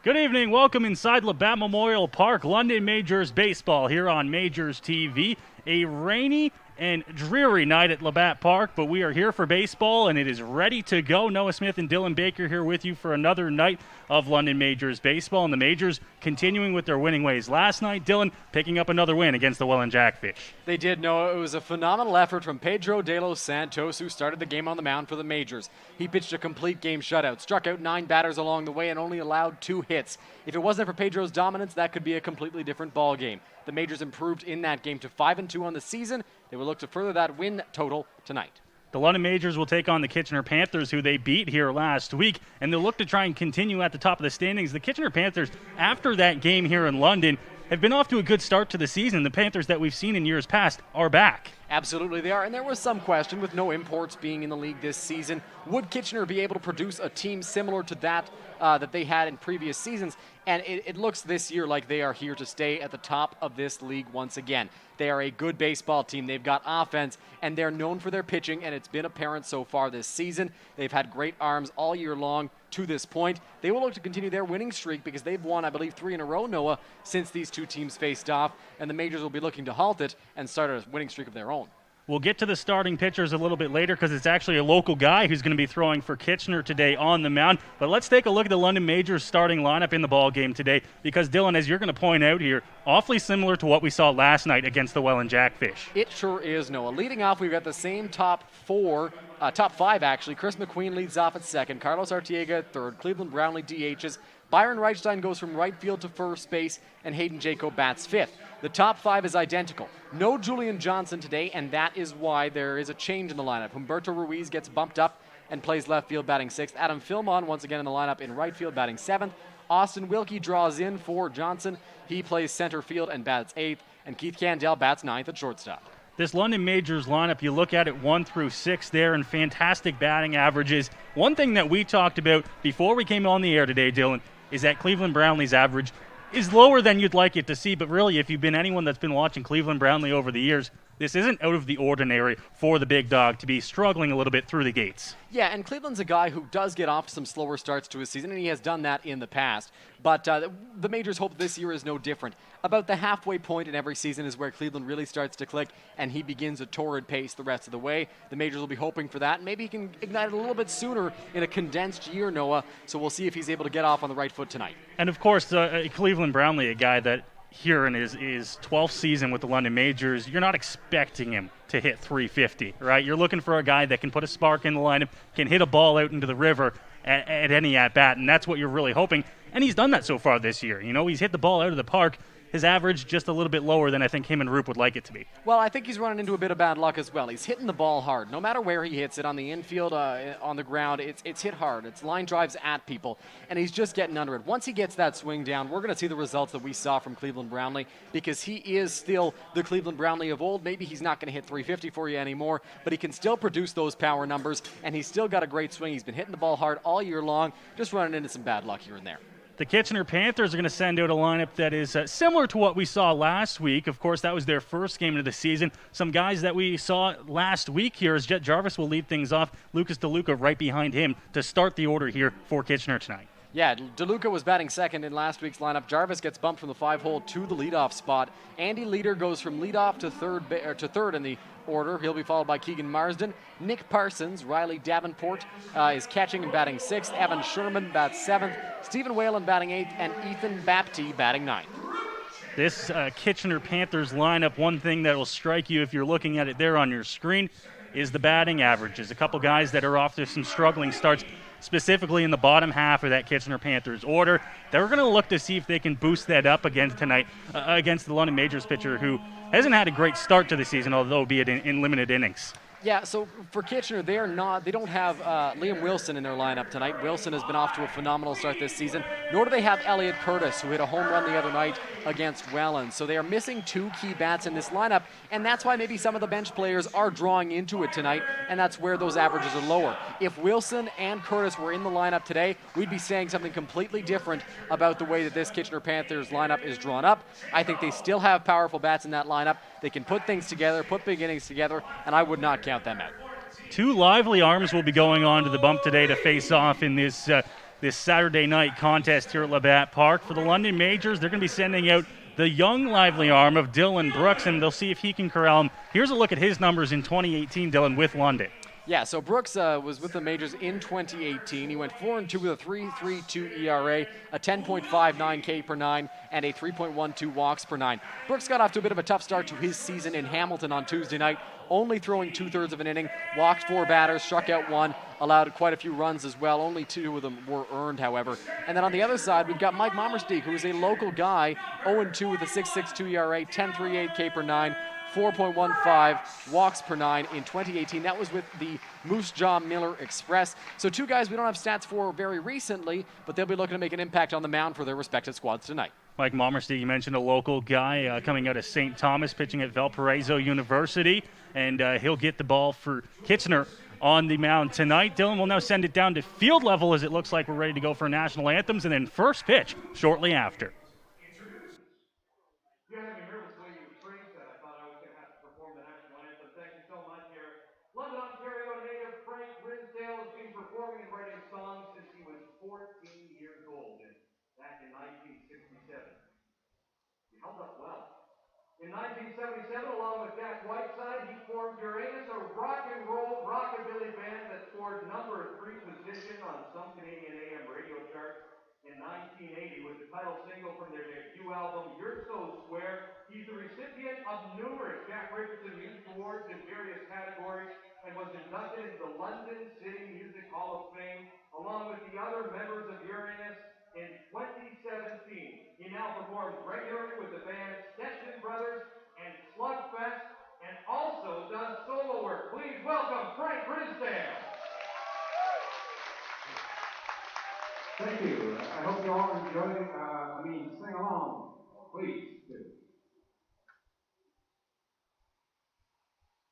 Good evening. Welcome inside Labatt Memorial Park, London Majors baseball here on Majors TV. A rainy and dreary night at Labatt Park, but we are here for baseball and it is ready to go. Noah Smith and Dylan Baker here with you for another night of London Majors baseball, and the Majors continuing with their winning ways. Last night, Dylan picking up another win against the Welland Jackfish. They did, Noah. It was a phenomenal effort from Pedro de los Santos, who started the game on the mound for the Majors. He pitched a complete game shutout, struck out 9 batters along the way, and only allowed 2 hits. If it wasn't for Pedro's dominance, that could be a completely different ball game. The Majors improved in that game to 5-2 on the season. They will look to further that win total tonight. The London Majors will take on the Kitchener Panthers, who they beat here last week, and they'll look to try and continue at the top of the standings. The Kitchener Panthers, after that game here in London, have been off to a good start to the season. The Panthers that we've seen in years past are back. Absolutely they are, and there was some question with no imports being in the league this season. Would Kitchener be able to produce a team similar to that that they had in previous seasons? And it looks this year like they are here to stay at the top of this league once again. They are a good baseball team. They've got offense, and they're known for their pitching, and it's been apparent so far this season. They've had great arms all year long to this point. They will look to continue their winning streak because they've won, I believe, 3 in a row, Noah, since these two teams faced off, and the Majors will be looking to halt it and start a winning streak of their own. We'll get to the starting pitchers a little bit later because it's actually a local guy who's going to be throwing for Kitchener today on the mound. But let's take a look at the London Majors starting lineup in the ball game today because, Dylan, as you're going to point out here, awfully similar to what we saw last night against the Welland Jackfish. It sure is, Noah. Leading off, we've got the same top 5 actually. Chris McQueen leads off at second, Carlos Artiega at third, Cleveland Brownlee DHs, Byron Reichstein goes from right field to first base, and Hayden Jaco bats fifth. The top 5 is identical. No Julian Johnson today, and that is why there is a change in the lineup. Humberto Ruiz gets bumped up and plays left field batting 6th. Adam Filmon once again in the lineup in right field batting 7th. Austin Wilkie draws in for Johnson. He plays center field and bats 8th. And Keith Candell bats 9th at shortstop. This London Majors lineup, you look at it 1 through 6 there, and fantastic batting averages. One thing that we talked about before we came on the air today, Dylan, is that Cleveland Brownlee's average is lower than you'd like it to see, but really, if you've been anyone that's been watching Cleveland Brownlee over the years, this isn't out of the ordinary for the big dog to be struggling a little bit through the gates. Yeah, and Cleveland's a guy who does get off some slower starts to his season, and he has done that in the past. But the Majors hope this year is no different. About the halfway point in every season is where Cleveland really starts to click, and he begins a torrid pace the rest of the way. The Majors will be hoping for that, and maybe he can ignite it a little bit sooner in a condensed year, Noah, so we'll see if he's able to get off on the right foot tonight. And, of course, Cleveland Brownlee, a guy that here in his 12th season with the London Majors, you're not expecting him to hit 350, right? You're looking for a guy that can put a spark in the lineup, can hit a ball out into the river at any at-bat, and that's what you're really hoping. And he's done that so far this year. You know, he's hit the ball out of the park. His average just a little bit lower than I think him and Roop would like it to be. Well, I think he's running into a bit of bad luck as well. He's hitting the ball hard. No matter where he hits it, on the infield, on the ground, it's hit hard. It's line drives at people, and he's just getting under it. Once he gets that swing down, we're going to see the results that we saw from Cleveland Brownlee because he is still the Cleveland Brownlee of old. Maybe he's not going to hit 350 for you anymore, but he can still produce those power numbers, and he's still got a great swing. He's been hitting the ball hard all year long, just running into some bad luck here and there. The Kitchener Panthers are going to send out a lineup that is similar to what we saw last week. Of course, that was their first game of the season. Some guys that we saw last week here as Jet Jarvis will lead things off. Lucas DeLuca right behind him to start the order here for Kitchener tonight. Yeah, DeLuca was batting second in last week's lineup. Jarvis gets bumped from the 5-hole to the leadoff spot. Andy Leader goes from leadoff to third in the order. He'll be followed by Keegan Marsden. Nick Parsons, Riley Davenport is catching and batting 6th. Evan Sherman bats 7th. Stephen Whalen batting 8th. And Ethan Baptiste batting 9th. This Kitchener Panthers lineup, one thing that will strike you if you're looking at it there on your screen is the batting averages. A couple guys that are off to some struggling starts, specifically in the bottom half of that Kitchener Panthers order. They're going to look to see if they can boost that up again tonight against the London Majors pitcher who hasn't had a great start to the season, although be it in limited innings. Yeah, so for Kitchener, they don't have Liam Wilson in their lineup tonight. Wilson has been off to a phenomenal start this season, nor do they have Elliot Curtis, who hit a home run the other night against Welland. So they are missing 2 key bats in this lineup, and that's why maybe some of the bench players are drawing into it tonight, and that's where those averages are lower. If Wilson and Curtis were in the lineup today, we'd be saying something completely different about the way that this Kitchener Panthers lineup is drawn up. I think they still have powerful bats in that lineup. They can put things together, put big innings together, and I would not count them out. 2 lively arms will be going on to the bump today to face off in this this Saturday night contest here at Labatt Park. For the London Majors, they're going to be sending out the young, lively arm of Dylan Brooks, and they'll see if he can corral him. Here's a look at his numbers in 2018, Dylan, with London. Yeah, so Brooks was with the Majors in 2018. He went 4-2 with a 3.32 ERA, a 10.59 K per nine, and a 3.12 walks per nine. Brooks got off to a bit of a tough start to his season in Hamilton on Tuesday night, only throwing 2/3 of an inning, walked 4 batters, struck out 1, allowed quite a few runs as well. Only 2 of them were earned, however. And then on the other side, we've got Mike Mommersteeg, who is a local guy, 0-2 with a 6.62 ERA, 10.38 K per nine, 4.15 walks per nine in 2018. That was with the Moose Jaw Miller Express. So 2 guys we don't have stats for very recently, but they'll be looking to make an impact on the mound for their respective squads tonight. Mike Mommersteeg, you mentioned a local guy coming out of St. Thomas, pitching at Valparaiso University, and he'll get the ball for Kitchener on the mound tonight. Dylan will now send it down to field level as it looks like we're ready to go for national anthems, and then first pitch shortly after. London, Ontario native Frank Rinsdale has been performing and writing songs since he was 14 years old, back in 1967. He held up well. In 1977, along with Jack Whiteside, he formed Uranus, a rock and roll rockabilly band that scored number 3 position on some Canadian AM radio charts. In 1980, with the title single from their debut album, You're So Square, he's the recipient of numerous Jack Richardson Youth Awards in various categories and was inducted into the London City Music Hall of Fame, along with the other members of Uranus in 2017. He now performs regularly with the band Stetson Brothers and Slugfest, and also does solo work. Please welcome Frank Rinsdale. Thank you. I hope you all enjoy, sing along. Please do.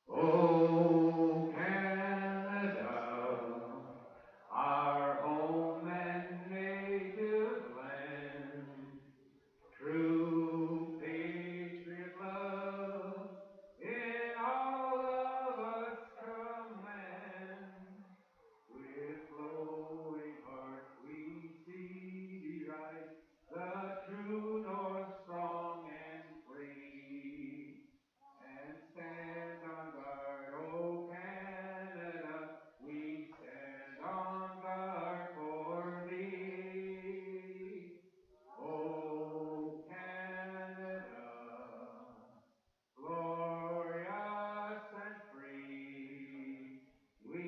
Oh, Canada, our home and native land, true patriot love in all of us command. With glowing hearts we see thee rise, the true north strong and free, and stand on guard, O Canada, we stand on guard for thee. O Canada, glorious and free, we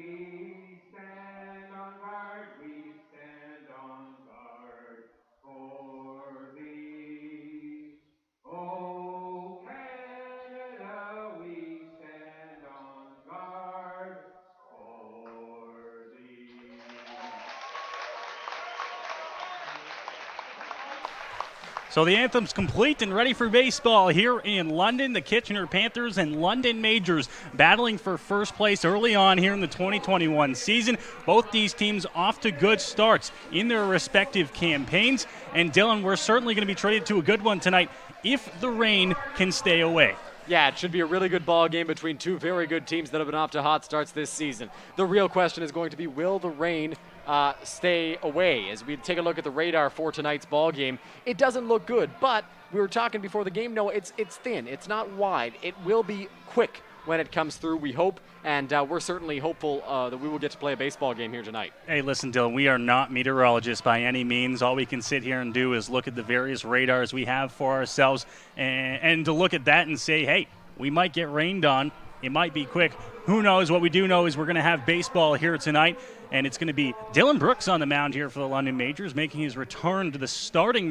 stand on guard, we stand on guard for thee. O Canada, we stand on guard for thee. So the anthem's complete and ready for baseball here in London. The Kitchener Panthers and London Majors battling for first place early on here in the 2021 season. Both these teams off to good starts in their respective campaigns. And Dylan, we're certainly going to be treated to a good one tonight if the rain can stay away. Yeah, it should be a really good ball game between 2 very good teams that have been off to hot starts this season. The real question is going to be, will the rain stay away? As we take a look at the radar for tonight's ball game, it doesn't look good, but we were talking before the game, no, it's thin, it's not wide. It will be quick when it comes through, we hope, and we're certainly hopeful that we will get to play a baseball game here tonight. Hey, listen, Dylan, we are not meteorologists by any means. All we can sit here and do is look at the various radars we have for ourselves and to look at that and say, hey, we might get rained on. It might be quick. Who knows? What we do know is we're going to have baseball here tonight, and it's going to be Dylan Brooks on the mound here for the London Majors, making his return to the starting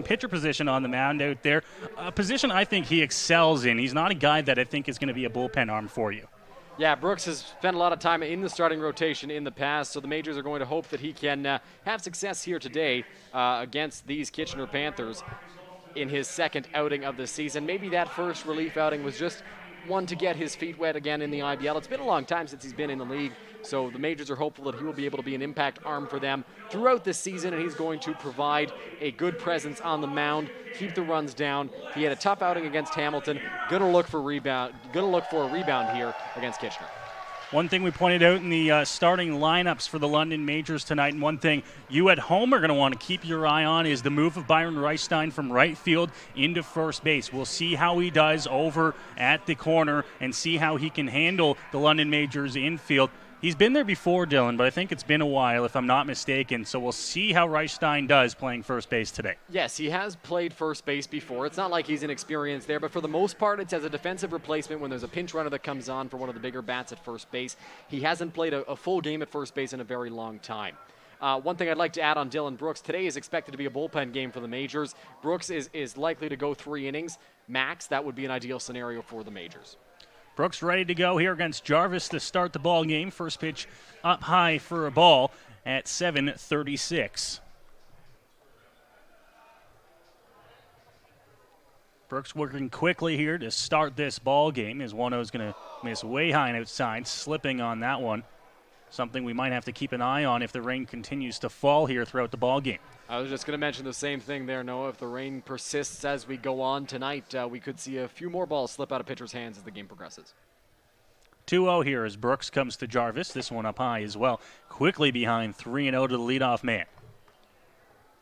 pitcher position on the mound out there, a position I think he excels in. He's not a guy that I think is going to be a bullpen arm for you. Yeah, Brooks has spent a lot of time in the starting rotation in the past, so the Majors are going to hope that he can have success here today against these Kitchener Panthers in his second outing of the season. Maybe that first relief outing was just one to get his feet wet again in the IBL. It's been a long time since he's been in the league, so the Majors are hopeful that he will be able to be an impact arm for them throughout this season, and he's going to provide a good presence on the mound, keep the runs down. He had a tough outing against Hamilton. Gonna look for a rebound here against Kitchener. One thing we pointed out in the starting lineups for the London Majors tonight, and one thing you at home are going to want to keep your eye on, is the move of Byron Reichstein from right field into first base. We'll see how he does over at the corner and see how he can handle the London Majors infield. He's been there before, Dylan, but I think it's been a while, if I'm not mistaken. So we'll see how Reichstein does playing first base today. Yes, he has played first base before. It's not like he's inexperienced there, but for the most part, it's as a defensive replacement when there's a pinch runner that comes on for one of the bigger bats at first base. He hasn't played a full game at first base in a very long time. One thing I'd like to add on Dylan Brooks, today is expected to be a bullpen game for the Majors. Brooks is likely to go 3 innings max. That would be an ideal scenario for the Majors. Brooks ready to go here against Jarvis to start the ball game. First pitch up high for a ball at 7:36. Brooks working quickly here to start this ball game, as 1-0 is going to miss way high and outside, slipping on that one. Something we might have to keep an eye on if the rain continues to fall here throughout the ball game. I was just going to mention the same thing there, Noah. If the rain persists as we go on tonight, we could see a few more balls slip out of pitchers' hands as the game progresses. 2-0 here as Brooks comes to Jarvis. This one up high as well. Quickly behind 3-0 to the leadoff man.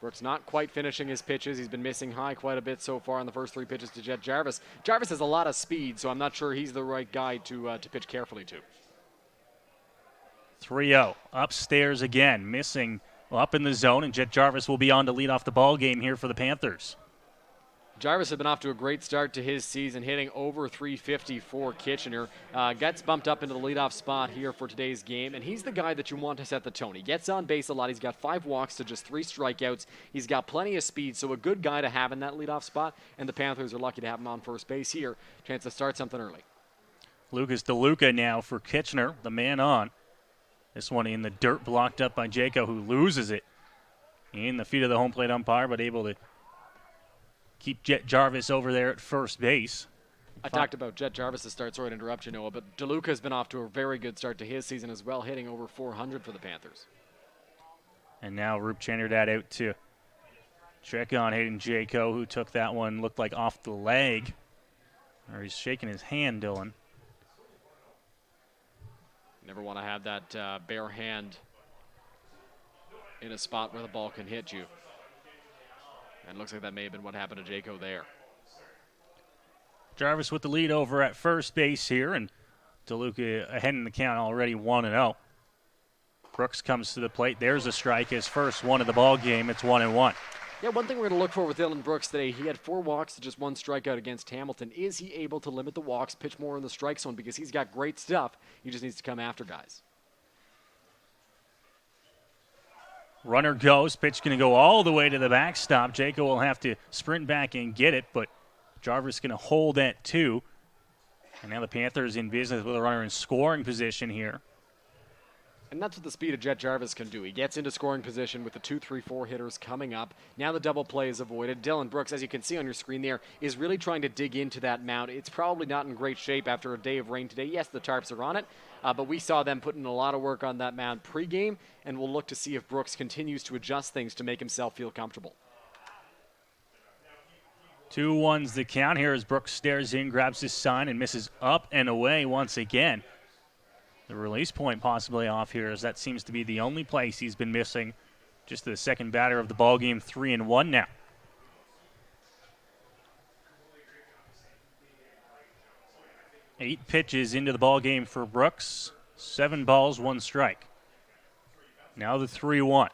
Brooks not quite finishing his pitches. He's been missing high quite a bit so far in the first 3 pitches to Jet Jarvis. Jarvis has a lot of speed, so I'm not sure he's the right guy to pitch carefully to. 3-0. Upstairs again, missing up in the zone, and Jet Jarvis will be on to lead off the ball game here for the Panthers. Jarvis has been off to a great start to his season, hitting over 350 for Kitchener. Gets bumped up into the leadoff spot here for today's game, and he's the guy that you want to set the tone. He gets on base a lot. He's got 5 walks to just 3 strikeouts. He's got plenty of speed, so a good guy to have in that leadoff spot, and the Panthers are lucky to have him on first base here. Chance to start something early. Lucas DeLuca now for Kitchener, the man on. This one in the dirt, blocked up by Jaco, who loses it in the feet of the home plate umpire, but able to keep Jet Jarvis over there at first base. I talked about Jet Jarvis' start. Sorry to interrupt you, Noah, but DeLuca has been off to a very good start to his season as well, hitting over 400 for the Panthers. And now Roop Chanderdad out to check on Hayden Jaco, who took that one, looked like off the leg. Or he's shaking his hand, Dylan. Never want to have that bare hand in a spot where the ball can hit you. And it looks like that may have been what happened to Jaco there. Jarvis with the lead over at first base here, and DeLuca ahead in the count already 1-0. Brooks comes to the plate. There's a strike, his first one of the ball game. It's 1-1. Yeah, one thing we're going to look for with Dylan Brooks today, he had 4 walks to just 1 strikeout against Hamilton. Is he able to limit the walks, pitch more in the strike zone? Because he's got great stuff. He just needs to come after guys. Runner goes. Pitch going to go all the way to the backstop. Jaco will have to sprint back and get it, but Jarvis going to hold at 2. And now the Panthers in business with a runner in scoring position here. And that's what the speed of Jet Jarvis can do. He gets into scoring position with the 2, 3, 4 hitters coming up. Now the double play is avoided. Dylan Brooks, as you can see on your screen there, is really trying to dig into that mound. It's probably not in great shape after a day of rain today. Yes, the tarps are on it, but we saw them putting a lot of work on that mound pregame, and we'll look to see if Brooks continues to adjust things to make himself feel comfortable. 2-1's the count here as Brooks stares in, grabs his sign, and misses up and away once again. The release point possibly off here, as that seems to be the only place he's been missing. Just the second batter of the ball game, 3-1 now. Eight pitches into the ball game for Brooks. 7 balls, 1 strike. Now the 3-1.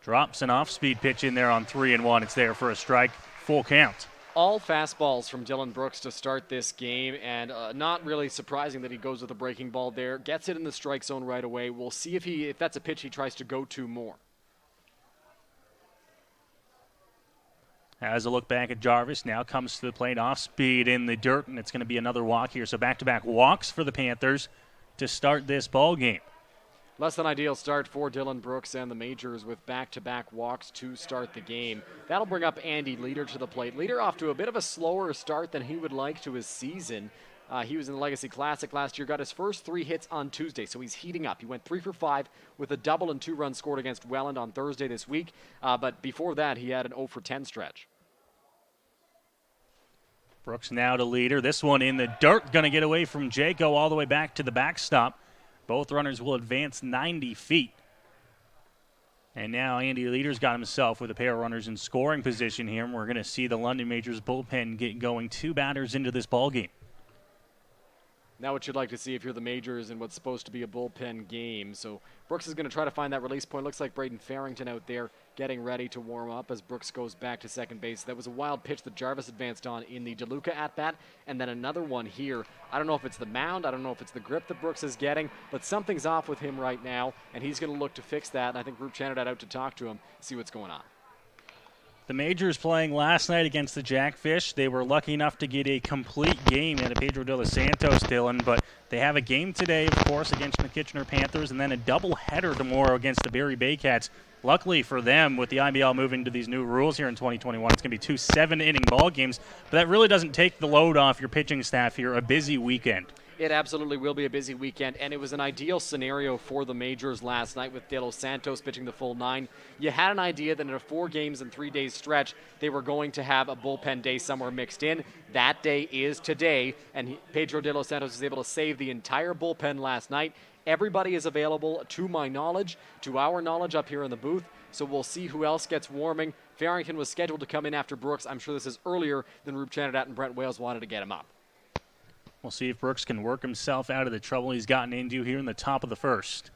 Drops an off-speed pitch in there on 3-1. It's there for a strike, full count. All fastballs from Dylan Brooks to start this game, and not really surprising that he goes with a breaking ball there. Gets it in the strike zone right away. We'll see if that's a pitch he tries to go to more. Has a look back at Jarvis. Now comes to the plate off speed in the dirt, and it's going to be another walk here. So back-to-back walks for the Panthers to start this ball game. Less than ideal start for Dylan Brooks and the Majors with back-to-back walks to start the game. That'll bring up Andy Leader to the plate. Leader off to a bit of a slower start than he would like to his season. He was in the Legacy Classic last year, got his first 3 hits on Tuesday, so he's heating up. He went 3 for 5 with a double and 2 runs scored against Welland on Thursday this week. But before that, he had an 0 for 10 stretch. Brooks now to Leader. This one in the dirt, going to get away from Jaco all the way back to the backstop. Both runners will advance 90 feet. And now Andy Leader's got himself with a pair of runners in scoring position here, and we're going to see the London Majors bullpen get going. 2 batters into this ball game. Now what you'd like to see if you're the Majors in what's supposed to be a bullpen game. So Brooks is going to try to find that release point. Looks like Braden Farrington out there getting ready to warm up as Brooks goes back to second base. That was a wild pitch that Jarvis advanced on in the DeLuca at-bat, and then another one here. I don't know if it's the mound, I don't know if it's the grip that Brooks is getting, but something's off with him right now, and he's going to look to fix that, and I think Rup Chanadad out to talk to him, see what's going on. The Majors playing last night against the Jackfish. They were lucky enough to get a complete game out of Pedro de los Santos, Dylan, but they have a game today, of course, against the Kitchener Panthers, and then a doubleheader tomorrow against the Barrie Baycats. Luckily for them, with the IBL moving to these new rules here in 2021, it's going to be 2 7-inning ball games, but that really doesn't take the load off your pitching staff here. A busy weekend. It absolutely will be a busy weekend, and it was an ideal scenario for the Majors last night with De Los Santos pitching the full 9. You had an idea that in a 4 games and 3 days stretch, they were going to have a bullpen day somewhere mixed in. That day is today, and Pedro De Los Santos was able to save the entire bullpen last night. Everybody is available, to my knowledge, to our knowledge up here in the booth, so we'll see who else gets warming. Farrington was scheduled to come in after Brooks. I'm sure this is earlier than Rup Chanadad and Brent Wales wanted to get him up. We'll see if Brooks can work himself out of the trouble he's gotten into here in the top of the first.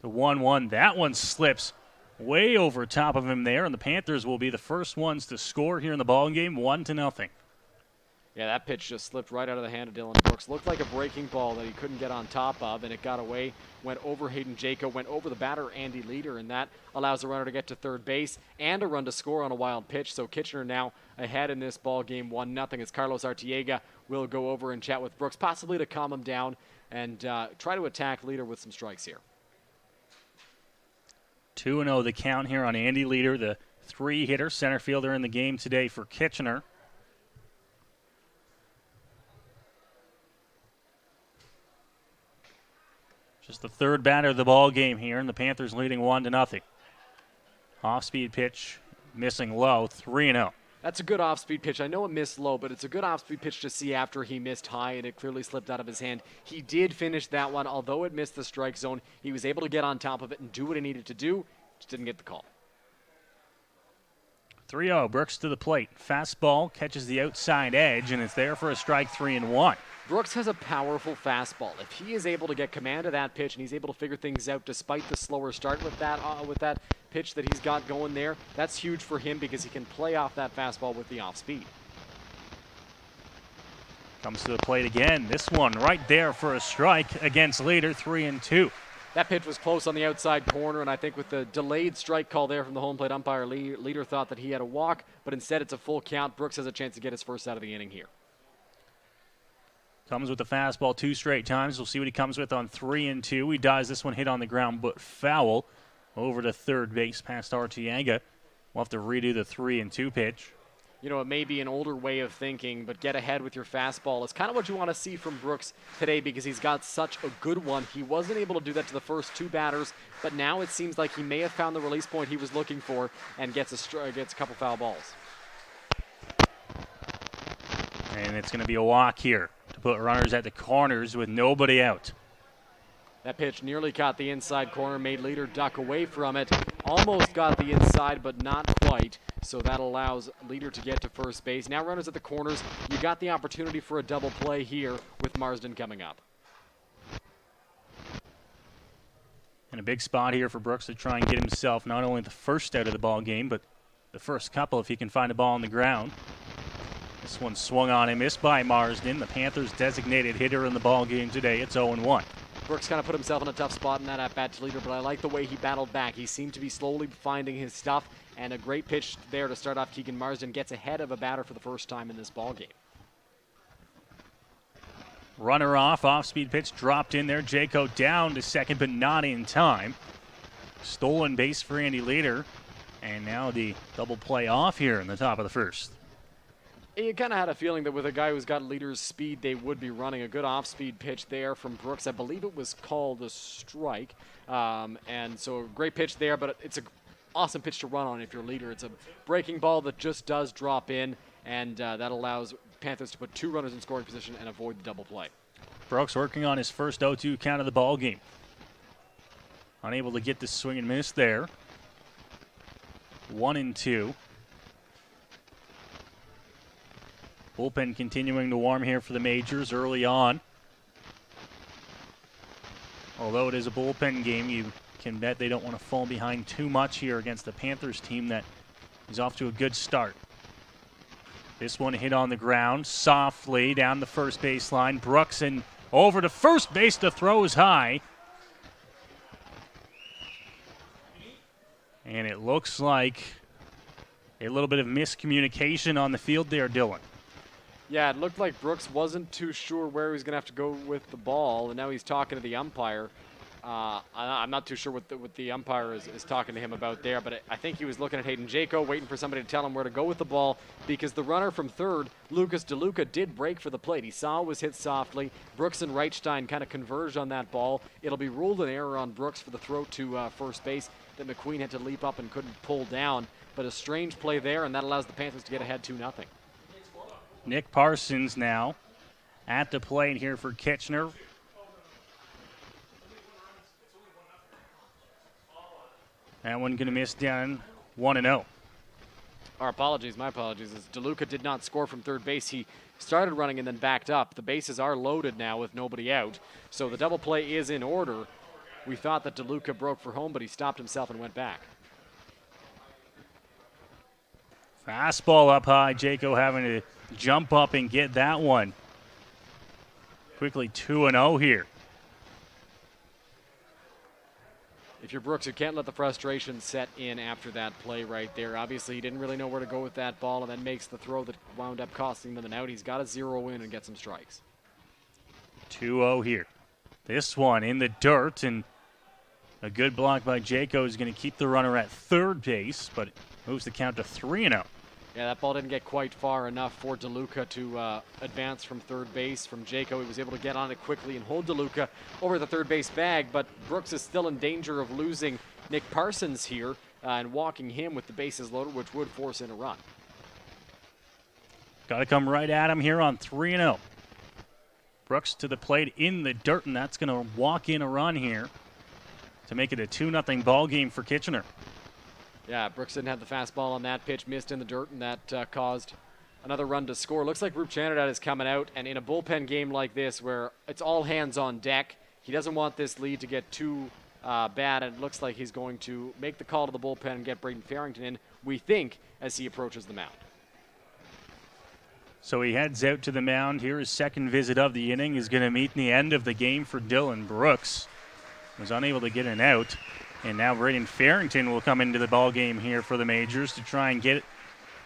The 1-1, that one slips way over top of him there, and the Panthers will be the first ones to score here in the ballgame, 1-0. Yeah, that pitch just slipped right out of the hand of Dylan Brooks. Looked like a breaking ball that he couldn't get on top of, and it got away, went over Hayden Jaco, went over the batter, Andy Leader, and that allows the runner to get to third base and a run to score on a wild pitch. So Kitchener now ahead in this ball game, 1-0, as Carlos Artiega will go over and chat with Brooks, possibly to calm him down and try to attack Leader with some strikes here. 2-0 the count here on Andy Leader, the 3-hitter center fielder in the game today for Kitchener. Just the third batter of the ball game here, and the Panthers leading 1-0. Off-speed pitch, missing low, 3-0. That's a good off-speed pitch. I know it missed low, but it's a good off-speed pitch to see after he missed high, and it clearly slipped out of his hand. He did finish that one. Although it missed the strike zone, he was able to get on top of it and do what he needed to do. Just didn't get the call. 3-0, Brooks to the plate. Fastball catches the outside edge, and it's there for a strike, 3-1. Brooks has a powerful fastball. If he is able to get command of that pitch and he's able to figure things out despite the slower start with that pitch that he's got going there, that's huge for him because he can play off that fastball with the off speed. Comes to the plate again. This one right there for a strike against Leader, 3-2. That pitch was close on the outside corner, and I think with the delayed strike call there from the home plate umpire, Leader thought that he had a walk, but instead it's a full count. Brooks has a chance to get his first out of the inning here. Comes with the fastball 2 straight times. We'll see what he comes with on 3-2. He dies. This one hit on the ground, but foul over to third base past Artiega. We'll have to redo the 3-2 pitch. You know, it may be an older way of thinking, but get ahead with your fastball is kind of what you want to see from Brooks today because he's got such a good one. He wasn't able to do that to the first 2 batters, but now it seems like he may have found the release point he was looking for and gets a couple foul balls. And it's going to be a walk here to put runners at the corners with nobody out. That pitch nearly caught the inside corner, made Leader duck away from it. Almost got the inside, but not quite. So that allows Leader to get to first base. Now runners at the corners. You got the opportunity for a double play here with Marsden coming up. And a big spot here for Brooks to try and get himself not only the first out of the ball game, but the first couple if he can find a ball on the ground. This one swung on and missed by Marsden, the Panthers' designated hitter in the ball game today. It's 0-1. Brooks kind of put himself in a tough spot in that at-bat to Leader, but I like the way he battled back. He seemed to be slowly finding his stuff, and a great pitch there to start off. Keegan Marsden gets ahead of a batter for the first time in this ball game. Runner off-speed pitch dropped in there. Jaco down to second, but not in time. Stolen base for Andy Leader, and now the double play off here in the top of the first. You kind of had a feeling that with a guy who's got Leader's speed, they would be running a good off-speed pitch there from Brooks. I believe it was called a strike. And so a great pitch there, but it's an awesome pitch to run on if you're Leader. It's a breaking ball that just does drop in, and that allows Panthers to put 2 runners in scoring position and avoid the double play. Brooks working on his first 0-2 count of the ball game. Unable to get the swing and miss there. 1-2. Bullpen continuing to warm here for the Majors early on. Although it is a bullpen game, you can bet they don't want to fall behind too much here against the Panthers team that is off to a good start. This one hit on the ground softly down the first baseline. Brooks and over to first base. The throw is high. And it looks like a little bit of miscommunication on the field there, Dylan. Yeah, it looked like Brooks wasn't too sure where he was going to have to go with the ball, and now he's talking to the umpire. I'm not too sure what the umpire is talking to him about there, but I think he was looking at Hayden Jaco, waiting for somebody to tell him where to go with the ball, because the runner from third, Lucas DeLuca, did break for the plate. He saw it was hit softly. Brooks and Reichstein kind of converged on that ball. It'll be ruled an error on Brooks for the throw to first base that McQueen had to leap up and couldn't pull down, but a strange play there, and that allows the Panthers to get ahead 2-0. Nick Parsons now at the plate here for Kitchener. That one going to miss down 1-0. My apologies. As DeLuca did not score from third base. He started running and then backed up. The bases are loaded now with nobody out. So the double play is in order. We thought that DeLuca broke for home, but he stopped himself and went back. Fastball up high. Jaco having to jump up and get that one. Quickly 2-0 here. If you're Brooks, you can't let the frustration set in after that play right there. Obviously, he didn't really know where to go with that ball and then makes the throw that wound up costing them an out. He's got to zero in and get some strikes. 2-0 here. This one in the dirt, and a good block by Jaco is going to keep the runner at third base, but it moves the count to 3-0. Yeah, that ball didn't get quite far enough for DeLuca to advance from third base. From Jaco, he was able to get on it quickly and hold DeLuca over the third base bag, but Brooks is still in danger of losing Nick Parsons here and walking him with the bases loaded, which would force in a run. Got to come right at him here on 3-0. Brooks to the plate in the dirt, and that's going to walk in a run here to make it a 2-0 ball game for Kitchener. Yeah, Brooks didn't have the fastball on that pitch, missed in the dirt, and that caused another run to score. Looks like Rup Chanadad is coming out, and in a bullpen game like this where it's all hands on deck, he doesn't want this lead to get too bad, and it looks like he's going to make the call to the bullpen and get Braden Farrington in, we think, as he approaches the mound. So he heads out to the mound here. His second visit of the inning is going to meet the end of the game for Dylan Brooks. Was unable to get an out. And now Braden Farrington will come into the ball game here for the Majors to try and get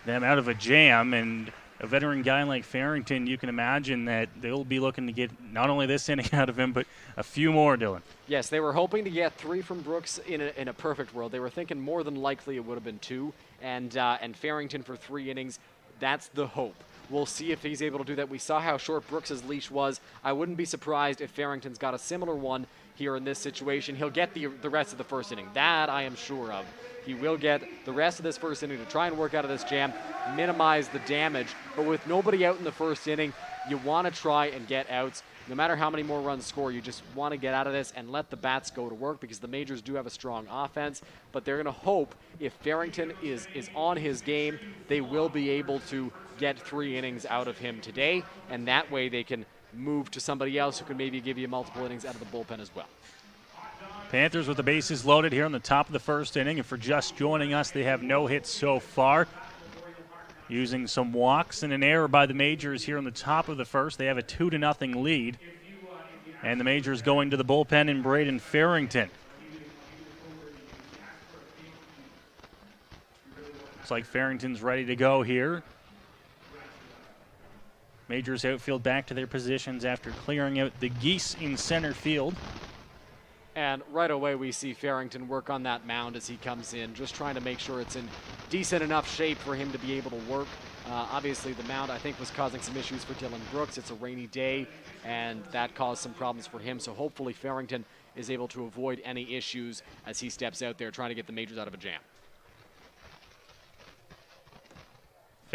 them out of a jam. And a veteran guy like Farrington, you can imagine that they'll be looking to get not only this inning out of him, but a few more, Dylan. Yes, they were hoping to get 3 from Brooks in a perfect world. They were thinking more than likely it would have been 2. And Farrington for 3 innings, that's the hope. We'll see if he's able to do that. We saw how short Brooks' leash was. I wouldn't be surprised if Farrington's got a similar one here in this situation. He'll get the rest of the first inning. That I am sure of. He will get the rest of this first inning to try and work out of this jam, minimize the damage. But with nobody out in the first inning, you want to try and get outs. No matter how many more runs score, you just want to get out of this and let the bats go to work, because the Majors do have a strong offense. But they're going to hope if Farrington is on his game, they will be able to get 3 innings out of him today, and that way they can move to somebody else who can maybe give you multiple innings out of the bullpen as well. Panthers with the bases loaded here on the top of the first inning, and for just joining us, they have no hits so far. Using some walks and an error by the Majors here on the top of the first, they have a 2-0 lead. And the Majors going to the bullpen in Braden Farrington. Looks like Farrington's ready to go here. Majors outfield back to their positions after clearing out the geese in center field. And right away we see Farrington work on that mound as he comes in, just trying to make sure it's in decent enough shape for him to be able to work. Obviously the mound, I think, was causing some issues for Dylan Brooks. It's a rainy day, and that caused some problems for him. So hopefully Farrington is able to avoid any issues as he steps out there trying to get the Majors out of a jam.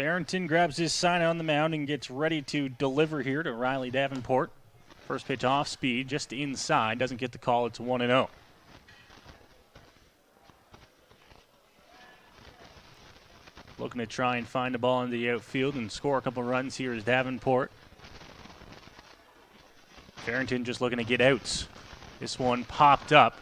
Farrington grabs his sign on the mound and gets ready to deliver here to Riley Davenport. First pitch off speed, just inside, doesn't get the call. It's 1-0. Looking to try and find a ball in the outfield and score a couple runs here is Davenport. Farrington just looking to get outs. This one popped up.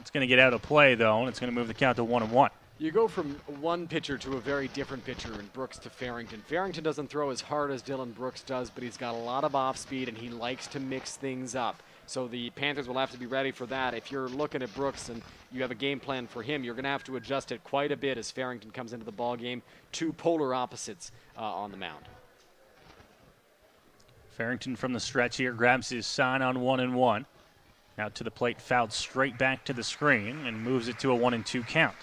It's going to get out of play, though, and it's going to move the count to 1-1. You go from one pitcher to a very different pitcher in Brooks to Farrington. Farrington doesn't throw as hard as Dylan Brooks does, but he's got a lot of off speed and he likes to mix things up. So the Panthers will have to be ready for that. If you're looking at Brooks and you have a game plan for him, you're going to have to adjust it quite a bit as Farrington comes into the ball game. Two polar opposites on the mound. Farrington from the stretch here grabs his sign on 1-1. Out to the plate, fouled straight back to the screen and moves it to a 1-2 count.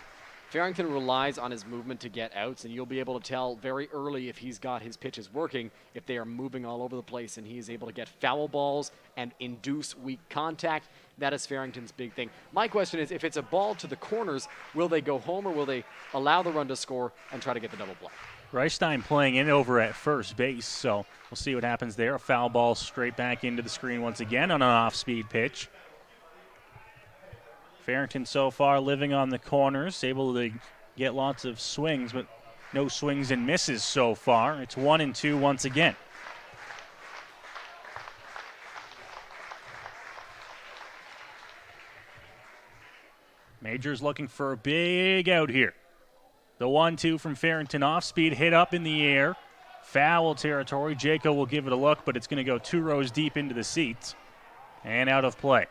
Farrington relies on his movement to get outs, and you'll be able to tell very early if he's got his pitches working, if they are moving all over the place, and he is able to get foul balls and induce weak contact. That is Farrington's big thing. My question is, if it's a ball to the corners, will they go home or will they allow the run to score and try to get the double play? Reichstein playing in over at first base, so we'll see what happens there. A foul ball straight back into the screen once again on an off-speed pitch. Farrington so far living on the corners, able to get lots of swings, but no swings and misses so far. It's 1-2 once again. Majors looking for a big out here. The 1-2 from Farrington off speed, hit up in the air. Foul territory. Jaco will give it a look, but it's going to go 2 rows deep into the seats and out of play.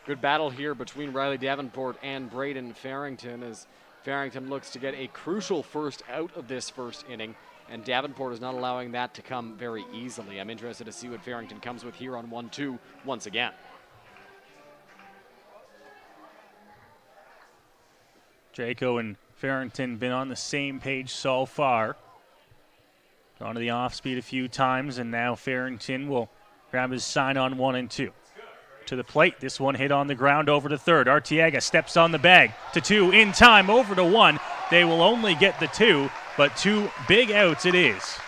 Good battle here between Riley Davenport and Braden Farrington as Farrington looks to get a crucial first out of this first inning, and Davenport is not allowing that to come very easily. I'm interested to see what Farrington comes with here on 1-2 once again. Jaco and Farrington been on the same page so far. Gone to the off speed a few times, and now Farrington will grab his sign on 1-2. To the plate, this one hit on the ground over to third. Arteaga steps on the bag to 2 in time, over to 1. They will only get the 2, but 2 big outs it is.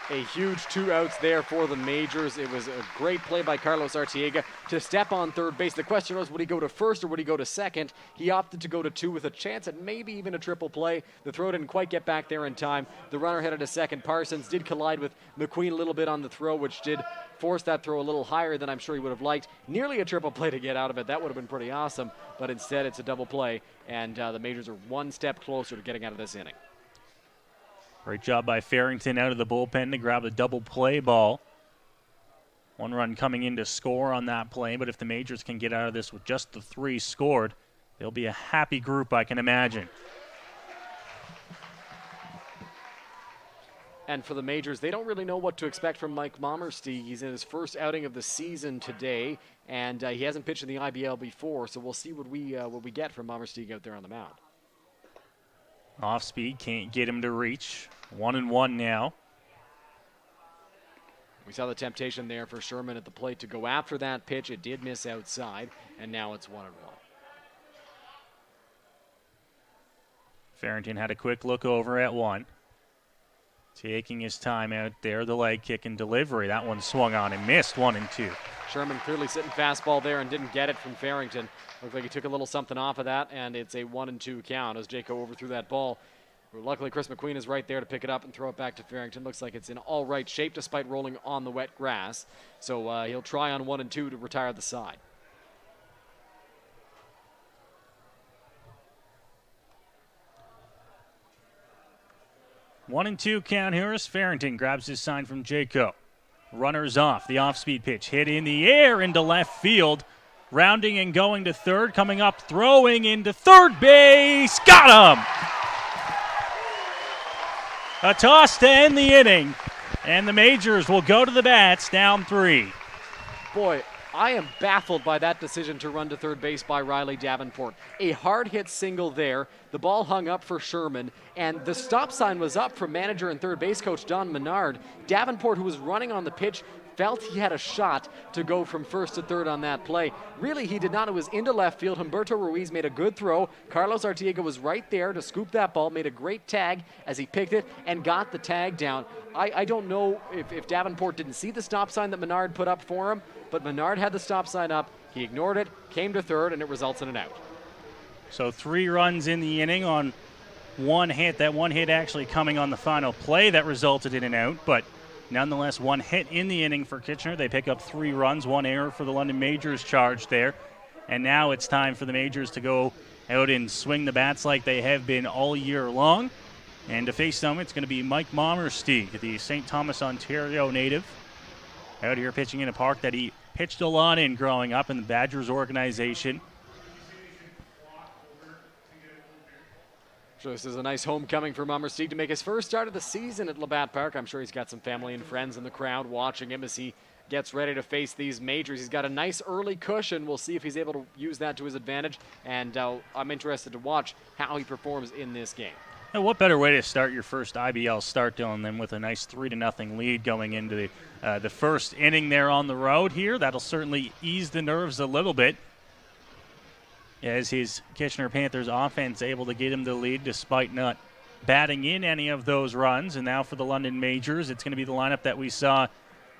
A huge 2 outs there for the Majors. It was a great play by Carlos Arteaga to step on third base. The question was, would he go to first or would he go to second? He opted to go to 2 with a chance at maybe even a triple play. The throw didn't quite get back there in time. The runner headed to second. Parsons did collide with McQueen a little bit on the throw, which did force that throw a little higher than I'm sure he would have liked. Nearly a triple play to get out of it. That would have been pretty awesome, but instead it's a double play, and the Majors are one step closer to getting out of this inning. Great job by Farrington out of the bullpen to grab a double play ball. 1 run coming in to score on that play, but if the Majors can get out of this with just the 3 scored, they'll be a happy group, I can imagine. And for the Majors, they don't really know what to expect from Mike Mommersteig. He's in his first outing of the season today, and he hasn't pitched in the IBL before, so we'll see what we get from Mommersteig out there on the mound. Off speed, can't get him to reach. 1-1 now. We saw the temptation there for Sherman at the plate to go after that pitch. It did miss outside, and now it's 1-1. Farrington had a quick look over at 1. Taking his time out there, the leg kick and delivery. That one swung on and missed. 1-2. Sherman clearly sitting fastball there and didn't get it from Farrington. Looked like he took a little something off of that, and it's a 1-2 count as Jaco overthrew that ball. Luckily, Chris McQueen is right there to pick it up and throw it back to Farrington. Looks like it's in all right shape despite rolling on the wet grass. So he'll try on 1-2 to retire the side. One and 2 count here as Farrington grabs his sign from Jaco. Runners off. The off-speed pitch hit in the air into left field. Rounding and going to third. Coming up, throwing into third base. Got him! A toss to end the inning. And the Majors will go to the bats down 3. Boy, I am baffled by that decision to run to third base by Riley Davenport. A hard hit single there. The ball hung up for Sherman, and the stop sign was up from manager and third base coach Don Menard. Davenport, who was running on the pitch, felt he had a shot to go from first to third on that play. Really, he did not. It was into left field. Humberto Ruiz made a good throw. Carlos Artiega was right there to scoop that ball, made a great tag as he picked it and got the tag down. I don't know if Davenport didn't see the stop sign that Menard put up for him, but Menard had the stop sign up. He ignored it, came to third, and it results in an out. So 3 runs in the inning on one hit. That one hit actually coming on the final play that resulted in an out, but nonetheless, 1 hit in the inning for Kitchener. They pick up 3 runs, 1 error for the London Majors charge there. And now it's time for the Majors to go out and swing the bats like they have been all year long. And to face them, it's going to be Mike Mommersteeg, the St. Thomas, Ontario native, out here pitching in a park that he pitched a lot in growing up in the Badgers organization. So this is a nice homecoming for Mommersteeg to make his first start of the season at Labatt Park. I'm sure he's got some family and friends in the crowd watching him as he gets ready to face these majors. He's got a nice early cushion. We'll see if he's able to use that to his advantage, and I'm interested to watch how he performs in this game. Now, what better way to start your first IBL start, Dylan, than with a nice 3-0 lead going into the first inning there on the road here? That'll certainly ease the nerves a little bit, as his Kitchener Panthers offense able to get him the lead despite not batting in any of those runs. And now for the London Majors, it's going to be the lineup that we saw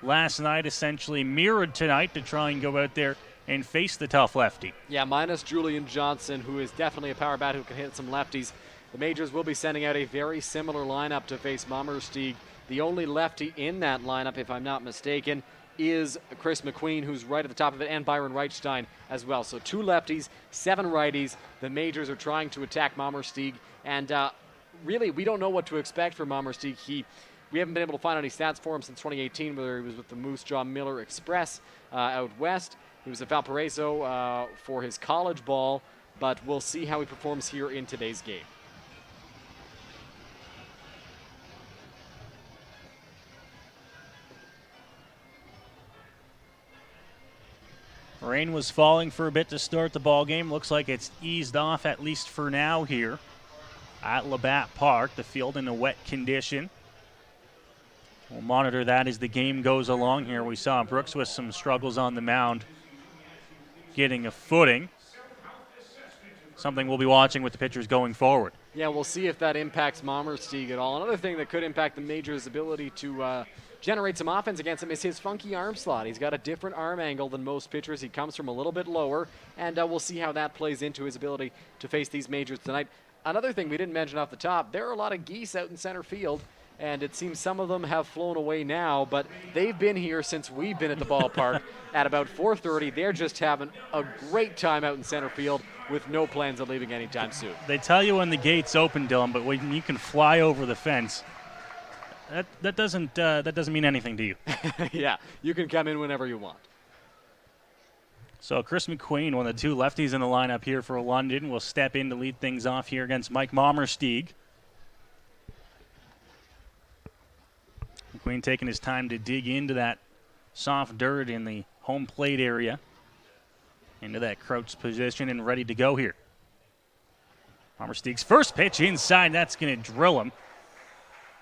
last night, essentially mirrored tonight to try and go out there and face the tough lefty. Yeah, minus Julian Johnson, who is definitely a power bat who can hit some lefties. The Majors will be sending out a very similar lineup to face Mommersteeg. The only lefty in that lineup, if I'm not mistaken, is Chris McQueen, who's right at the top of it, and Byron Reichstein as well. So 2 lefties, 7 righties. The Majors are trying to attack Mommersteeg, and really, we don't know what to expect from Mommersteeg. We haven't been able to find any stats for him since 2018, whether he was with the Moose Jaw Miller Express out west. He was at Valparaiso for his college ball, but we'll see how he performs here in today's game. Rain was falling for a bit to start the ball game. Looks like it's eased off, at least for now, here at Labatt Park. The field in a wet condition. We'll monitor that as the game goes along here. We saw Brooks with some struggles on the mound getting a footing. Something we'll be watching with the pitchers going forward. Yeah, we'll see if that impacts Mommersteeg at all. Another thing that could impact the Majors' ability to generate some offense against him is his funky arm slot. He's got a different arm angle than most pitchers. He comes from a little bit lower, and we'll see how that plays into his ability to face these Majors tonight. Another thing we didn't mention off the top, there are a lot of geese out in center field, and it seems some of them have flown away now, but they've been here since we've been at the ballpark. At about 4:30, they're just having a great time out in center field with no plans of leaving anytime soon. They tell you when the gates open, Dylan, but when you can fly over the fence, that doesn't mean anything to you. Yeah, you can come in whenever you want. So Chris McQueen, one of the 2 lefties in the lineup here for London, will step in to lead things off here against Mike Mommersteeg. McQueen taking his time to dig into that soft dirt in the home plate area, into that crouched position, and ready to go here. Mommersteeg's first pitch inside, that's going to drill him.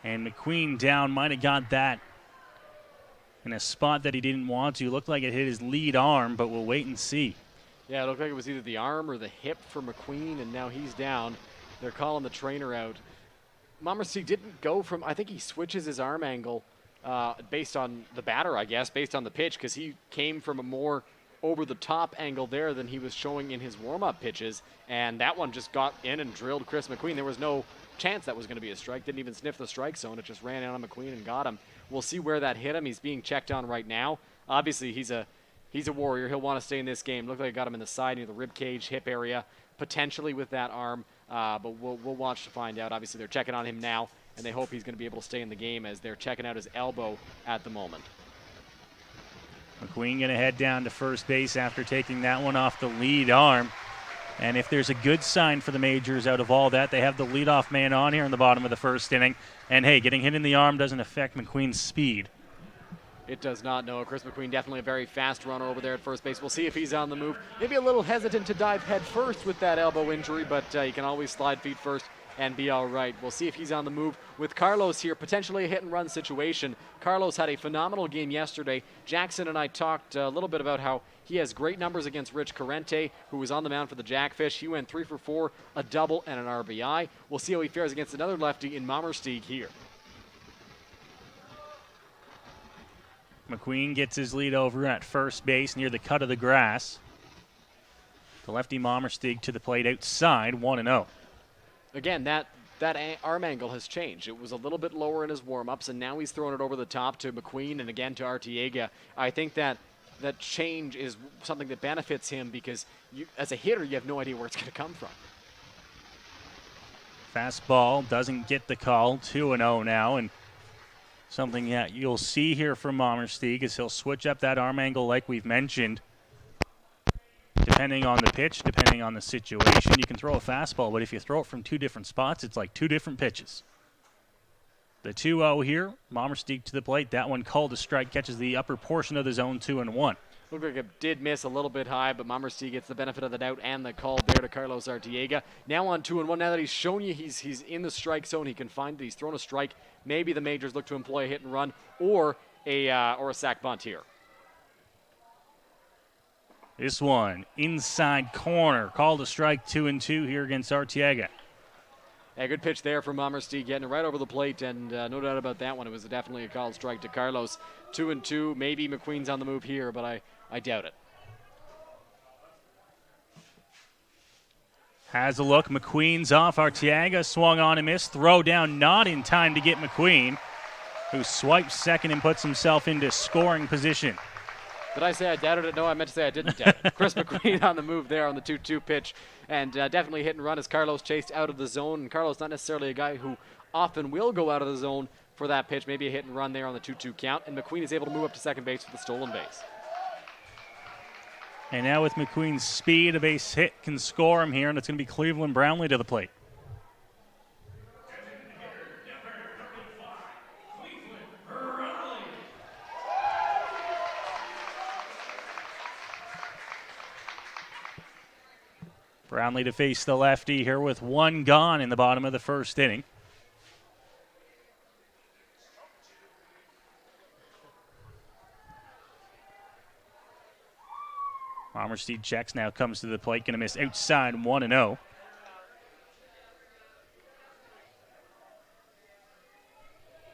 And McQueen down, might have got that in a spot that he didn't want to. Looked like it hit his lead arm, but we'll wait and see. Yeah, it looked like it was either the arm or the hip for McQueen, and now he's down. They're calling the trainer out. Mommersteeg didn't go from, I think he switches his arm angle based on the batter, I guess, based on the pitch, because he came from a more over-the-top angle there than he was showing in his warm-up pitches, and that one just got in and drilled Chris McQueen. There was no chance that was going to be a strike. Didn't even sniff the strike zone. It just ran out on McQueen and got him. We'll see where that hit him. He's being checked on right now. Obviously, he's a warrior. He'll want to stay in this game. Looked like it got him in the side near the rib cage, hip area, potentially with that arm, but we'll watch to find out. Obviously, they're checking on him now, and they hope he's going to be able to stay in the game as they're checking out his elbow at the moment. McQueen going to head down to first base after taking that one off the lead arm. And if there's a good sign for the Majors out of all that, they have the leadoff man on here in the bottom of the first inning. And, hey, getting hit in the arm doesn't affect McQueen's speed. It does not, no. Chris McQueen definitely a very fast runner over there at first base. We'll see if he's on the move. Maybe a little hesitant to dive head first with that elbow injury, but you can always slide feet first and be all right. We'll see if he's on the move with Carlos here, potentially a hit-and-run situation. Carlos had a phenomenal game yesterday. Jackson and I talked a little bit about how he has great numbers against Rich Corrente, who was on the mound for the Jackfish. He went 3 for 4, a double, and an RBI. We'll see how he fares against another lefty in Mommersteig here. McQueen gets his lead over at first base near the cut of the grass. The lefty Mommersteig to the plate outside, 1-0. Again, that arm angle has changed. It was a little bit lower in his warm-ups, and now he's throwing it over the top to McQueen and again to Arteaga. I think that change is something that benefits him because as a hitter, you have no idea where it's going to come from. Fastball doesn't get the call, 2-0 now, and something that you'll see here from Mommersteig is he'll switch up that arm angle like we've mentioned. Depending on the pitch, depending on the situation, you can throw a fastball, but if you throw it from 2 different spots, it's like 2 different pitches. The 2-0 here, Mommersteig to the plate. That one called a strike, catches the upper portion of the zone, 2-1. Looked like it did miss a little bit high, but Mommersteig gets the benefit of the doubt and the call there to Carlos Arteaga. Now on 2-1. Now that he's shown you he's in the strike zone, he can find that he's thrown a strike. Maybe the majors look to employ a hit and run or a sac bunt here. This one inside corner, called a strike, 2-2 here against Arteaga. A good pitch there from Mommersteig, getting it right over the plate, and no doubt about that one. It was definitely a called strike to Carlos. 2-2. Maybe McQueen's on the move here, but I doubt it. Has a look. McQueen's off. Arteaga swung on and missed. Throw down not in time to get McQueen, who swipes second and puts himself into scoring position. Did I say I doubted it? No, I meant to say I didn't doubt it. Chris McQueen on the move there on the 2-2 pitch, and definitely hit and run as Carlos chased out of the zone. And Carlos not necessarily a guy who often will go out of the zone for that pitch. Maybe a hit and run there on the 2-2 count, and McQueen is able to move up to second base with the stolen base. And now with McQueen's speed, a base hit can score him here, and it's going to be Cleveland Brownlee to the plate. Brownlee to face the lefty here with 1 gone in the bottom of the first inning. Mommersteig checks, now comes to the plate, going to miss outside, 1-0.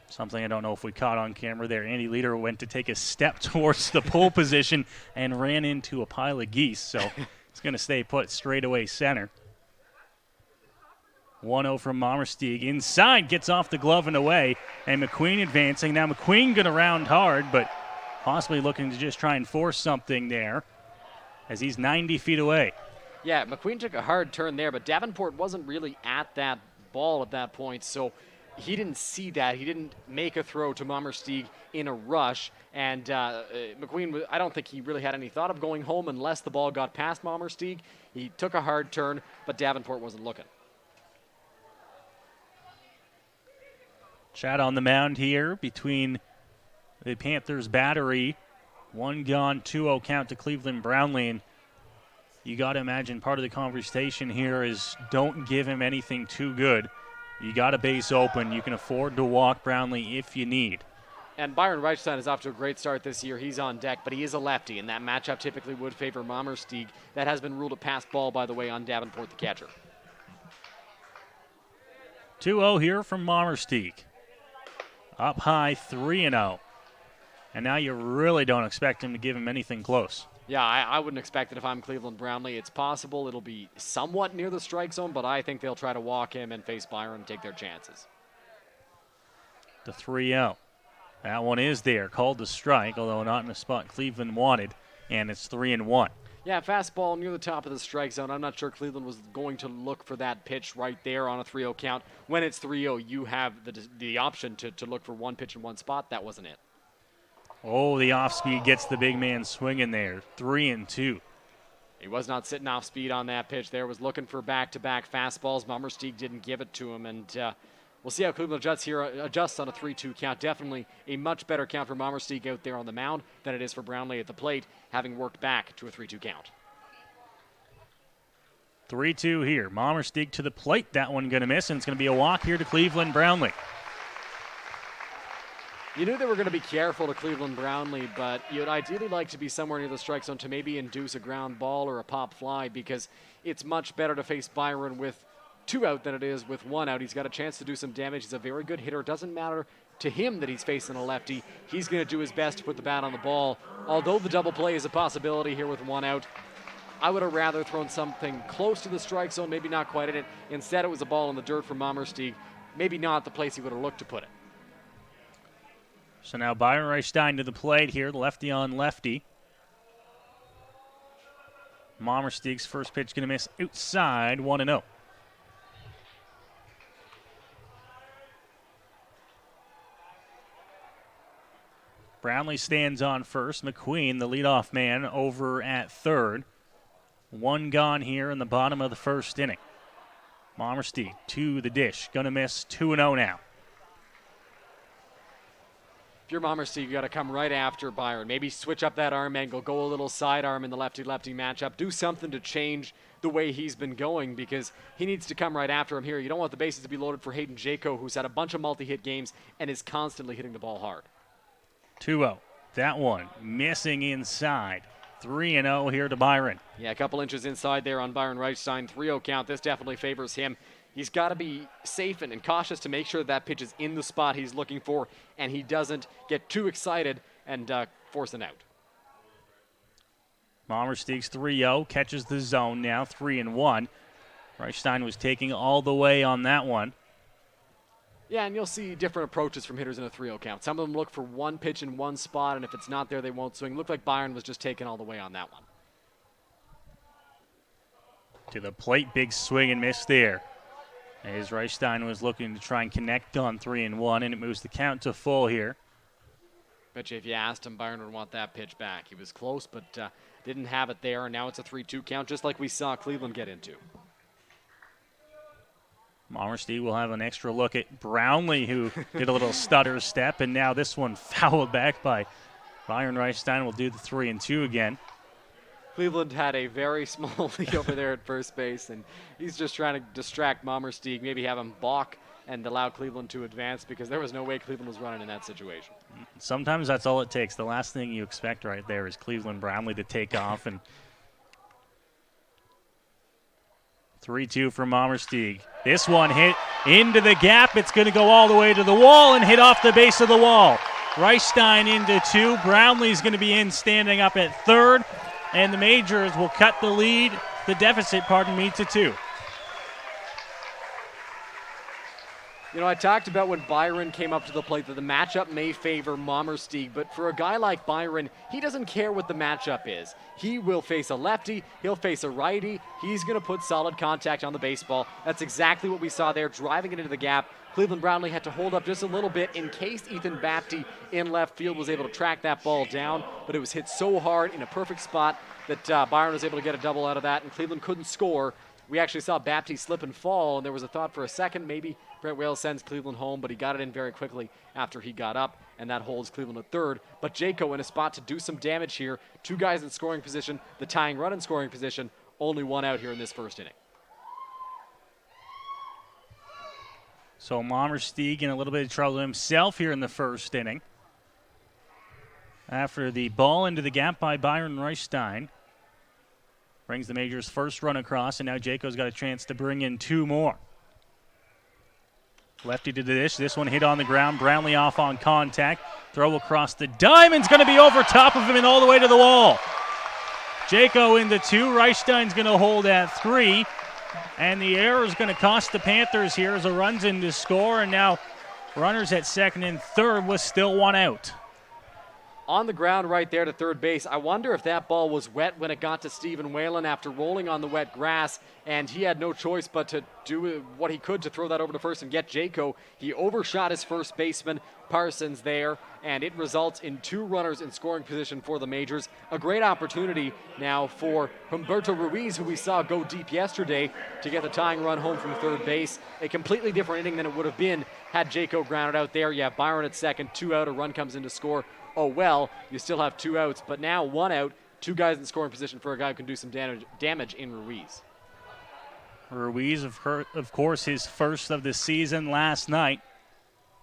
Something I don't know if we caught on camera there. Andy Leader went to take a step towards the pole position and ran into a pile of geese, so it's going to stay put straight away center. 1-0 from Mommersteig. Inside, gets off the glove and away, and McQueen advancing. Now McQueen going to round hard, but possibly looking to just try and force something there as he's 90 feet away. Yeah, McQueen took a hard turn there, but Davenport wasn't really at that ball at that point, so he didn't see that. He didn't make a throw to Mommersteig in a rush, and McQueen, I don't think he really had any thought of going home unless the ball got past Mommersteig. He took a hard turn, but Davenport wasn't looking. Chat on the mound here between the Panthers battery. 1 gone, 2-0 count to Cleveland Brownlee. And you got to imagine part of the conversation here is don't give him anything too good. You got a base open. You can afford to walk Brownlee if you need. And Byron Reichstein is off to a great start this year. He's on deck, but he is a lefty, and that matchup typically would favor Mommersteig. That has been ruled a pass ball, by the way, on Davenport, the catcher. 2-0 here from Mommersteig. Up high, 3-0. And now you really don't expect him to give him anything close. Yeah, I wouldn't expect it if I'm Cleveland Brownlee. It's possible it'll be somewhat near the strike zone, but I think they'll try to walk him and face Byron and take their chances. The 3-0. That one is there, called the strike, although not in the spot Cleveland wanted, and it's 3-1. Yeah, fastball near the top of the strike zone. I'm not sure Cleveland was going to look for that pitch right there on a 3-0 count. When it's 3-0, you have the option to look for one pitch in one spot. That wasn't it. Oh, the off-speed gets the big man swinging there. 3-2. He was not sitting off speed on that pitch there. Was looking for back-to-back fastballs. Mommersteig didn't give it to him, and we'll see how Cleveland adjusts on a 3-2 count. Definitely a much better count for Mommersteig out there on the mound than it is for Brownlee at the plate, having worked back to a 3-2 count. 3-2 here. Mommersteig to the plate. That one going to miss, and it's going to be a walk here to Cleveland Brownlee. You knew they were going to be careful to Cleveland Brownlee, but you'd ideally like to be somewhere near the strike zone to maybe induce a ground ball or a pop fly, because it's much better to face Byron with 2 out than it is with 1 out. He's got a chance to do some damage. He's a very good hitter. It doesn't matter to him that he's facing a lefty. He's going to do his best to put the bat on the ball. Although the double play is a possibility here with 1 out, I would have rather thrown something close to the strike zone, maybe not quite in it. Instead, it was a ball in the dirt from Mommersteig. Maybe not the place he would have looked to put it. So now Byron Reichstein to the plate here, lefty on lefty. Mommersteig's first pitch going to miss outside, 1-0. Brownlee stands on first. McQueen, the leadoff man, over at third. 1 gone here in the bottom of the first inning. Mommersteig to the dish. Going to miss, 2-0 now. If you're Mommersteig, you got to come right after Byron. Maybe switch up that arm angle, go a little sidearm in the lefty-lefty matchup. Do something to change the way he's been going, because he needs to come right after him here. You don't want the bases to be loaded for Hayden Jaco, who's had a bunch of multi-hit games and is constantly hitting the ball hard. 2-0. That one missing inside. 3-0 here to Byron. Yeah, a couple inches inside there on Byron Reichstein. 3-0 count. This definitely favors him. He's got to be safe and cautious to make sure that pitch is in the spot he's looking for, and he doesn't get too excited and force an out. Mommersteig's 3-0, catches the zone now, 3-1. Reichstein was taking all the way on that one. Yeah, and you'll see different approaches from hitters in a 3-0 count. Some of them look for one pitch in one spot, and if it's not there, they won't swing. Looked like Byron was just taking all the way on that one. To the plate, big swing and miss there. As Reichstein was looking to try and connect on 3-1, and it moves the count to full here. Bet you if you asked him, Byron would want that pitch back. He was close, but didn't have it there, and now it's a 3-2 count, just like we saw Cleveland get into. Mommersteig will have an extra look at Brownlee, who did a little stutter step, and now this one fouled back by Byron Reichstein. Will do the 3-2 again. Cleveland had a very small lead over there at first base, and he's just trying to distract Mommersteig, maybe have him balk and allow Cleveland to advance, because there was no way Cleveland was running in that situation. Sometimes that's all it takes. The last thing you expect right there is Cleveland Brownlee to take off. And 3-2 for Mommersteig. This one hit into the gap. It's going to go all the way to the wall and hit off the base of the wall. Reichstein into 2. Brownlee's going to be in, standing up at third. And the Majors will cut the deficit, to 2. You know, I talked about when Byron came up to the plate that the matchup may favor Mommersteig, but for a guy like Byron, he doesn't care what the matchup is. He will face a lefty, he'll face a righty, he's going to put solid contact on the baseball. That's exactly what we saw there, driving it into the gap. Cleveland Brownlee had to hold up just a little bit in case Ethan Bapty in left field was able to track that ball down, but it was hit so hard in a perfect spot that Byron was able to get a double out of that, and Cleveland couldn't score. We actually saw Bapty slip and fall, and there was a thought for a second maybe Brent Wales sends Cleveland home, but he got it in very quickly after he got up, and that holds Cleveland at third. But Jaco in a spot to do some damage here. 2 guys in scoring position, the tying run in scoring position, only 1 out here in this first inning. So Mommersteig in a little bit of trouble himself here in the first inning. After the ball into the gap by Byron Reichstein. Brings the Majors' first run across, and now Jaco's got a chance to bring in 2 more. Lefty to the dish. This one hit on the ground. Brownlee off on contact. Throw across the diamond's going to be over top of him and all the way to the wall. Jaco into 2. Reichstein's going to hold at 3. And the error is going to cost the Panthers here as a run's in to score. And now runners at second and third with still 1 out. On the ground right there to third base. I wonder if that ball was wet when it got to Stephen Whalen after rolling on the wet grass, and he had no choice but to do what he could to throw that over to first and get Jaco. He overshot his first baseman, Parsons, there, and it results in 2 runners in scoring position for the Majors. A great opportunity now for Humberto Ruiz, who we saw go deep yesterday, to get the tying run home from third base. A completely different inning than it would have been had Jaco grounded out there. You have Byron at second, 2 out, a run comes in to score. Oh well, you still have 2 outs, but now 1 out, 2 guys in scoring position for a guy who can do some damage in Ruiz. Ruiz, of course, his first of the season last night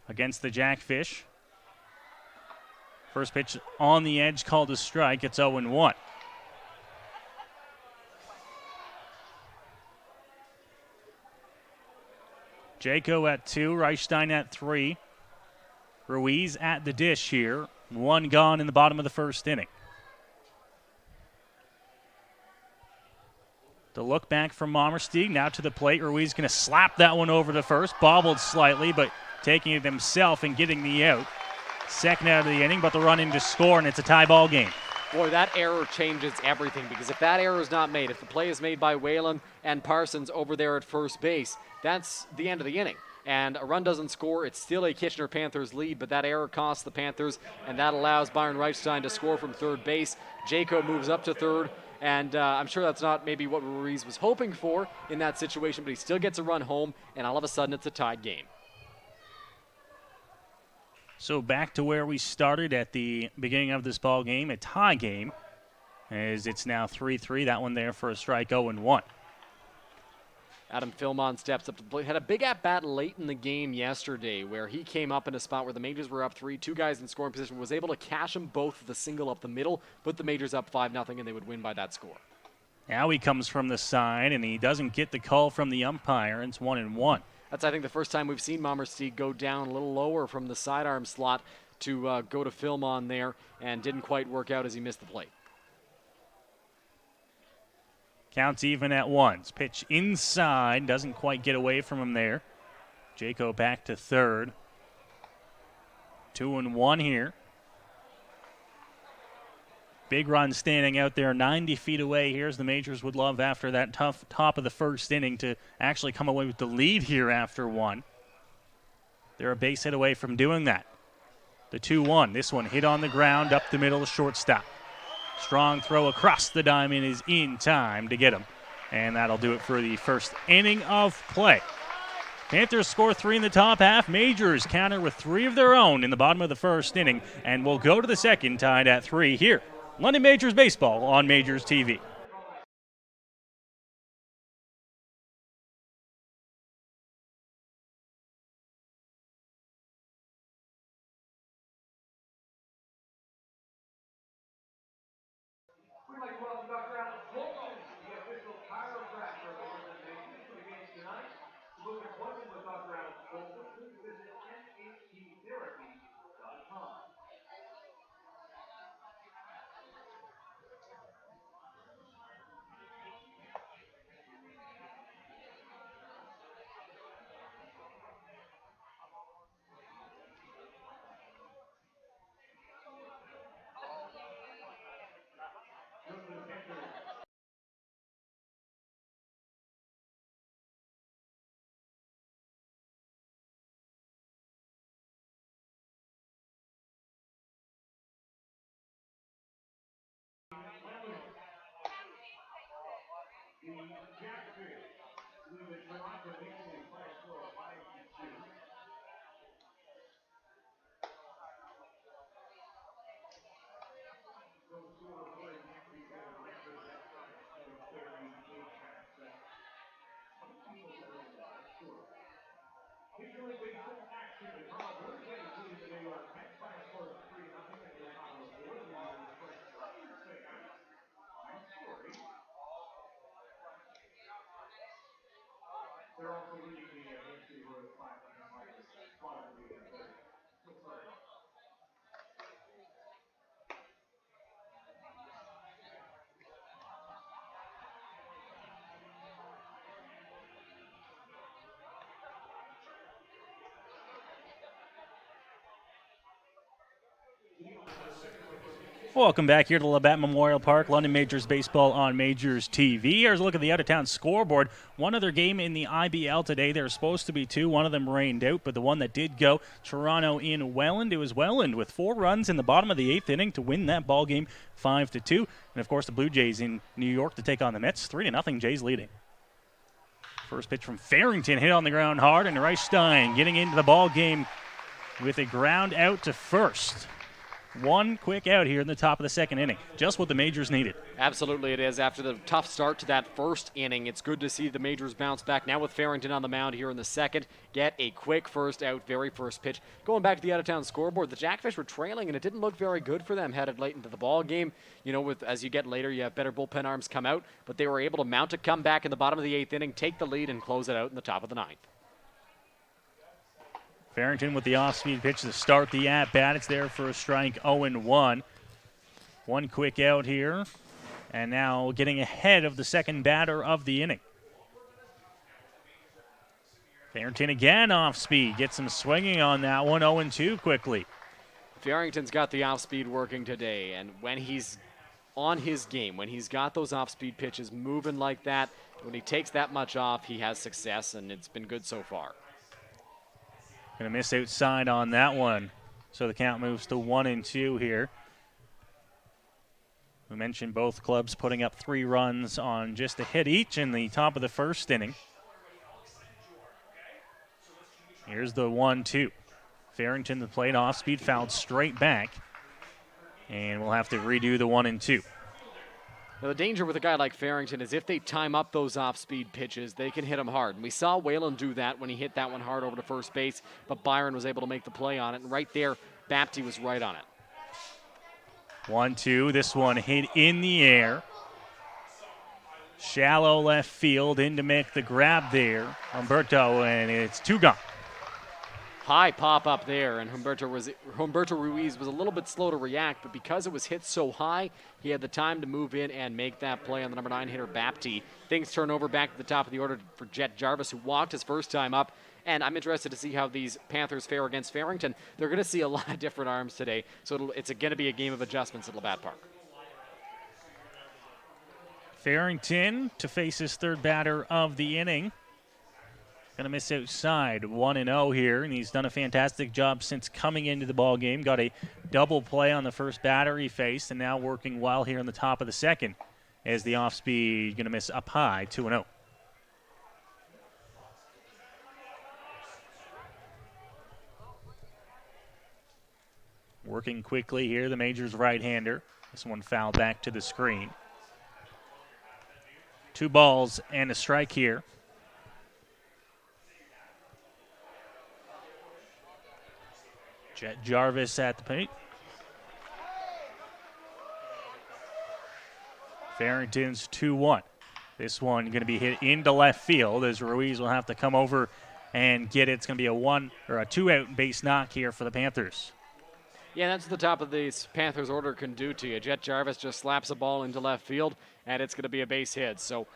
against the Jackfish. First pitch on the edge, called a strike. It's 0-1. Jaco at 2, Reichstein at 3. Ruiz at the dish here. 1 gone in the bottom of the first inning. The look back from Mommersteig, now to the plate. Ruiz going to slap that one over to first. Bobbled slightly, but taking it himself and getting the out. Second out of the inning, but the run in to score, and it's a tie ball game. Boy, that error changes everything, because if that error is not made, if the play is made by Whalen and Parsons over there at first base, that's the end of the inning. And a run doesn't score, it's still a Kitchener Panthers lead, but that error costs the Panthers, and that allows Byron Reichstein to score from third base. Jaco moves up to third, and I'm sure that's not maybe what Ruiz was hoping for in that situation, but he still gets a run home, and all of a sudden it's a tied game. So back to where we started at the beginning of this ball game, a tie game, as it's now 3-3. That one there for a strike, 0-1. Adam Philmon steps up to the plate. Had a big at-bat late in the game yesterday where he came up in a spot where the Majors were up 3, 2 guys in scoring position, was able to cash them both with a single up the middle, put the Majors up 5-0, and they would win by that score. Now he comes from the side, and he doesn't get the call from the umpire, and it's 1-1. That's, I think, the first time we've seen Mommersteig go down a little lower from the sidearm slot to go to Philmon there, and didn't quite work out as he missed the plate. Counts even at 1. Pitch inside, doesn't quite get away from him there. Jaco back to third. 2-1 here. Big run standing out there 90 feet away. Here's the Majors would love after that tough top of the first inning to actually come away with the lead here after 1. They're a base hit away from doing that. The 2-1. This one hit on the ground up the middle, shortstop. Strong throw across the diamond is in time to get him. And that'll do it for the first inning of play. Panthers score 3 in the top half. Majors counter with 3 of their own in the bottom of the first inning. And we'll go to the second, tied at 3 here. London Majors Baseball on Majors TV. We'd like to welcome Dr. Alex Wilson, the official chiropractor of the organization, for the games tonight. To book an appointment with Dr. Alex Wilson, please visit nhtherapy.com. The Jackfish lead the Toronto Maple Leafs by a score of 5-2. Those who are reporting next week have a record that time of 38 packs. Some people that are in that, sure. Major League Baseball action. The Toronto Blue Jays lead the New York Mets by a score of 3-0 at the top of the fourth. The first Rangers fan. I'm sorry. They're also leading the AFC World 500 miles. Thought it would be that better. So sorry. Welcome back here to Labatt Memorial Park, London Majors Baseball on Majors TV. Here's a look at the out-of-town scoreboard. One other game in the IBL today. There were supposed to be 2. One of them rained out, but the one that did go, Toronto in Welland. It was Welland with 4 runs in the bottom of the 8th inning to win that ball game 5-2. And, of course, the Blue Jays in New York to take on the Mets. 3-0, Jays leading. First pitch from Farrington, hit on the ground hard, and Reichstein getting into the ball game with a ground out to first. One quick out here in the top of the second inning. Just what the Majors needed. Absolutely it is. After the tough start to that first inning, it's good to see the Majors bounce back. Now with Farrington on the mound here in the second, get a quick first out, very first pitch. Going back to the out-of-town scoreboard, the Jackfish were trailing, and it didn't look very good for them headed late into the ball game. You know, as you get later, you have better bullpen arms come out, but they were able to mount a comeback in the bottom of the 8th inning, take the lead, and close it out in the top of the 9th. Farrington with the off-speed pitch to start the at-bat. It's there for a strike, 0-1. One quick out here, and now getting ahead of the second batter of the inning. Farrington again off-speed, gets him swinging on that one, 0-2 quickly. Farrington's got the off-speed working today, and when he's on his game, when he's got those off-speed pitches moving like that, when he takes that much off, he has success, and it's been good so far. Going to miss outside on that one. So the count moves to 1-2 here. We mentioned both clubs putting up 3 runs on just a hit each in the top of the first inning. Here's the 1-2. Farrington, the plate off speed, fouled straight back. And we'll have to redo the 1-2. Now, the danger with a guy like Farrington is if they time up those off-speed pitches, they can hit him hard. And we saw Whalen do that when he hit that one hard over to first base, but Byron was able to make the play on it. And right there, Bapty was right on it. 1-2. This one hit in the air. Shallow left field in to make the grab there. Humberto, and it's 2 gone. High pop up there, and Humberto Ruiz was a little bit slow to react, but because it was hit so high, he had the time to move in and make that play on the number 9 hitter, Bapty. Things turn over back to the top of the order for Jet Jarvis, who walked his first time up, and I'm interested to see how these Panthers fare against Farrington. They're going to see a lot of different arms today, so it's going to be a game of adjustments at Labatt Park. Farrington to face his third batter of the inning. Going to miss outside, 1-0 here, and he's done a fantastic job since coming into the ball game. Got a double play on the first batter he faced, and now working well here in the top of the second as the off-speed going to miss up high, 2-0. Working quickly here, the Majors right-hander. This one fouled back to the screen. 2 balls and a strike here. Jet Jarvis at the plate. Farrington's 2-1. This one going to be hit into left field as Ruiz will have to come over and get it. It's going to be a 2-out base knock here for the Panthers. Yeah, that's the top of this Panthers order can do to you. Jet Jarvis just slaps a ball into left field, and it's going to be a base hit. So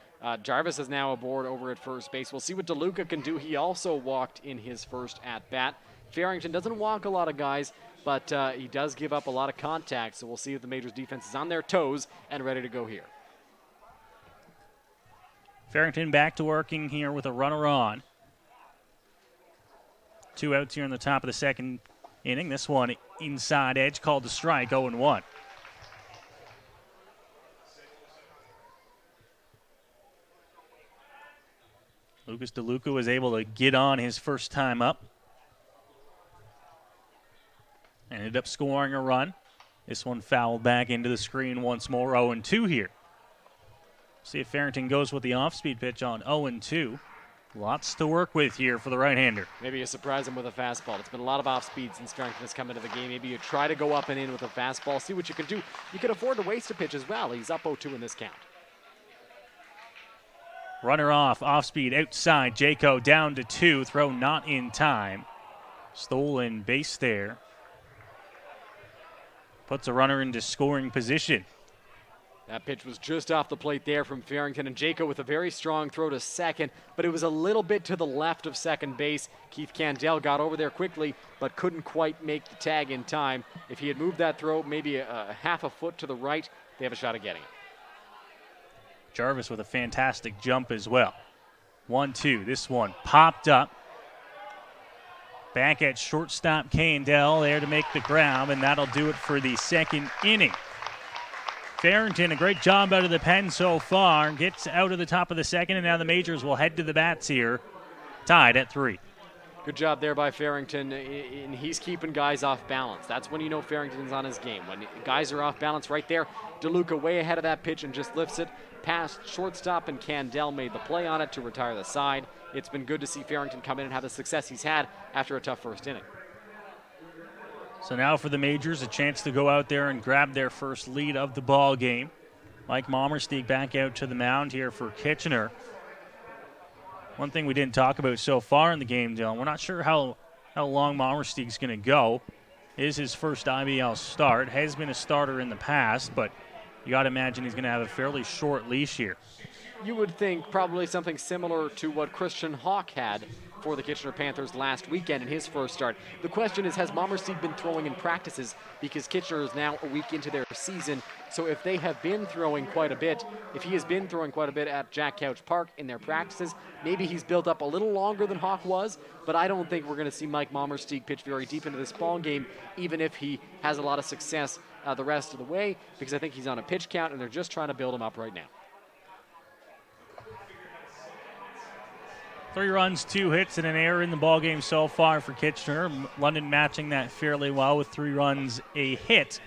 Jarvis is now aboard over at first base. We'll see what DeLuca can do. He also walked in his first at-bat. Farrington doesn't walk a lot of guys, but he does give up a lot of contact, so we'll see if the Majors defense is on their toes and ready to go here. Farrington back to working here with a runner on. 2 outs here in the top of the second inning. This one inside edge called the strike, 0-1. Lucas DeLuca was able to get on his first time up. Ended up scoring a run. This one fouled back into the screen once more, 0-2 here. See if Farrington goes with the off-speed pitch on 0-2. Lots to work with here for the right-hander. Maybe you surprise him with a fastball. It's been a lot of off-speed since Farrington has come into the game. Maybe you try to go up and in with a fastball, see what you can do. You can afford to waste a pitch as well. He's up 0-2 in this count. Runner off-speed, outside. Jaco down to 2, throw not in time. Stolen base there. Puts a runner into scoring position. That pitch was just off the plate there from Farrington, and Jaco with a very strong throw to second, but it was a little bit to the left of second base. Keith Candell got over there quickly, but couldn't quite make the tag in time. If he had moved that throw maybe a half a foot to the right, they have a shot at getting it. Jarvis with a fantastic jump as well. 1-2, this one popped up. Back at shortstop, Candell there to make the grab, and that'll do it for the second inning. Farrington, a great job out of the pen so far. Gets out of the top of the second, and now the Majors will head to the bats here, tied at 3. Good job there by Farrington, and he's keeping guys off balance. That's when you know Farrington's on his game. When guys are off balance right there, DeLuca way ahead of that pitch and just lifts it past shortstop, and Candell made the play on it to retire the side. It's been good to see Farrington come in and have the success he's had after a tough first inning. So now for the Majors, a chance to go out there and grab their first lead of the ball game. Mike Mommersteeg back out to the mound here for Kitchener. One thing we didn't talk about so far in the game, Dylan, we're not sure how long Mommersteeg's going to go. Is his first IBL start. Has been a starter in the past, but you got to imagine he's going to have a fairly short leash here. You would think probably something similar to what Christian Hawk had for the Kitchener Panthers last weekend in his first start. The question is, has Mommersteeg been throwing in practices? Because Kitchener is now a week into their season, so if they have been throwing quite a bit, if he has been throwing quite a bit at Jack Couch Park in their practices, maybe he's built up a little longer than Hawk was, but I don't think we're going to see Mike Mommersteeg pitch very deep into this ball game, even if he has a lot of success the rest of the way, because I think he's on a pitch count and they're just trying to build him up right now. 3 runs, 2 hits, and an error in the ballgame so far for Kitchener. London matching that fairly well with 3 runs, a hit,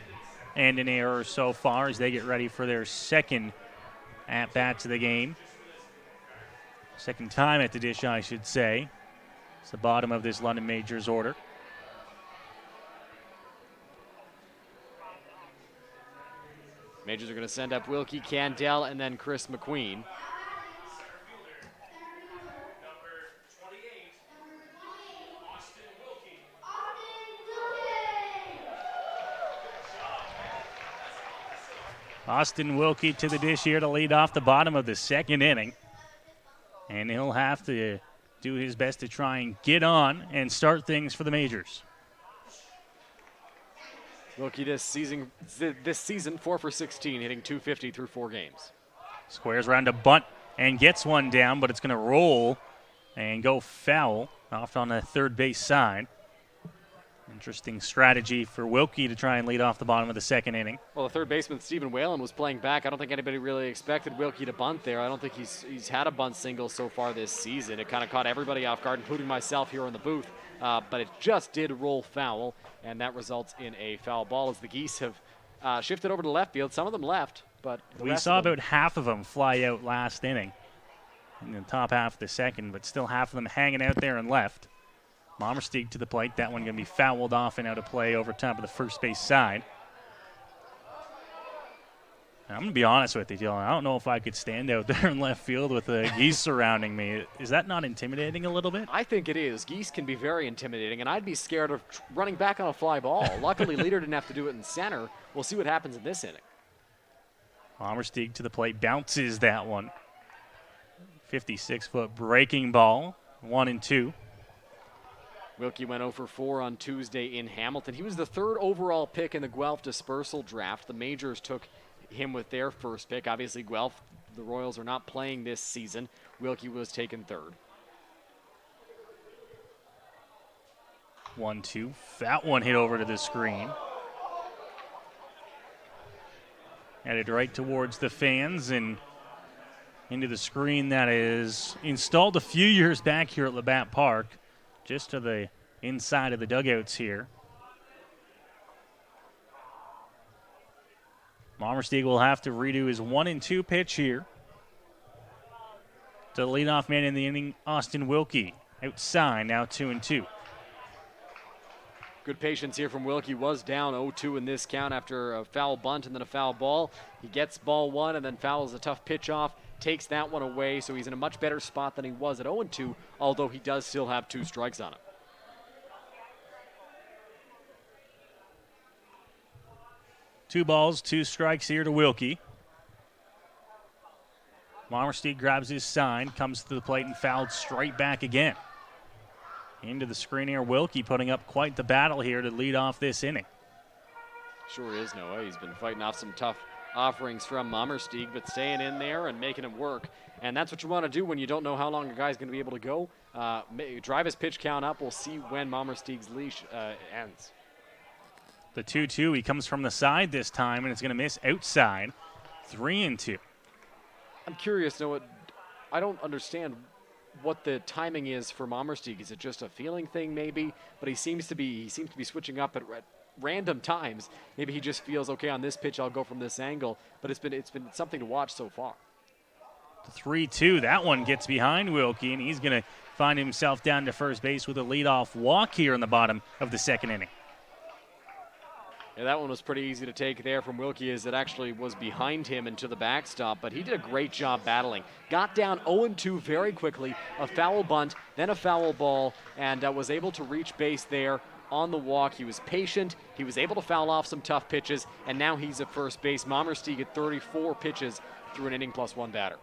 and an error so far as they get ready for their second at-bat of the game. Second time at the dish, I should say. It's the bottom of this London Majors order. Majors are going to send up Wilkie Candell and then Chris McQueen. Austin Wilkie to the dish here to lead off the bottom of the second inning. And he'll have to do his best to try and get on and start things for the Majors. Wilkie this season 4 for 16, hitting .250 through 4 games. Squares around a bunt and gets one down, but it's going to roll and go foul off on the third base side. Interesting strategy for Wilkie to try and lead off the bottom of the second inning. Well, the third baseman, Stephen Whalen, was playing back. I don't think anybody really expected Wilkie to bunt there. I don't think he's had a bunt single so far this season. It kind of caught everybody off guard, including myself here in the booth. But it just did roll foul, and that results in a foul ball as the Geese have shifted over to left field. Some of them left, but we saw about half of them fly out last inning in the top half of the second, but still half of them hanging out there and left. Mommersteeg to the plate. That one going to be fouled off and out of play over top of the first base side. And I'm going to be honest with you, Dylan. I don't know if I could stand out there in left field with the Geese surrounding me. Is that not intimidating a little bit? I think it is. Geese can be very intimidating, and I'd be scared of running back on a fly ball. Luckily, Leader didn't have to do it in center. We'll see what happens in this inning. Mommersteeg to the plate. Bounces that one. 56-foot breaking ball. 1-2. Wilkie went 0 for 4 on Tuesday in Hamilton. He was the 3rd overall pick in the Guelph dispersal draft. The Majors took him with their first pick. Obviously, Guelph, the Royals, are not playing this season. Wilkie was taken 3rd. 1-2. That one hit over to the screen. Headed right towards the fans and into the screen that is installed a few years back here at Labatt Park. Just to the inside of the dugouts here. Mommersteeg will have to redo his 1-2 pitch here. To the leadoff man in the inning, Austin Wilkie. Outside, now 2-2. Good patience here from Wilkie. Was down 0-2 in this count after a foul bunt and then a foul ball. He gets ball 1 and then fouls a tough pitch off. Takes that one away, so he's in a much better spot than he was at 0-2, although he does still have 2 strikes on him. Two balls, 2 strikes here to Wilkie. Mommersteeg grabs his sign, comes to the plate and fouled straight back again. Into the screen here, Wilkie putting up quite the battle here to lead off this inning. Sure is, Noah. He's been fighting off some tough offerings from Mommersteeg, but staying in there and making him work. And that's what you want to do when you don't know how long a guy's going to be able to go. Drive his pitch count up. We'll see when Mommersteeg's leash ends. The 2-2, he comes from the side this time, and it's going to miss outside. 3-2. I'm curious, Noah. I don't understand. what the timing is for Mommersteeg. Is it just a feeling thing, maybe? But he seems to be switching up at random times. Maybe he just feels, okay, on this pitch I'll go from this angle. But it's been something to watch so far. The 3-2, that one gets behind Wilkie, and he's going to find himself down to first base with a leadoff walk here in the bottom of the second inning. Yeah, that one was pretty easy to take there from Wilkie, as it actually was behind him and to the backstop, but he did a great job battling. Got down 0-2 very quickly, a foul bunt, then a foul ball, and was able to reach base there on the walk. He was patient, he was able to foul off some tough pitches, and now he's at first base. Mommersteeg at 34 pitches through an inning plus one batter.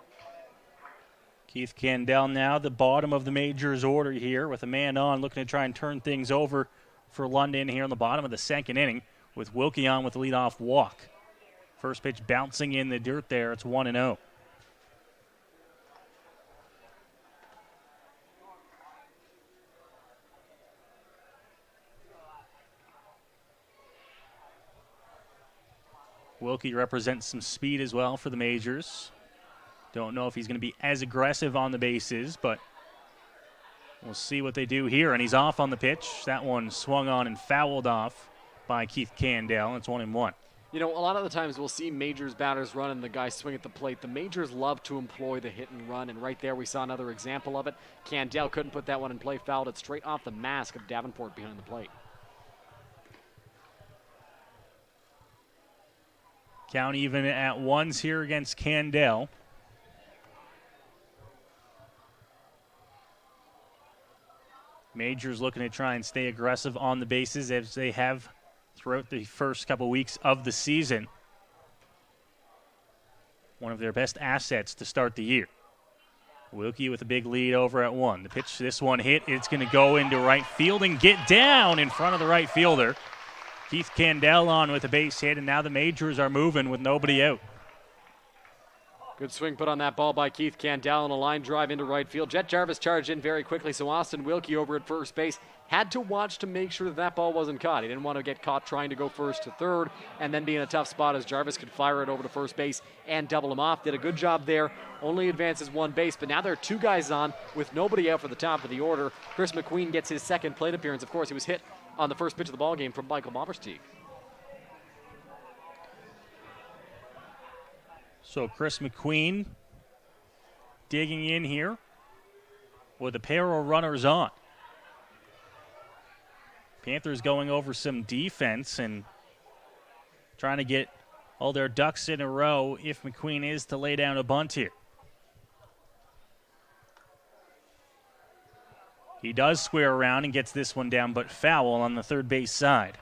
Keith Candell now the bottom of the majors order here with a man on, looking to try and turn things over for London here in the bottom of the second inning, with Wilkie on with the leadoff walk. First pitch bouncing in the dirt there. It's 1-0. Wilkie represents some speed as well for the majors. Don't know if he's going to be as aggressive on the bases, but we'll see what they do here. And he's off on the pitch. That one swung on and fouled off by Keith Candell. It's 1-1. You know, a lot of the times we'll see majors batters run and the guys swing at the plate. The majors love to employ the hit and run, and right there we saw another example of it. Candell couldn't put that one in play, fouled it straight off the mask of Davenport behind the plate. Count even at ones here against Candell. Majors looking to try and stay aggressive on the bases as they have throughout the first couple weeks of the season. One of their best assets to start the year. Wilkie with a big lead over at one. The pitch, this one hit, it's going to go into right field and get down in front of the right fielder. Keith Candell on with a base hit, and now the majors are moving with nobody out. Good swing put on that ball by Keith Candell and a line drive into right field. Jet Jarvis charged in very quickly, so Austin Wilkie over at first base had to watch to make sure that ball wasn't caught. He didn't want to get caught trying to go first to third and then be in a tough spot as Jarvis could fire it over to first base and double him off. Did a good job there. Only advances one base, but now there are two guys on with nobody out for the top of the order. Chris McQueen gets his second plate appearance. Of course, he was hit on the first pitch of the ballgame from Michael Mommersteeg. So Chris McQueen digging in here with a pair of runners on. Panthers going over some defense and trying to get all their ducks in a row if McQueen is to lay down a bunt here. He does square around and gets this one down, but foul on the third base side.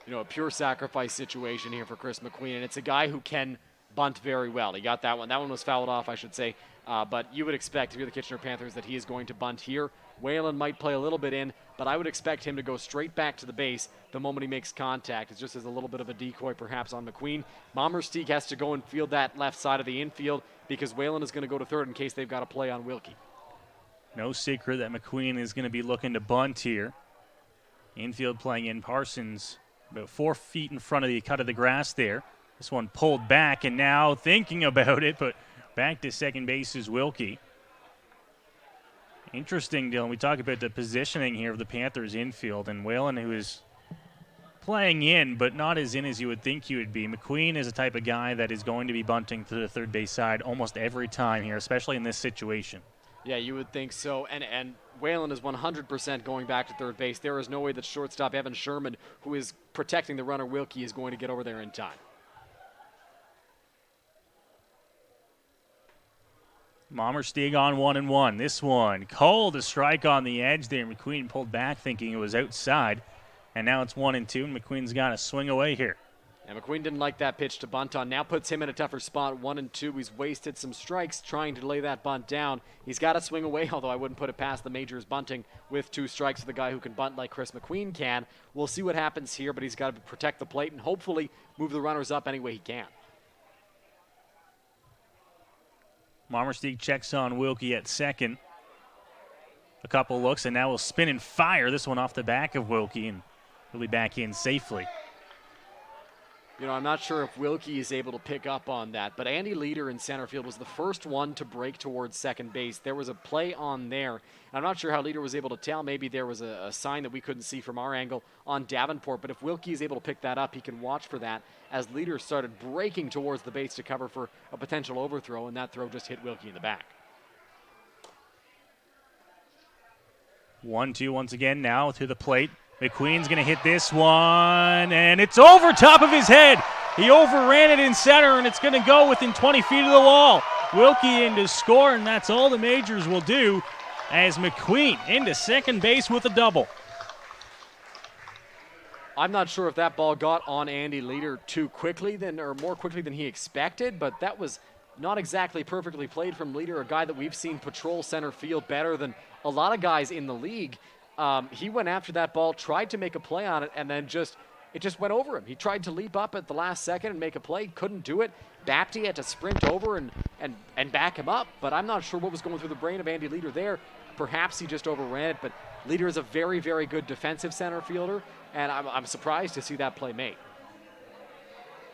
You know, a pure sacrifice situation here for Chris McQueen, and it's a guy who can bunt very well. He got that one. That one was fouled off, I should say. But you would expect, if you're the Kitchener Panthers, that he is going to bunt here. Whalen might play a little bit in, but I would expect him to go straight back to the base the moment he makes contact. It's just as a little bit of a decoy perhaps on McQueen. Mommersteeg has to go and field that left side of the infield because Whalen is going to go to third in case they've got a play on Wilkie. No secret that McQueen is going to be looking to bunt here. Infield playing in. Parsons about 4 feet in front of the cut of the grass there. This one pulled back, and now thinking about it, but back to second base is Wilkie. Interesting, Dylan. We talk about the positioning here of the Panthers infield, and Whalen, who is playing in, but not as in as you would think he would be. McQueen is a type of guy that is going to be bunting to the third base side almost every time here, especially in this situation. Yeah, you would think so. And Whalen is 100% going back to third base. There is no way that shortstop Evan Sherman, who is protecting the runner Wilkie, is going to get over there in time. Mommersteeg on 1-1. This one called a strike on the edge there. McQueen pulled back thinking it was outside. And now it's 1-2, and McQueen's got to swing away here. And McQueen didn't like that pitch to bunt on. Now puts him in a tougher spot, 1-2. He's wasted some strikes trying to lay that bunt down. He's got to swing away, although I wouldn't put it past the majors bunting with 2 strikes for the guy who can bunt like Chris McQueen can. We'll see what happens here, but he's got to protect the plate and hopefully move the runners up any way he can. Mommersteeg checks on Wilkie at second. A couple looks, and now will spin and fire this one off the back of Wilkie, and he'll be back in safely. You know, I'm not sure if Wilkie is able to pick up on that, but Andy Leader in center field was the first one to break towards second base. There was a play on there. I'm not sure how Leader was able to tell. Maybe there was a sign that we couldn't see from our angle on Davenport, but if Wilkie is able to pick that up, he can watch for that as Leader started breaking towards the base to cover for a potential overthrow, and that throw just hit Wilkie in the back. 1-2 once again now to the plate. McQueen's going to hit this one, and it's over top of his head. He overran it in center, and it's going to go within 20 feet of the wall. Wilkie in to score, and that's all the Majors will do as McQueen into second base with a double. I'm not sure if that ball got on Andy Leader too quickly or more quickly than he expected, but that was not exactly perfectly played from Leader, a guy that we've seen patrol center field better than a lot of guys in the league. He went after that ball, tried to make a play on it, and then it just went over him. He tried to leap up at the last second and make a play, couldn't do it. Bapty had to sprint over and back him up, but I'm not sure what was going through the brain of Andy Leader there. Perhaps he just overran it, but Leader is a very, very good defensive center fielder, and I'm surprised to see that play made.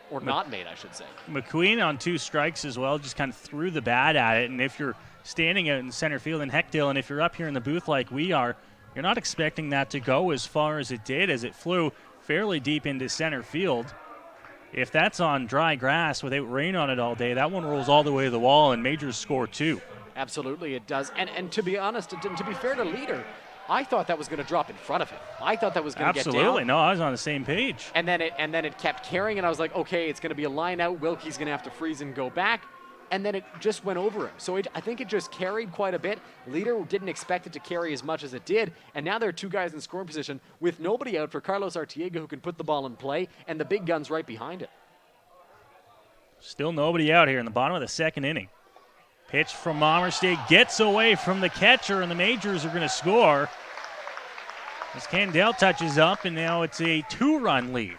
Or not made, I should say. McQueen on 2 strikes as well, just kind of threw the bat at it, and if you're standing out in center field in Heckdale, and if you're up here in the booth like we are, you're not expecting that to go as far as it did, as it flew fairly deep into center field. If that's on dry grass without rain on it all day, that one rolls all the way to the wall, and Majors score 2. Absolutely, it does. And to be honest, to be fair to Leader, I thought that was going to drop in front of him. I thought that was going to get down. Absolutely, no, I was on the same page. And then it kept carrying, and I was like, okay, it's going to be a line out. Wilkie's going to have to freeze and go back. And then it just went over him. So I think it just carried quite a bit. Leader didn't expect it to carry as much as it did. And now there are 2 guys in scoring position with nobody out for Carlos Artiega, who can put the ball in play, and the big guns right behind it. Still nobody out here in the bottom of the second inning. Pitch from Mommersteig gets away from the catcher, and the Majors are going to score. As Candell touches up, and now it's a 2-run lead.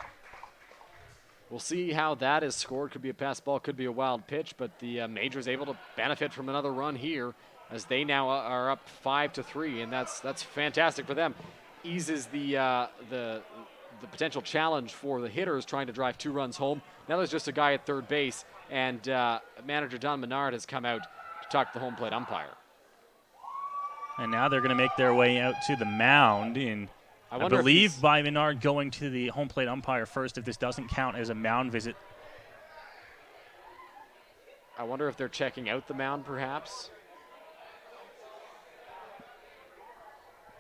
We'll see how that is scored. Could be a pass ball, could be a wild pitch, but the Majors able to benefit from another run here as they now are up 5-3, and that's fantastic for them. Eases the potential challenge for the hitters trying to drive 2 runs home. Now there's just a guy at third base, and manager Don Menard has come out to talk to the home plate umpire. And now they're going to make their way out to the mound in. I believe by Menard going to the home plate umpire first, if this doesn't count as a mound visit. I wonder if they're checking out the mound, perhaps.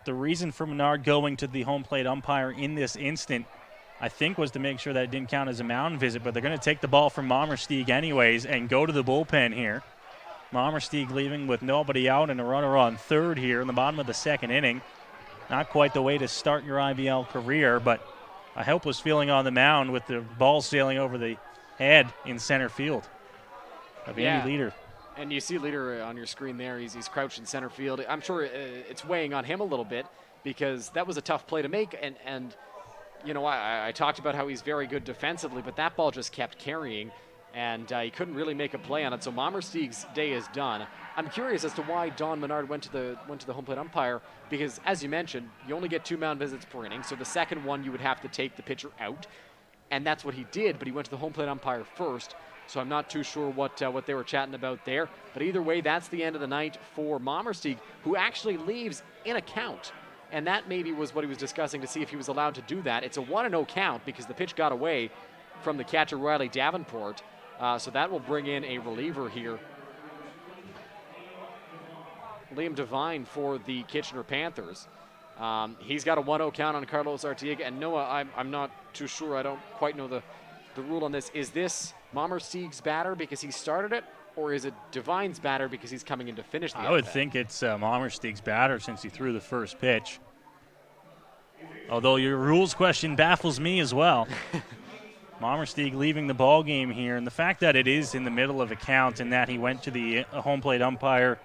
The reason for Menard going to the home plate umpire in this instant, I think, was to make sure that it didn't count as a mound visit, but they're going to take the ball from Mommersteig anyways and go to the bullpen here. Mommersteig leaving with nobody out and a runner on third here in the bottom of the second inning. Not quite the way to start your IBL career, but a helpless feeling on the mound with the ball sailing over the head in center field of Andy Leader. And you see Leader on your screen there. He's crouched in center field. I'm sure it's weighing on him a little bit because that was a tough play to make. And you know, I talked about how he's very good defensively, but that ball just kept carrying, and he couldn't really make a play on it. So Mommersteig's day is done. I'm curious as to why Don Menard went to the home plate umpire, because as you mentioned, you only get 2 mound visits per inning. So the second one you would have to take the pitcher out, and that's what he did. But he went to the home plate umpire first. So I'm not too sure what they were chatting about there. But either way, that's the end of the night for Mommersteig, who actually leaves in a count. And that maybe was what he was discussing to see if he was allowed to do that. It's a 1-0 count because the pitch got away from the catcher, Riley Davenport. So that will bring in a reliever here. Liam Devine for the Kitchener Panthers. He's got a 1-0 count on Carlos Artiega. And Noah, I'm not too sure. I don't quite know the rule on this. Is this Mommersteig's batter because he started it, or is it Devine's batter because he's coming in to finish the I would think it's Mommersteig's batter since he threw the first pitch. Although your rules question baffles me as well. Mommersteig leaving the ball game here, and the fact that it is in the middle of a count and that he went to the home plate umpire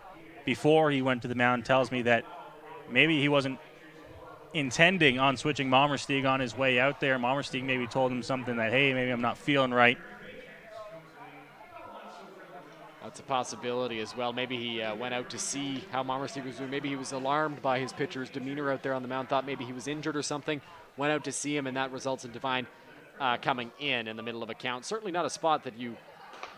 before he went to the mound tells me that maybe he wasn't intending on switching Mommersteig on his way out there. Mommersteig maybe told him something that, hey, maybe I'm not feeling right. That's a possibility as well. Maybe he went out to see how Mommersteig was doing. Maybe he was alarmed by his pitcher's demeanor out there on the mound, thought maybe he was injured or something, went out to see him, and that results in Devine coming in the middle of a count. Certainly not a spot that you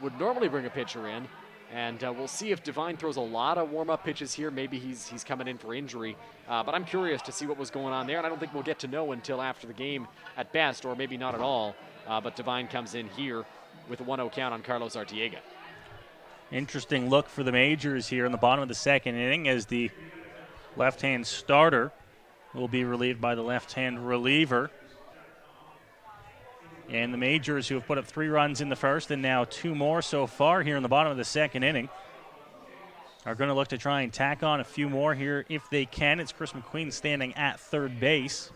would normally bring a pitcher in. And we'll see if Devine throws a lot of warm-up pitches here. Maybe he's coming in for injury. But I'm curious to see what was going on there, and I don't think we'll get to know until after the game at best, or maybe not at all. But Devine comes in here with a 1-0 count on Carlos Arteaga. Interesting look for the Majors here in the bottom of the second inning as the left-hand starter will be relieved by the left-hand reliever. And the Majors, who have put up 3 runs in the first and now 2 more so far here in the bottom of the second inning, are going to look to try and tack on a few more here if they can. It's Chris McQueen standing at third base.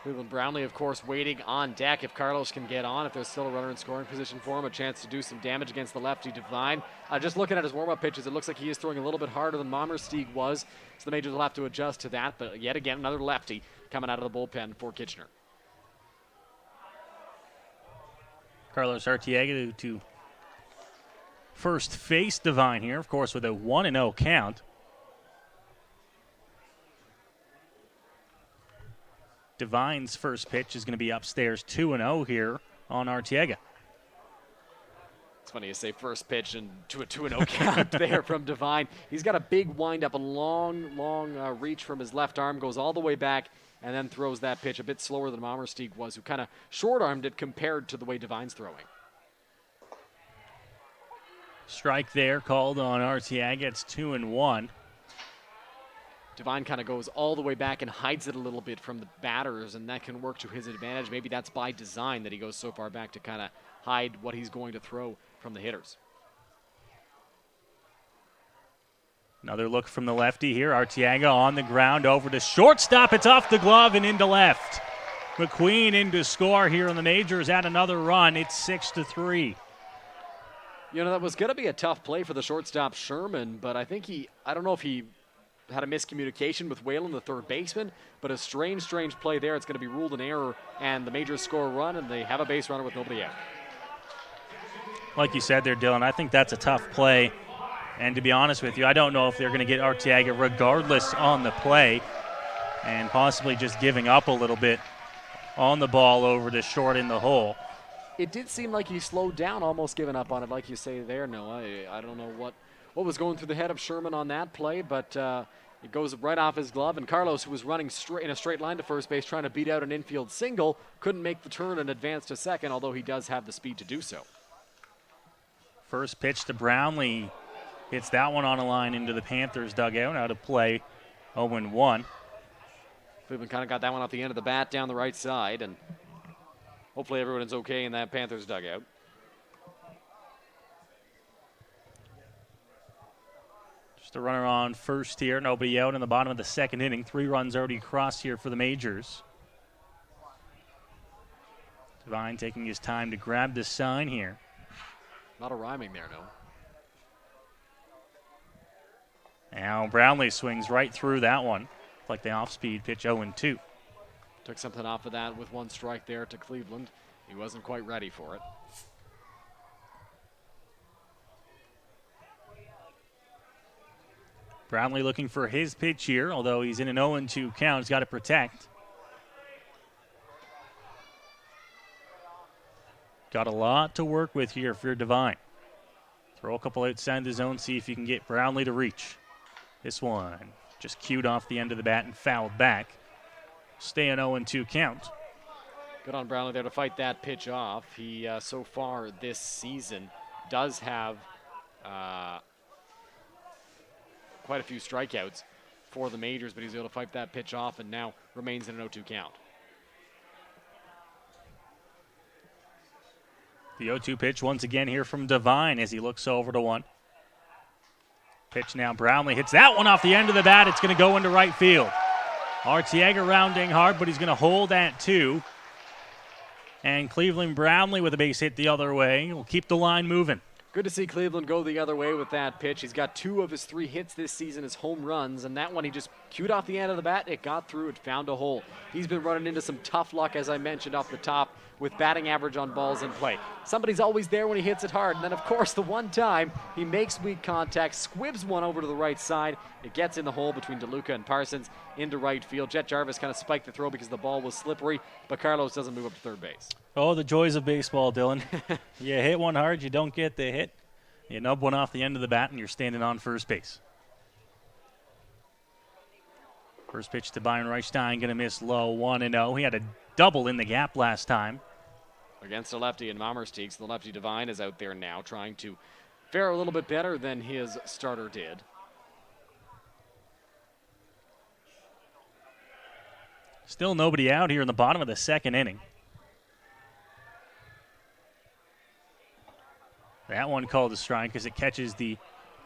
Cleveland Brownlee, of course, waiting on deck if Carlos can get on. If there's still a runner in scoring position for him, a chance to do some damage against the lefty Devine. Just looking at his warm-up pitches, it looks like he is throwing a little bit harder than Mommersteig was, so the Majors will have to adjust to that. But yet again, another lefty coming out of the bullpen for Kitchener. Carlos Arteaga to first face Devine here, of course, with a 1-0 count. Devine's first pitch is going to be upstairs 2-0 here on Arteaga. It's funny you say first pitch and to a 2-0 count there from Devine. He's got a big windup, a long reach from his left arm, goes all the way back, and then throws that pitch a bit slower than Mommersteig was, who kind of short-armed it compared to the way Devine's throwing. Strike there called on Arteaga. It's 2-1. Devine kind of goes all the way back and hides it a little bit from the batters, and that can work to his advantage. Maybe that's by design that he goes so far back to kind of hide what he's going to throw from the hitters. Another look from the lefty here. Arteaga on the ground over to shortstop. It's off the glove and into left. McQueen in to score here in the Majors at another run. It's 6-3. You know, that was going to be a tough play for the shortstop Sherman, but I think I don't know if he had a miscommunication with Whalen, the third baseman, but a strange play there. It's going to be ruled an error, and the Majors score a run, and they have a base runner with nobody out. Like you said there, Dylan, I think that's a tough play. And to be honest with you, I don't know if they're going to get Arteaga regardless on the play, and possibly just giving up a little bit on the ball over to short in the hole. It did seem like he slowed down, almost giving up on it, like you say there, Noah. I don't know what was going through the head of Sherman on that play, but it goes right off his glove, and Carlos, who was running in a straight line to first base trying to beat out an infield single, couldn't make the turn and advance to second, although he does have the speed to do so. First pitch to Brownlee. Hits that one on a line into the Panthers dugout. Out of play, 0-1. Cleveland kind of got that one off the end of the bat down the right side, and hopefully everyone is okay in that Panthers dugout. Just a runner on first here. Nobody out in the bottom of the second inning. 3 runs already across here for the Majors. Devine taking his time to grab the sign here. A lot of rhyming there, no? Now Brownlee swings right through that one. Like the off-speed pitch, 0-2. Took something off of that with 1 strike there to Cleveland. He wasn't quite ready for it. Brownlee looking for his pitch here, although he's in an 0-2 count. He's got to protect. Got a lot to work with here if you're Devine. Throw a couple outside the zone, see if you can get Brownlee to reach. This one just cued off the end of the bat and fouled back. Stay an 0-2 count. Good on Brownlee there to fight that pitch off. He, so far this season, does have quite a few strikeouts for the Majors, but he's able to fight that pitch off and now remains in an 0-2 count. The 0-2 pitch once again here from Devine as he looks over to one. Pitch now, Brownlee hits that one off the end of the bat. It's going to go into right field. Arteaga rounding hard, but he's going to hold at 2. And Cleveland Brownlee with a base hit the other way will keep the line moving. Good to see Cleveland go the other way with that pitch. He's got 2 of his 3 hits this season as home runs, and that one he just cued off the end of the bat. It got through. It found a hole. He's been running into some tough luck, as I mentioned off the top, with batting average on balls in play. Somebody's always there when he hits it hard, and then, of course, the one time he makes weak contact, squibs one over to the right side. It gets in the hole between DeLuca and Parsons into right field. Jet Jarvis kind of spiked the throw because the ball was slippery, but Carlos doesn't move up to third base. Oh, the joys of baseball, Dylan. You hit one hard, you don't get the hit. You nub one off the end of the bat, and you're standing on first base. First pitch to Byron Reichstein, going to miss low, 1-0. He had a double in the gap last time. Against a lefty in Mamersteeks, the lefty Devine is out there now trying to fare a little bit better than his starter did. Still nobody out here in the bottom of the second inning. That one called a strike because it catches the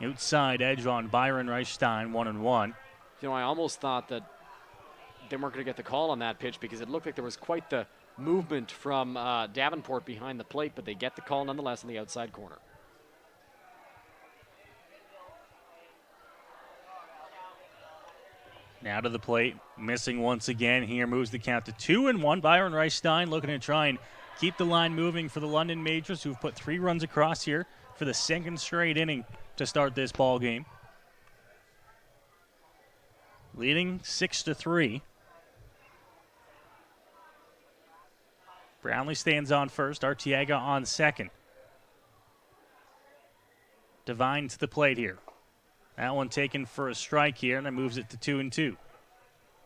outside edge on Byron Reichstein, 1-1. You know, I almost thought that they weren't going to get the call on that pitch because it looked like there was quite the movement from Davenport behind the plate, but they get the call nonetheless in the outside corner. Now to the plate, missing once again here, moves the count to 2-1. Byron Reichstein looking to try and keep the line moving for the London Majors, who've put 3 runs across here for the second straight inning to start this ball game. Leading 6-3. Brownlee stands on first, Arteaga on second. Devine to the plate here. That one taken for a strike here, and that moves it to 2-2.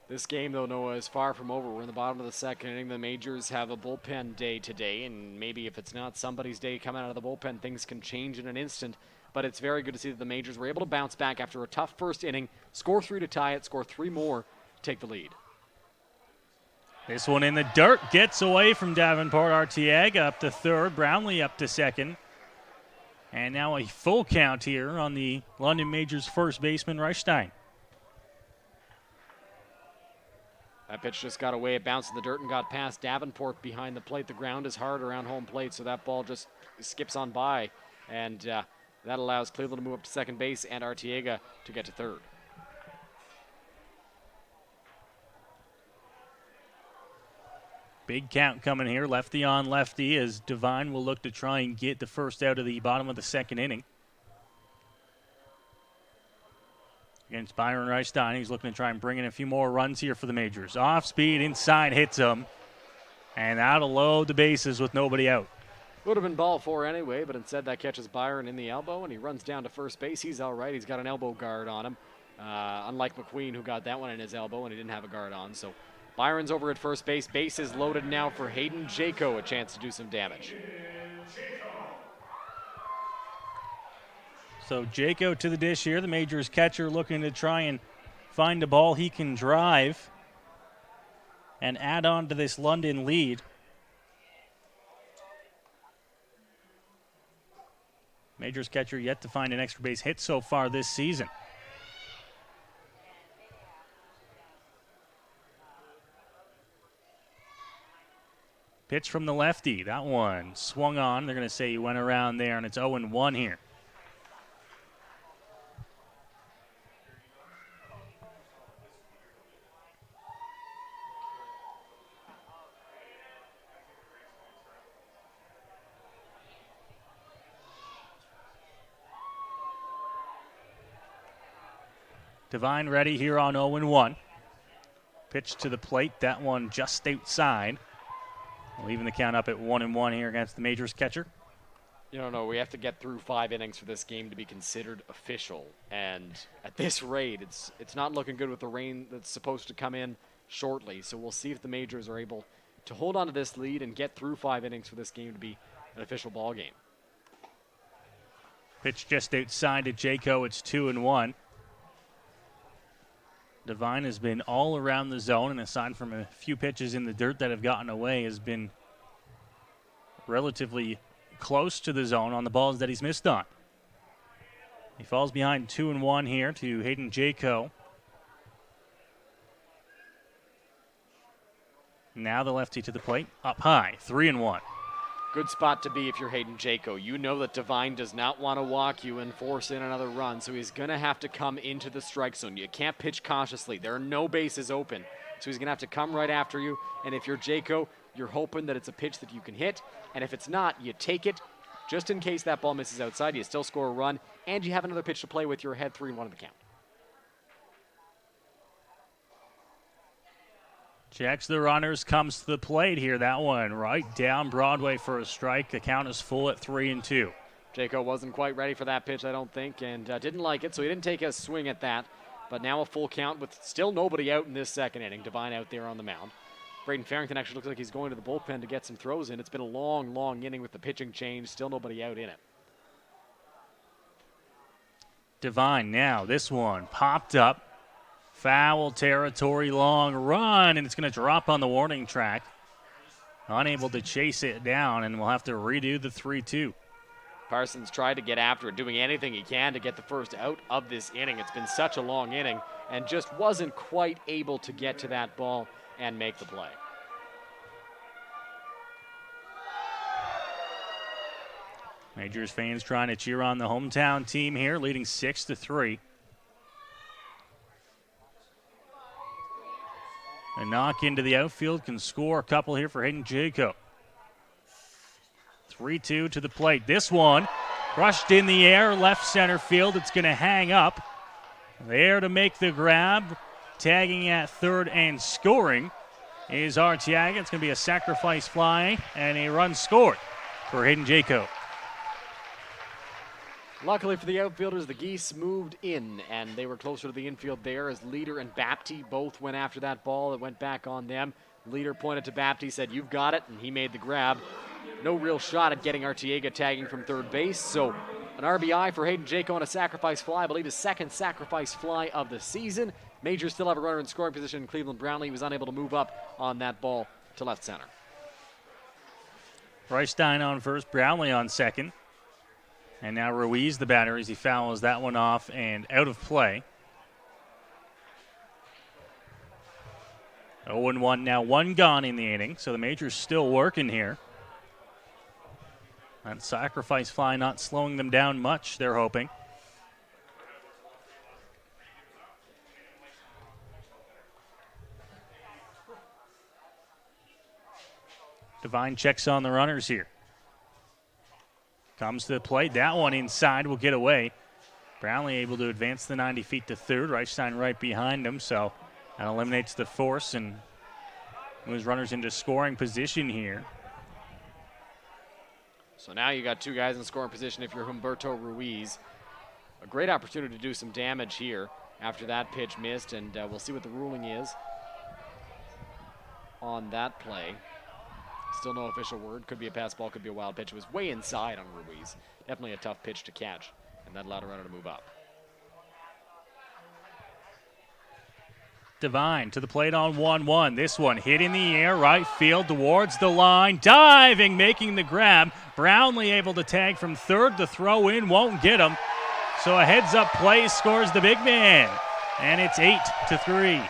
This game, though, Noah, is far from over. We're in the bottom of the second inning. The Majors have a bullpen day today, and maybe if it's not somebody's day coming out of the bullpen, things can change in an instant. But it's very good to see that the Majors were able to bounce back after a tough first inning, score 3 to tie it, score 3 more to take the lead. This one in the dirt gets away from Davenport. Arteaga up to third, Brownlee up to second. And now a full count here on the London Majors first baseman, Reichstein. That pitch just got away. It bounced in the dirt and got past Davenport behind the plate. The ground is hard around home plate, so that ball just skips on by. And that allows Cleveland to move up to second base and Arteaga to get to third. Big count coming here, lefty on lefty, as Devine will look to try and get the first out of the bottom of the second inning. Against Byron Reichstein, he's looking to try and bring in a few more runs here for the Majors. Off speed, inside, hits him. And that'll load the bases with nobody out. Would have been ball 4 anyway, but instead that catches Byron in the elbow, and he runs down to first base. He's all right. He's got an elbow guard on him, unlike McQueen, who got that one in his elbow, and he didn't have a guard on. So Byron's over at first base. Base is loaded now for Hayden Jaco, a chance to do some damage. So Jaco to the dish here. The Majors catcher looking to try and find a ball he can drive and add on to this London lead. Majors catcher yet to find an extra base hit so far this season. Pitch from the lefty. That one swung on. They're going to say he went around there, and it's 0-1 here. Devine ready here on 0-1. Pitch to the plate. That one just outside. Leaving the count up at 1-1 here against the Majors catcher. You don't know. We have to get through 5 innings for this game to be considered official. And at this rate, it's not looking good with the rain that's supposed to come in shortly. So we'll see if the Majors are able to hold on to this lead and get through 5 innings for this game to be an official ball game. Pitch just outside to Jaco. It's 2-1. Devine has been all around the zone, and aside from a few pitches in the dirt that have gotten away, has been relatively close to the zone on the balls that he's missed on. He falls behind 2-1 here to Hayden Jaco. Now the lefty to the plate, up high, 3-1. Good spot to be if you're Hayden Jaco. You know that Devine does not want to walk you and force in another run, so he's going to have to come into the strike zone. You can't pitch cautiously. There are no bases open, so he's going to have to come right after you. And if you're Jaco, you're hoping that it's a pitch that you can hit, and if it's not, you take it. Just in case that ball misses outside, you still score a run, and you have another pitch to play with. You're ahead 3-1 in the count. Checks the runners, comes to the plate here. That one right down Broadway for a strike. The count is full at 3-2. Jaco wasn't quite ready for that pitch, I don't think, and didn't like it, so he didn't take a swing at that. But now a full count with still nobody out in this second inning. Devine out there on the mound. Braden Farrington actually looks like he's going to the bullpen to get some throws in. It's been a long, long inning with the pitching change. Still nobody out in it. Devine now, this one popped up. Foul territory, long run, and it's going to drop on the warning track. Unable to chase it down, and we'll have to redo the 3-2. Parsons tried to get after it, doing anything he can to get the first out of this inning. It's been such a long inning, and just wasn't quite able to get to that ball and make the play. Majors fans trying to cheer on the hometown team here, leading 6-3. A knock into the outfield can score a couple here for Hayden Jaco. 3-2 to the plate. This one crushed in the air, left center field. It's going to hang up. There to make the grab. Tagging at third and scoring is Artiaga. It's going to be a sacrifice fly and a run scored for Hayden Jaco. Luckily for the outfielders, the Geese moved in, and they were closer to the infield there as Leader and Bapty both went after that ball. It went back on them. Leader pointed to Bapty, said, "You've got it," and he made the grab. No real shot at getting Artiaga tagging from third base, so an RBI for Hayden Jaco on a sacrifice fly. I believe his second sacrifice fly of the season. Majors still have a runner in scoring position. Cleveland Brownlee was unable to move up on that ball to left center. Reichstein on first, Brownlee on second. And now Ruiz, the batter, as he fouls that one off and out of play. 0-1 now, one gone in the inning, so the Majors still working here. That sacrifice fly not slowing them down much, they're hoping. Devine checks on the runners here. Comes to the plate. That one inside will get away. Brownlee able to advance the 90 feet to third. Reichstein right behind him, so that eliminates the force and moves runners into scoring position here. So now you got two guys in scoring position if you're Humberto Ruiz. A great opportunity to do some damage here after that pitch missed, and we'll see what the ruling is on that play. Still no official word. Could be a pass ball, could be a wild pitch. It was way inside on Ruiz. Definitely a tough pitch to catch, and that allowed a runner to move up. Devine to the plate on 1-1. This one hit in the air, right field towards the line. Diving, making the grab. Brownlee able to tag from third. The throw in won't get him. So a heads-up play scores the big man, and it's 8-3.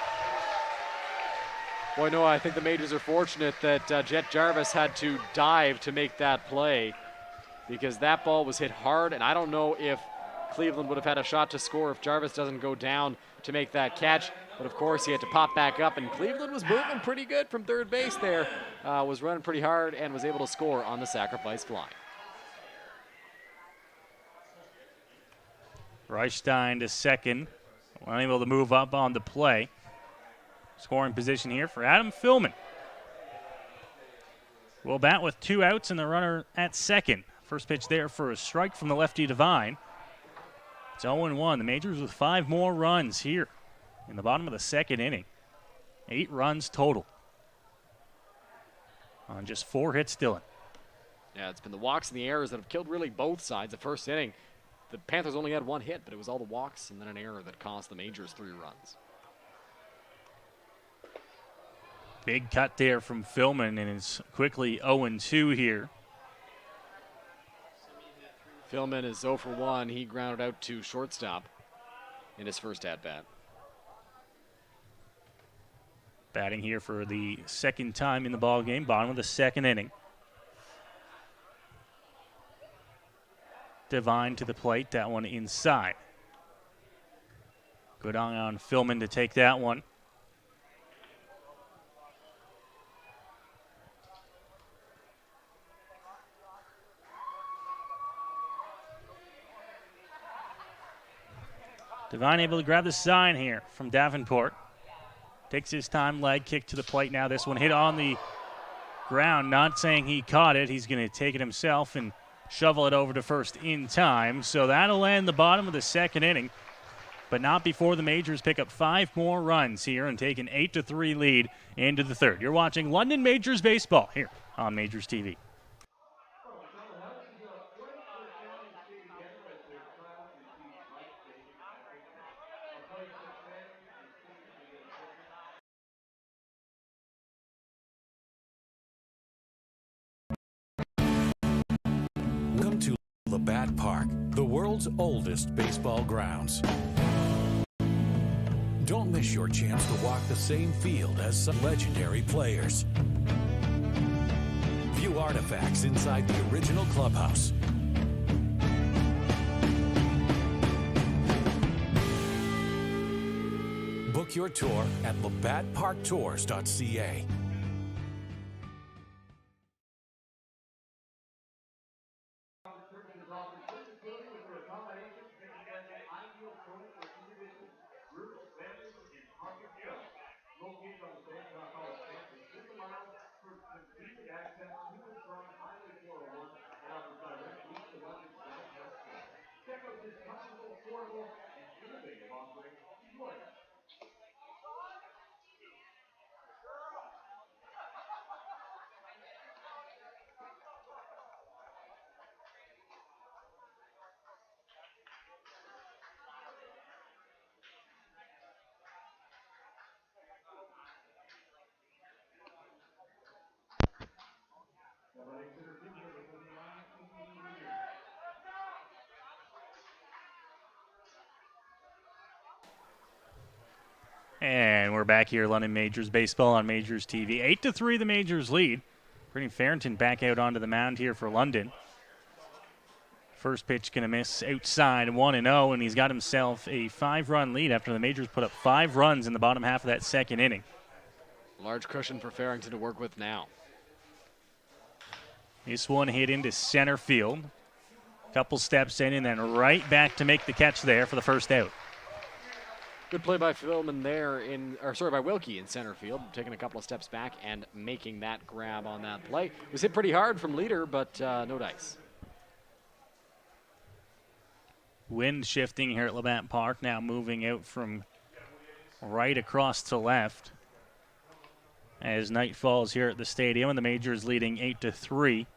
Boy, no, I think the Majors are fortunate that Jet Jarvis had to dive to make that play, because that ball was hit hard, and I don't know if Cleveland would have had a shot to score if Jarvis doesn't go down to make that catch. But, of course, he had to pop back up, and Cleveland was moving pretty good from third base there. Was running pretty hard and was able to score on the sacrifice fly. Reichstein to second. Unable to move up on the play. Scoring position here for Adam Philman. Will bat with two outs and the runner at second. First pitch there for a strike from the lefty Devine. It's 0-1. The Majors with 5 more runs here in the bottom of the second inning. 8 runs total on just 4 hits, Dylan. Yeah, it's been the walks and the errors that have killed really both sides. The first inning, the Panthers only had 1 hit, but it was all the walks and then an error that cost the Majors 3 runs. Big cut there from Philman, and it's quickly 0-2 here. Philman is 0 for 1. He grounded out to shortstop in his first at-bat. Batting here for the second time in the ball game, bottom of the second inning. Devine to the plate, that one inside. Good on Philman to take that one. Devine able to grab the sign here from Davenport. Takes his time, leg kick to the plate now. This one hit on the ground. Not saying he caught it. He's going to take it himself and shovel it over to first in time. So that'll end the bottom of the second inning, but not before the Majors pick up 5 more runs here and take an 8-3 lead into the third. You're watching London Majors baseball here on Majors TV. Welcome to Labatt Park, the world's oldest baseball grounds. Don't miss your chance to walk the same field as some legendary players. View artifacts inside the original clubhouse. Book your tour at labattparktours.ca. Located on the bank of College campus, this allows for convenient access to and from Highway 401 and offers direct routes to London's downtown core. Check out this comfortable, affordable, and innovative offering. Enjoy it. And we're back here, London Majors baseball on Majors TV. 8-3 the Majors lead. Bringing Farrington back out onto the mound here for London. First pitch going to miss outside 1-0, and he's got himself a 5-run lead after the Majors put up 5 runs in the bottom half of that second inning. Large cushion for Farrington to work with now. This one hit into center field. Couple steps in and then right back to make the catch there for the first out. Good play by Philman there by Wilkie in center field, taking a couple of steps back and making that grab on that play. It was hit pretty hard from leader, but no dice. Wind shifting here at Labatt Park, now moving out from right across to left as night falls here at the stadium, and the Majors leading 8-3.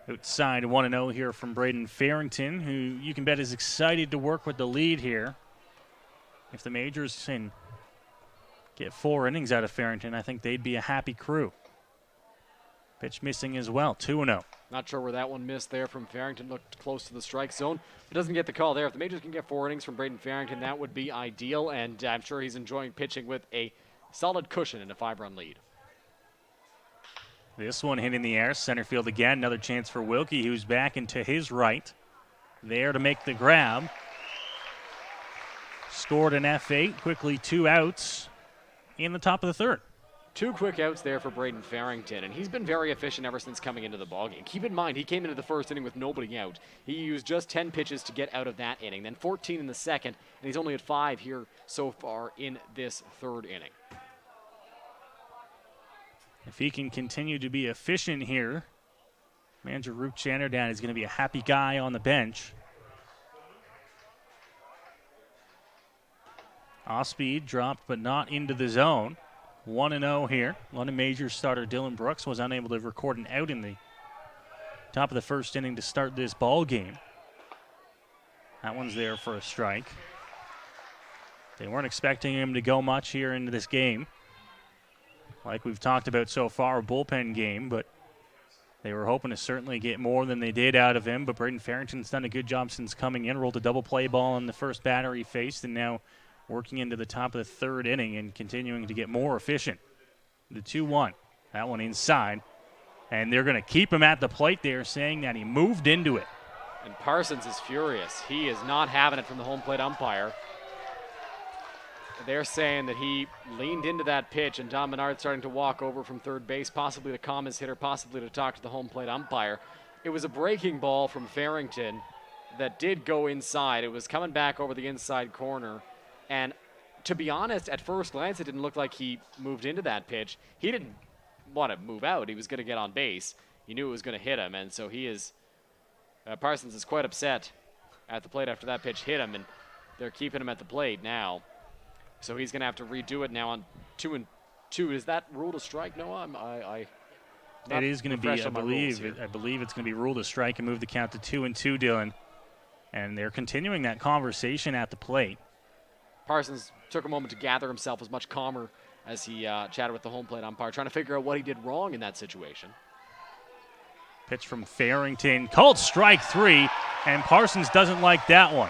Outside 1-0 here from Braden Farrington, who you can bet is excited to work with the lead here. If the Majors can get 4 innings out of Farrington, I think they'd be a happy crew. Pitch missing as well, 2-0. Not sure where that one missed there from Farrington. Looked close to the strike zone. It doesn't get the call there. If the Majors can get 4 innings from Braden Farrington, that would be ideal, and I'm sure he's enjoying pitching with a solid cushion and a 5-run lead. This one hit in the air, center field again. Another chance for Wilkie, who's back into his right. There to make the grab. Scored an F8, quickly 2 outs in the top of the third. 2 quick outs there for Braden Farrington, and he's been very efficient ever since coming into the ballgame. Keep in mind, he came into the first inning with nobody out. He used just 10 pitches to get out of that inning, then 14 in the second, and he's only at 5 here so far in this third inning. If he can continue to be efficient here, manager Roop Chanderdan is going to be a happy guy on the bench. Off speed, dropped but not into the zone. 1-0 here. London Majors starter Dylan Brooks was unable to record an out in the top of the first inning to start this ball game. That one's there for a strike. They weren't expecting him to go much here into this game. Like we've talked about so far, a bullpen game, but they were hoping to certainly get more than they did out of him. But Braden Farrington's done a good job since coming in, rolled a double play ball on the first batter he faced, and now working into the top of the third inning and continuing to get more efficient. The 2-1, that one inside. And they're going to keep him at the plate. They're saying that he moved into it. And Parsons is furious. He is not having it from the home plate umpire. They're saying that he leaned into that pitch, and Don Menard starting to walk over from third base, possibly to calm his hitter, possibly to talk to the home plate umpire. It was a breaking ball from Farrington that did go inside. It was coming back over the inside corner. And to be honest, at first glance, it didn't look like he moved into that pitch. He didn't want to move out. He was going to get on base. He knew it was going to hit him, and so he is Parsons is quite upset at the plate after that pitch hit him, and they're keeping him at the plate now. So he's going to have to redo it now on 2-2. Is that ruled a strike, Noah? It is going to be, I believe it's going to be ruled a strike and move the count to 2-2, Dylan. And they're continuing that conversation at the plate. Parsons took a moment to gather himself, was much calmer as he chatted with the home plate umpire, trying to figure out what he did wrong in that situation. Pitch from Farrington, called strike 3, and Parsons doesn't like that one.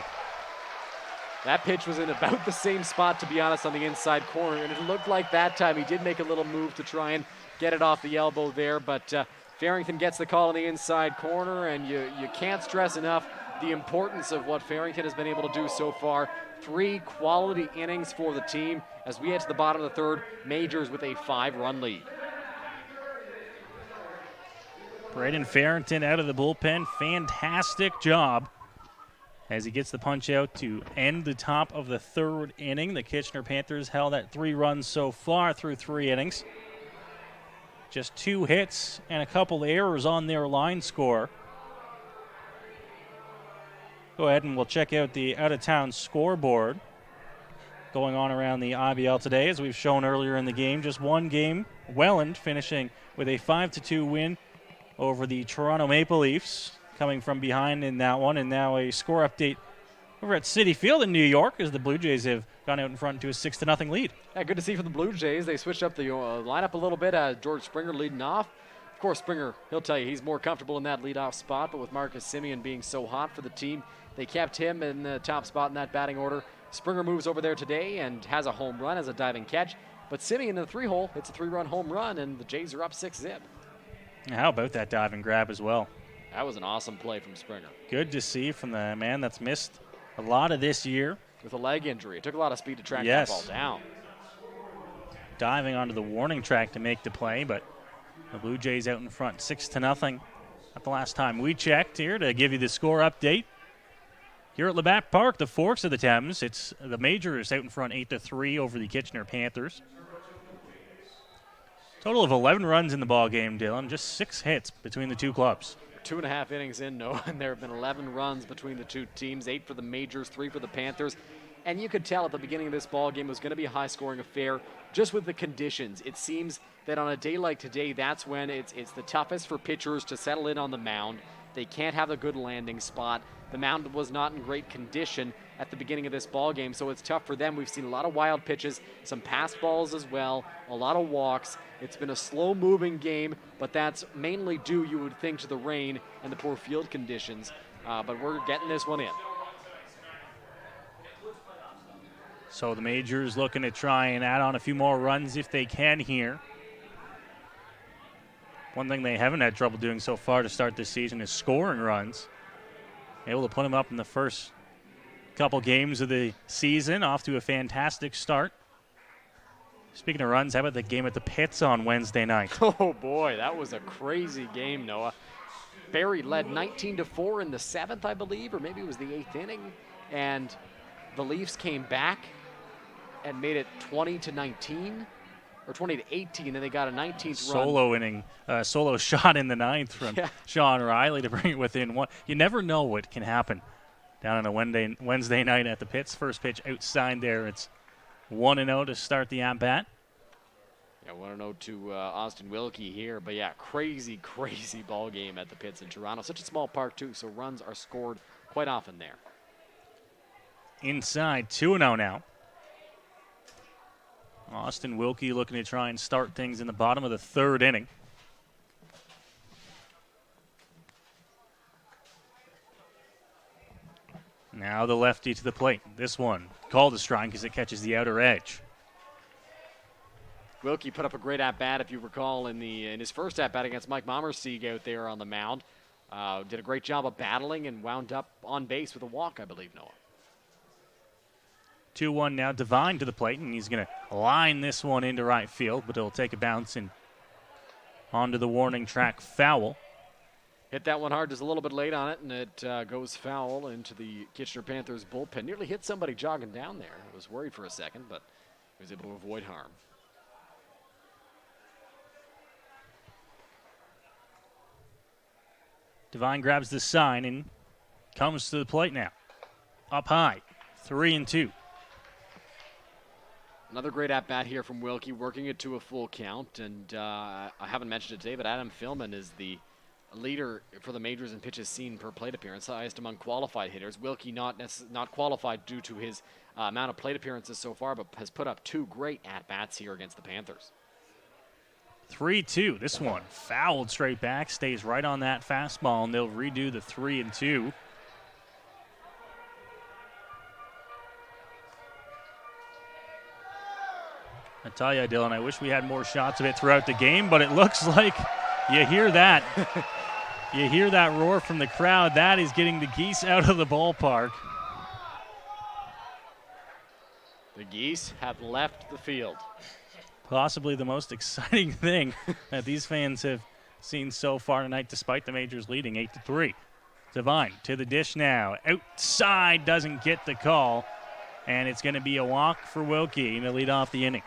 That pitch was in about the same spot, to be honest, on the inside corner, and it looked like that time he did make a little move to try and get it off the elbow there, but Farrington gets the call on the inside corner, and you can't stress enough the importance of what Farrington has been able to do so far. 3 quality innings for the team as we head to the bottom of the third. Majors with a 5-run lead. Braden Farrington out of the bullpen. Fantastic job as he gets the punch out to end the top of the third inning. The Kitchener Panthers held at 3 runs so far through 3 innings. Just 2 hits and a couple errors on their line score. Go ahead and we'll check out the out-of-town scoreboard going on around the IBL today. As we've shown earlier in the game, just one game, Welland finishing with a 5-2 win over the Toronto Maple Leafs, coming from behind in that one. And now a score update over at Citi Field in New York as the Blue Jays have gone out in front to a 6-0 lead. Yeah, good to see from the Blue Jays. They switched up the lineup a little bit. George Springer leading off. Of course, Springer, he'll tell you he's more comfortable in that leadoff spot, but with Marcus Semien being so hot for the team, they kept him in the top spot in that batting order. Springer moves over there today and has a home run as a diving catch, but Semien in the 3-hole hits a 3-run home run, and the Jays are up 6-zip. How about that diving grab as well? That was an awesome play from Springer. Good to see from the man that's missed a lot of this year. With a leg injury. It took a lot of speed to track that ball down. Diving onto the warning track to make the play, but the Blue Jays out in front 6-0 at the last time we checked. Here to give you the score update. Here at Labatt Park, the Forks of the Thames, it's the Majors out in front 8-3 over the Kitchener Panthers. Total of 11 runs in the ball game, Dylan. Just 6 hits between the two clubs. 2.5 innings in, Noah, and there have been 11 runs between the two teams, 8 for the Majors, 3 for the Panthers. And you could tell at the beginning of this ball game it was going to be a high-scoring affair just with the conditions. It seems that on a day like today, that's when it's the toughest for pitchers to settle in on the mound. They can't have a good landing spot. The mound was not in great condition at the beginning of this ball game, so it's tough for them. We've seen a lot of wild pitches, some pass balls as well, a lot of walks. It's been a slow-moving game, but that's mainly due, you would think, to the rain and the poor field conditions. But we're getting this one in. So the Majors looking to try and add on a few more runs if they can here. One thing they haven't had trouble doing so far to start this season is scoring runs. Able to put them up in the first couple games of the season, off to a fantastic start. Speaking of runs, how about the game at the Pits on Wednesday night? Oh boy, that was a crazy game, Noah. Barrie led 19-4 in the 7th, I believe, or maybe it was the 8th inning, and the Leafs came back and made it 20-19. Or 20-18, and they got a 19th run. Solo shot in the 9th from Sean Riley to bring it within 1. You never know what can happen down on a Wednesday night at the Pits. First pitch outside there. It's 1-0 to start the at-bat. Yeah, 1-0 to Austin Wilkie here. But, yeah, crazy, crazy ball game at the Pits in Toronto. Such a small park, too, so runs are scored quite often there. Inside, 2-0 now. Austin Wilkie looking to try and start things in the bottom of the 3rd inning. Now the lefty to the plate. This one called a strike as it catches the outer edge. Wilkie put up a great at-bat, if you recall, in his first at-bat against Mike Mommersieg out there on the mound. Did a great job of battling and wound up on base with a walk, I believe, Noah. 2-1 now. Devine to the plate, and he's going to line this one into right field, but it'll take a bounce and onto the warning track, foul. Hit that one hard, just a little bit late on it, and it goes foul into the Kitchener Panthers bullpen. Nearly hit somebody jogging down there. I was worried for a second, but he was able to avoid harm. Devine grabs the sign and comes to the plate now. Up high, 3-2. Another great at-bat here from Wilkie, working it to a full count. And I haven't mentioned it today, but Adam Philman is the leader for the majors in pitches seen per plate appearance, highest among qualified hitters. Wilkie not qualified due to his amount of plate appearances so far, but has put up 2 great at-bats here against the Panthers. 3-2. This one fouled straight back, stays right on that fastball, and they'll redo the 3-2. I tell you, Dylan, I wish we had more shots of it throughout the game, but it looks like you hear that. You hear that roar from the crowd. That is getting the geese out of the ballpark. The geese have left the field. Possibly the most exciting thing that these fans have seen so far tonight, despite the majors leading 8-3. Devine to the dish now. Outside, doesn't get the call, and it's going to be a walk for Wilkie to lead off the inning.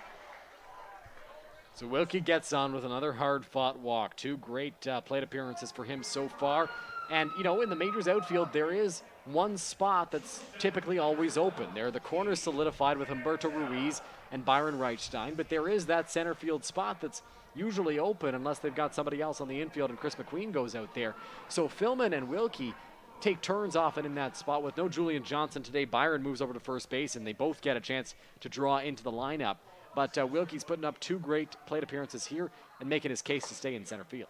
So Wilkie gets on with another hard-fought walk. 2 great plate appearances for him so far. And, you know, in the majors outfield, there is one spot that's typically always open. There are the corners solidified with Humberto Ruiz and Byron Reichstein, but there is that center field spot that's usually open unless they've got somebody else on the infield and Chris McQueen goes out there. So Philman and Wilkie take turns often in that spot. With no Julian Johnson today, Byron moves over to first base, and they both get a chance to draw into the lineup. But Wilkie's putting up 2 great plate appearances here and making his case to stay in center field.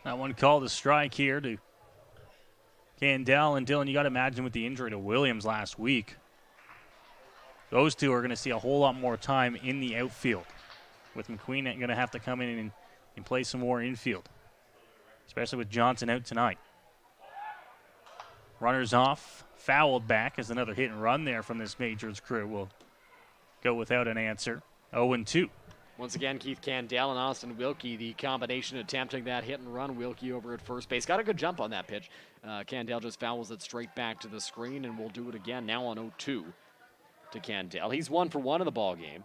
That one called a strike here to Candell. And Dylan, you got to imagine with the injury to Williams last week, those two are going to see a whole lot more time in the outfield, with McQueen going to have to come in and play some more infield, especially with Johnson out tonight. Runners off, fouled back as another hit and run there from this majors crew will go without an answer. 0-2. Once again, Keith Candell and Austin Wilkie, the combination attempting that hit and run. Wilkie over at first base. Got a good jump on that pitch. Candell just fouls it straight back to the screen, and we'll do it again now on 0-2 to Candell. He's 1 for 1 in the ball game.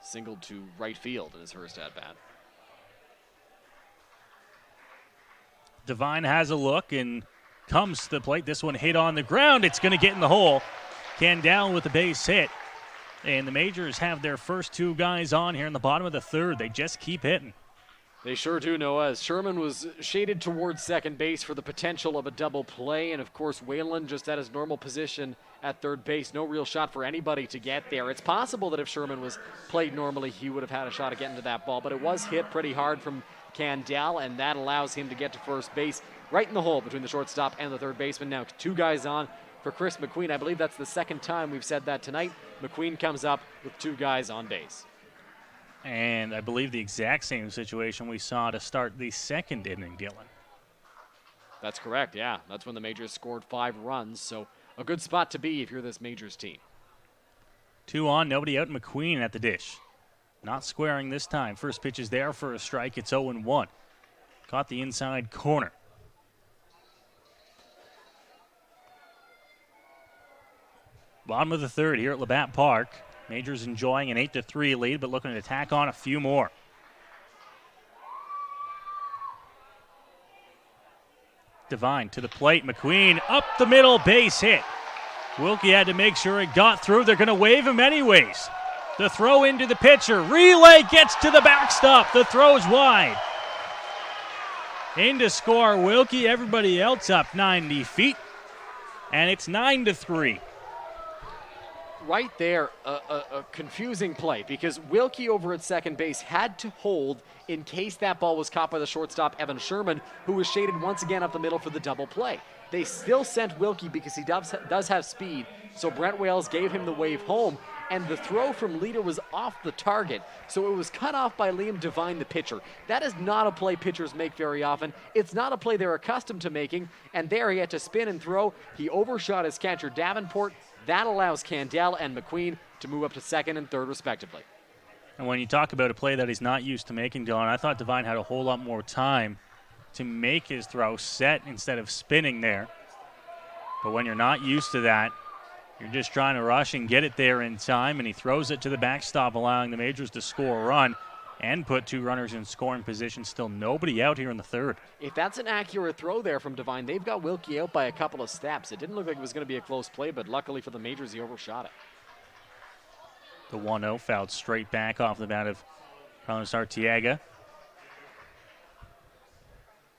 Singled to right field in his first at-bat. Devine has a look and comes to the plate. This one hit on the ground. It's going to get in the hole. Candell with the base hit. And the majors have their first 2 guys on here in the bottom of the 3rd. They just keep hitting. They sure do, Noah. As Sherman was shaded towards second base for the potential of a double play. And, of course, Whalen just at his normal position at third base. No real shot for anybody to get there. It's possible that if Sherman was played normally, he would have had a shot at getting to that ball. But it was hit pretty hard from Candell, and that allows him to get to first base right in the hole between the shortstop and the third baseman. Now 2 guys on for Chris McQueen. I believe that's the second time we've said that tonight. McQueen comes up with 2 guys on base. And I believe the exact same situation we saw to start the 2nd inning, Dylan. That's correct, yeah. That's when the Majors scored 5 runs, so a good spot to be if you're this Majors team. 2 on, nobody out. McQueen at the dish. Not squaring this time. First pitch is there for a strike. It's 0-1. Caught the inside corner. Bottom of the 3rd here at Labatt Park. Majors enjoying an 8-3 lead, but looking to tack on a few more. Devine to the plate. McQueen up the middle, base hit. Wilkie had to make sure it got through. They're going to wave him anyways. The throw into the pitcher. Relay gets to the backstop. The throw's wide. In to score Wilkie. Everybody else up 90 feet. And it's 9-3. Right there, a confusing play because Wilkie over at second base had to hold in case that ball was caught by the shortstop, Evan Sherman, who was shaded once again up the middle for the double play. They still sent Wilkie because he does have speed, so Brent Wales gave him the wave home, and the throw from Leader was off the target, so it was cut off by Liam Devine, the pitcher. That is not a play pitchers make very often. It's not a play they're accustomed to making, and there he had to spin and throw. He overshot his catcher, Davenport. That allows Candell and McQueen to move up to second and third, respectively. And when you talk about a play that he's not used to making, Dylan, I thought Devine had a whole lot more time to make his throw set instead of spinning there. But when you're not used to that, you're just trying to rush and get it there in time, and he throws it to the backstop, allowing the Majors to score a run and put two runners in scoring position. Still nobody out here in the third. If that's an accurate throw there from Devine, they've got Wilkie out by a couple of steps. It didn't look like it was going to be a close play, but luckily for the Majors, he overshot it. The 1-0 fouled straight back off the bat of Carlos Arteaga.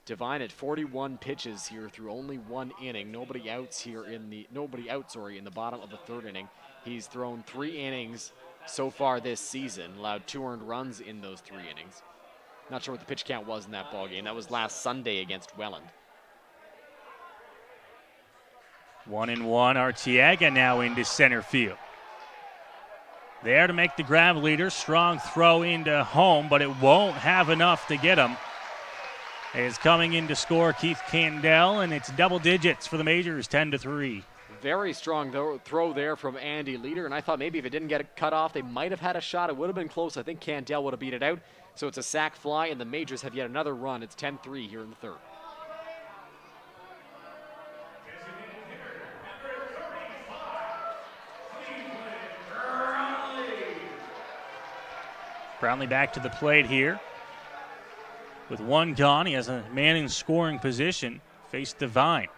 Devine at 41 pitches here through only one inning. Nobody out in the bottom of the third inning. He's thrown 3 innings so far this season, allowed 2 earned runs in those 3 innings. Not sure what the pitch count was in that ball game. That was last Sunday against Welland. 1-1. Arteaga now into center field. There to make the grab, Leader. Strong throw into home, but it won't have enough to get him. Is coming in to score Keith Candell, and it's double digits for the Majors, 10-3. Very strong throw there from Andy Leader, and I thought maybe if it didn't get it cut off, they might have had a shot. It would have been close. I think Candell would have beat it out. So it's a sac fly, and the Majors have yet another run. It's 10-3 here in the third. Brownlee back to the plate here. With 1 gone, he has a man in scoring position. Faced Devine.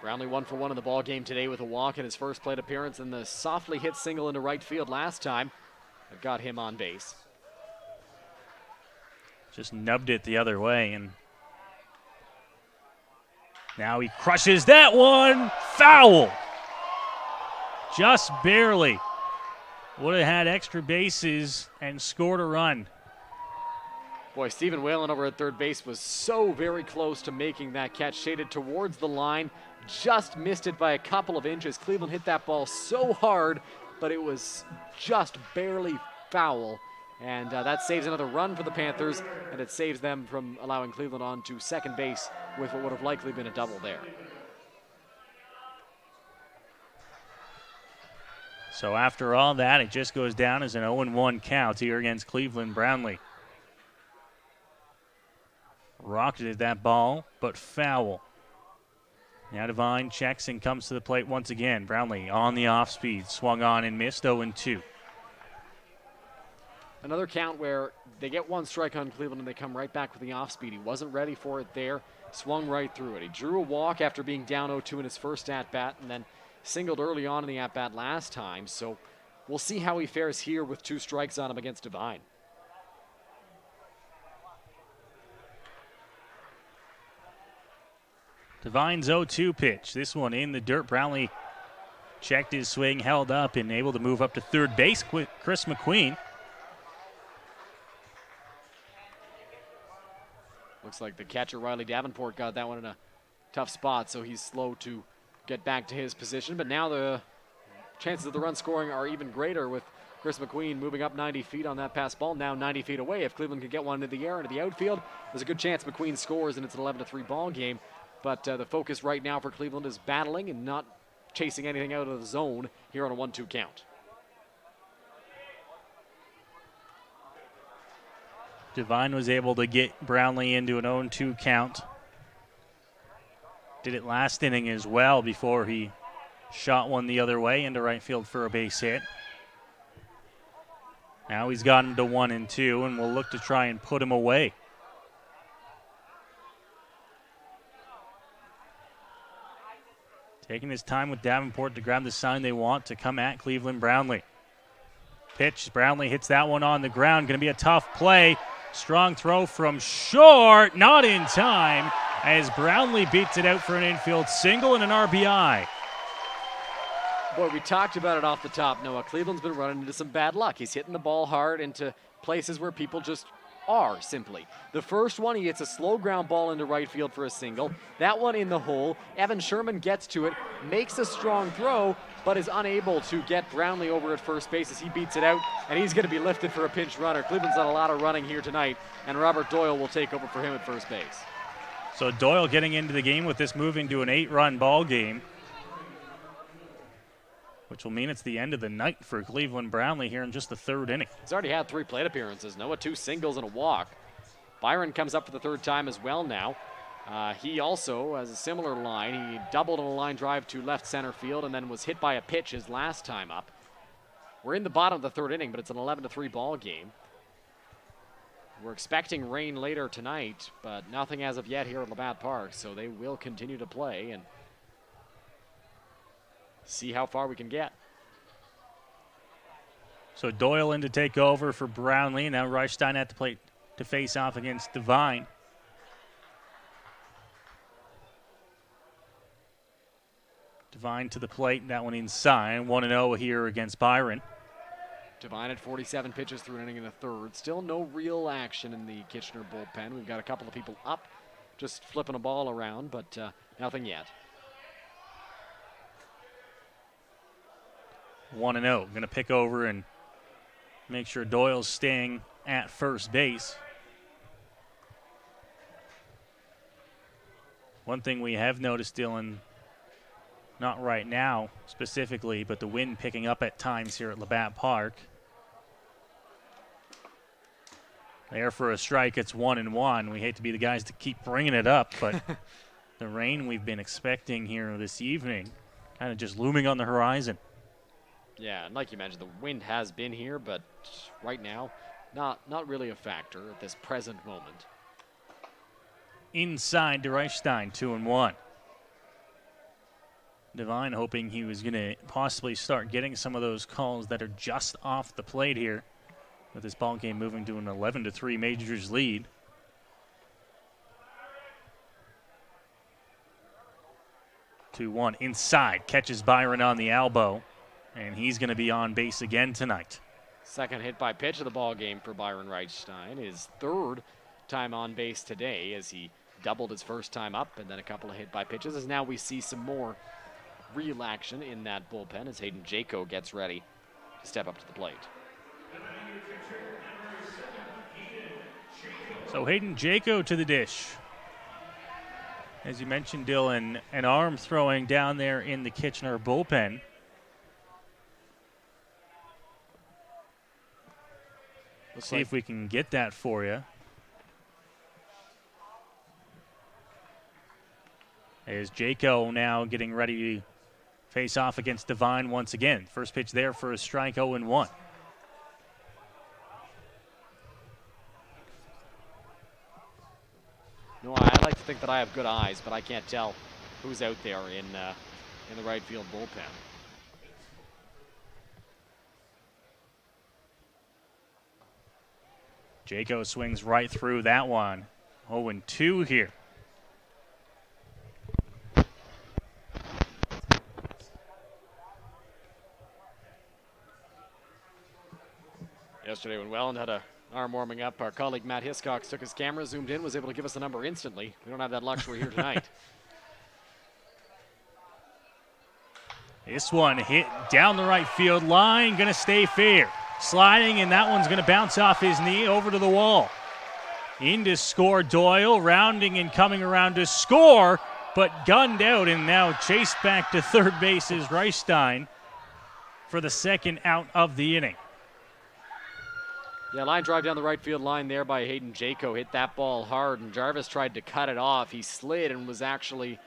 Brownlee 1 for 1 in the ball game today with a walk in his first plate appearance, and the softly hit single into right field last time that got him on base. Just nubbed it the other way, and now he crushes that one. Foul. Just barely. Would have had extra bases and scored a run. Boy, Stephen Whalen over at third base was so very close to making that catch. Shaded towards the line, just missed it by a couple of inches. Cleveland hit that ball so hard, but it was just barely foul. And that saves another run for the Panthers, and it saves them from allowing Cleveland on to second base with what would have likely been a double there. So after all that, it just goes down as an 0-1 count here against Cleveland. Brownlee rocketed that ball, but foul. Now Devine checks and comes to the plate once again. Brownlee on the off speed, swung on and missed, 0-2. Another count where they get 1 strike on Cleveland and they come right back with the off speed. He wasn't ready for it there, swung right through it. He drew a walk after being down 0-2 in his first at-bat, and then singled early on in the at-bat last time, so we'll see how he fares here with 2 strikes on him against Devine. Devine's 0-2 pitch. This one in the dirt. Brownlee checked his swing, held up, and able to move up to third base. Chris McQueen. Looks like the catcher, Riley Davenport, got that one in a tough spot, so he's slow to get back to his position. But now the chances of the run scoring are even greater with Chris McQueen moving up 90 feet on that pass ball, now 90 feet away. If Cleveland can get one into the air, into the outfield, there's a good chance McQueen scores, and it's an 11-3 ball game. But the focus right now for Cleveland is battling and not chasing anything out of the zone here on a 1-2 count. Devine was able to get Brownlee into an 0-2 count. Did it last inning as well before he shot one the other way into right field for a base hit. Now he's gotten to 1-2, and we'll look to try and put him away. Taking his time with Davenport to grab the sign they want to come at Cleveland. Brownlee. Pitch, Brownlee hits that one on the ground. Going to be a tough play. Strong throw from short, not in time, as Brownlee beats it out for an infield single and an RBI. Boy, we talked about it off the top, Noah. Cleveland's been running into some bad luck. He's hitting the ball hard into places where people just are, simply. The first one, he hits a slow ground ball into right field for a single. That one in the hole. Evan Sherman gets to it, makes a strong throw, but is unable to get Brownlee over at first base as he beats it out, and he's going to be lifted for a pinch runner. Cleveland's done a lot of running here tonight, and Robert Doyle will take over for him at first base. So Doyle getting into the game with this moving to an 8-run ball game, which will mean it's the end of the night for Cleveland Brownlee here in just the third inning. He's already had 3 plate appearances, Noah, 2 singles and a walk. Byron comes up for the 3rd time as well now. He also has a similar line. He doubled on a line drive to left center field and then was hit by a pitch his last time up. We're in the bottom of the 3rd inning, but it's an 11-3 ball game. We're expecting rain later tonight, but nothing as of yet here at Labatt Park, so they will continue to play and see how far we can get. So Doyle in to take over for Brownlee. Now Reichstein at the plate to face off against Devine. Devine to the plate, that one inside. 1-0 here against Byron. Devine at 47 pitches through an inning and a third. Still no real action in the Kitchener bullpen. We've got a couple of people up, just flipping a ball around, but nothing yet. 1-0. Going to pick over and make sure Doyle's staying at first base. One thing we have noticed, Dylan, not right now specifically, but the wind picking up at times here at Labatt Park. There for a strike, it's 1-1. We hate to be the guys to keep bringing it up, but the rain we've been expecting here this evening kind of just looming on the horizon. Yeah, and like you mentioned, the wind has been here, but right now, not really a factor at this present moment. Inside to Reichstein, 2-1. Devine hoping he was going to possibly start getting some of those calls that are just off the plate here, with this ball game moving to an 11-3 Majors lead. Two-one inside, catches Byron on the elbow, and he's going to be on base again tonight. Second hit by pitch of the ball game for Byron Reichstein. His 3rd time on base today as he doubled his first time up and then a couple of hit by pitches. As now we see some more real action in that bullpen as Hayden Jaco gets ready to step up to the plate. So Hayden Jaco to the dish. As you mentioned, Dylan, an arm throwing down there in the Kitchener bullpen. Let's see if we can get that for you. As Jaco now getting ready to face off against Devine once again. First pitch there for a strike, 0-1. No, I'd like to think that I have good eyes, but I can't tell who's out there in the right field bullpen. Jaco swings right through that one. 0-2 here. Yesterday when Welland had an arm warming up, our colleague Matt Hiscox took his camera, zoomed in, was able to give us the number instantly. We don't have that luxury here tonight. This one hit down the right field line, going to stay fair. Sliding, and that one's going to bounce off his knee over to the wall. In to score Doyle, rounding and coming around to score, but gunned out and now chased back to third base is Reichstein for the second out of the inning. Yeah, line drive down the right field line there by Hayden Jaco. Hit that ball hard, and Jarvis tried to cut it off. He slid and actually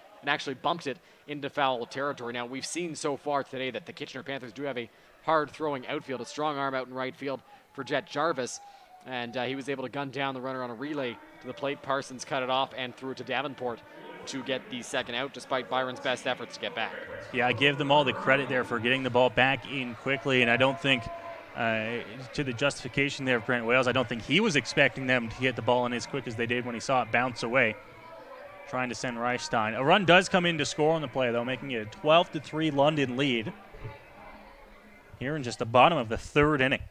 bumped it into foul territory. Now, we've seen so far today that the Kitchener Panthers do have a hard-throwing outfield, a strong arm out in right field for Jet Jarvis, and he was able to gun down the runner on a relay to the plate. Parsons cut it off and threw it to Davenport to get the second out, despite Byron's best efforts to get back. Yeah, I give them all the credit there for getting the ball back in quickly, and I don't think, to the justification there of Grant Wales, I don't think he was expecting them to get the ball in as quick as they did when he saw it bounce away, trying to send Reichstein. A run does come in to score on the play, though, making it a 12-3 London lead here in just the bottom of the third inning.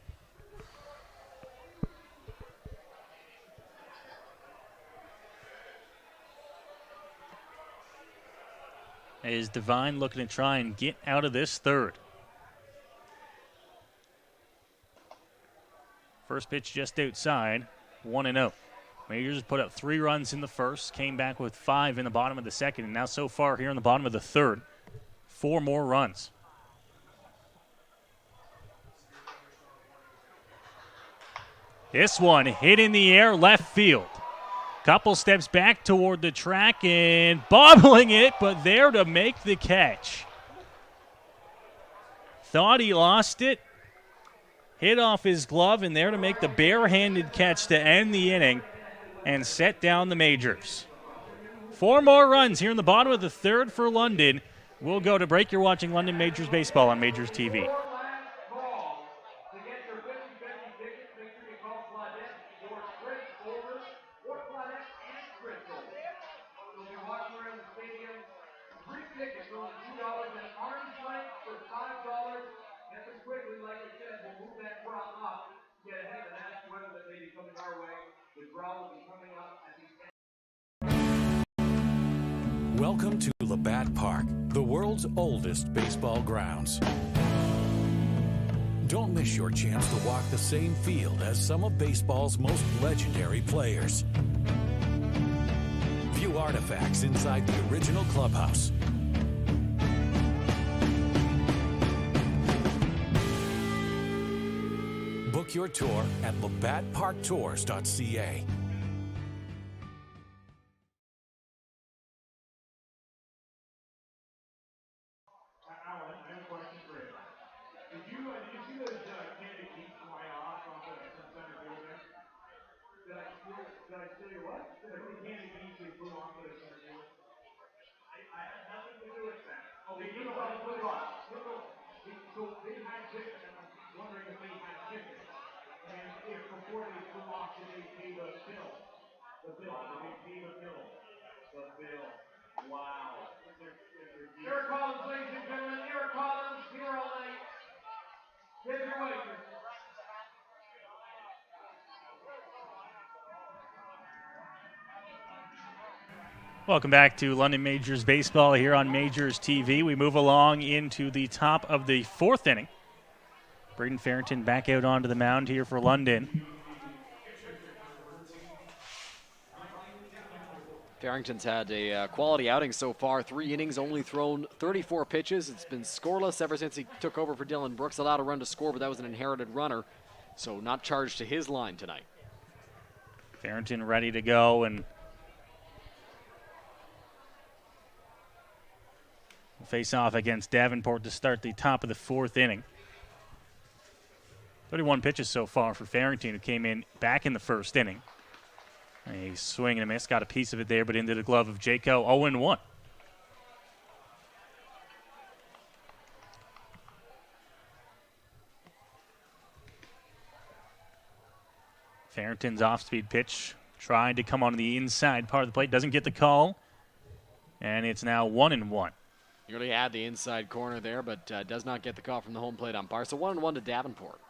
Is Devine looking to try and get out of this third. First pitch just outside, 1-0. Majors put up 3 runs in the first, came back with 5 in the bottom of the second, and now so far here in the bottom of the third, 4 more runs. This one hit in the air, left field. Couple steps back toward the track and bobbling it, but there to make the catch. Thought he lost it. Hit off his glove and there to make the barehanded catch to end the inning and set down the Majors. 4 more runs here in the bottom of the third for London. We'll go to break. You're watching London Majors Baseball on Majors TV. Welcome to Labatt Park, the world's oldest baseball grounds. Don't miss your chance to walk the same field as some of baseball's most legendary players. View artifacts inside the original clubhouse. Book your tour at labattparktours.ca. Here Collins, ladies and gentlemen, here Collins, here all night. Give your waitress. Welcome back to London Majors Baseball here on Majors TV. We move along into the top of the 4th inning. Braden Farrington back out onto the mound here for London. Farrington's had a quality outing so far. 3 innings, only thrown 34 pitches. It's been scoreless ever since he took over for Dylan Brooks. Allowed a run to score, but that was an inherited runner, so not charged to his line tonight. Farrington ready to go and face off against Davenport to start the top of the 4th inning. 31 pitches so far for Farrington, who came in back in the 1st inning. A swing and a miss, got a piece of it there, but into the glove of Jaco, 0-1. Farrington's off-speed pitch tried to come on the inside part of the plate, doesn't get the call, and it's now 1-1. He really had the inside corner there, but does not get the call from the home plate umpire. So 1-1 to Davenport.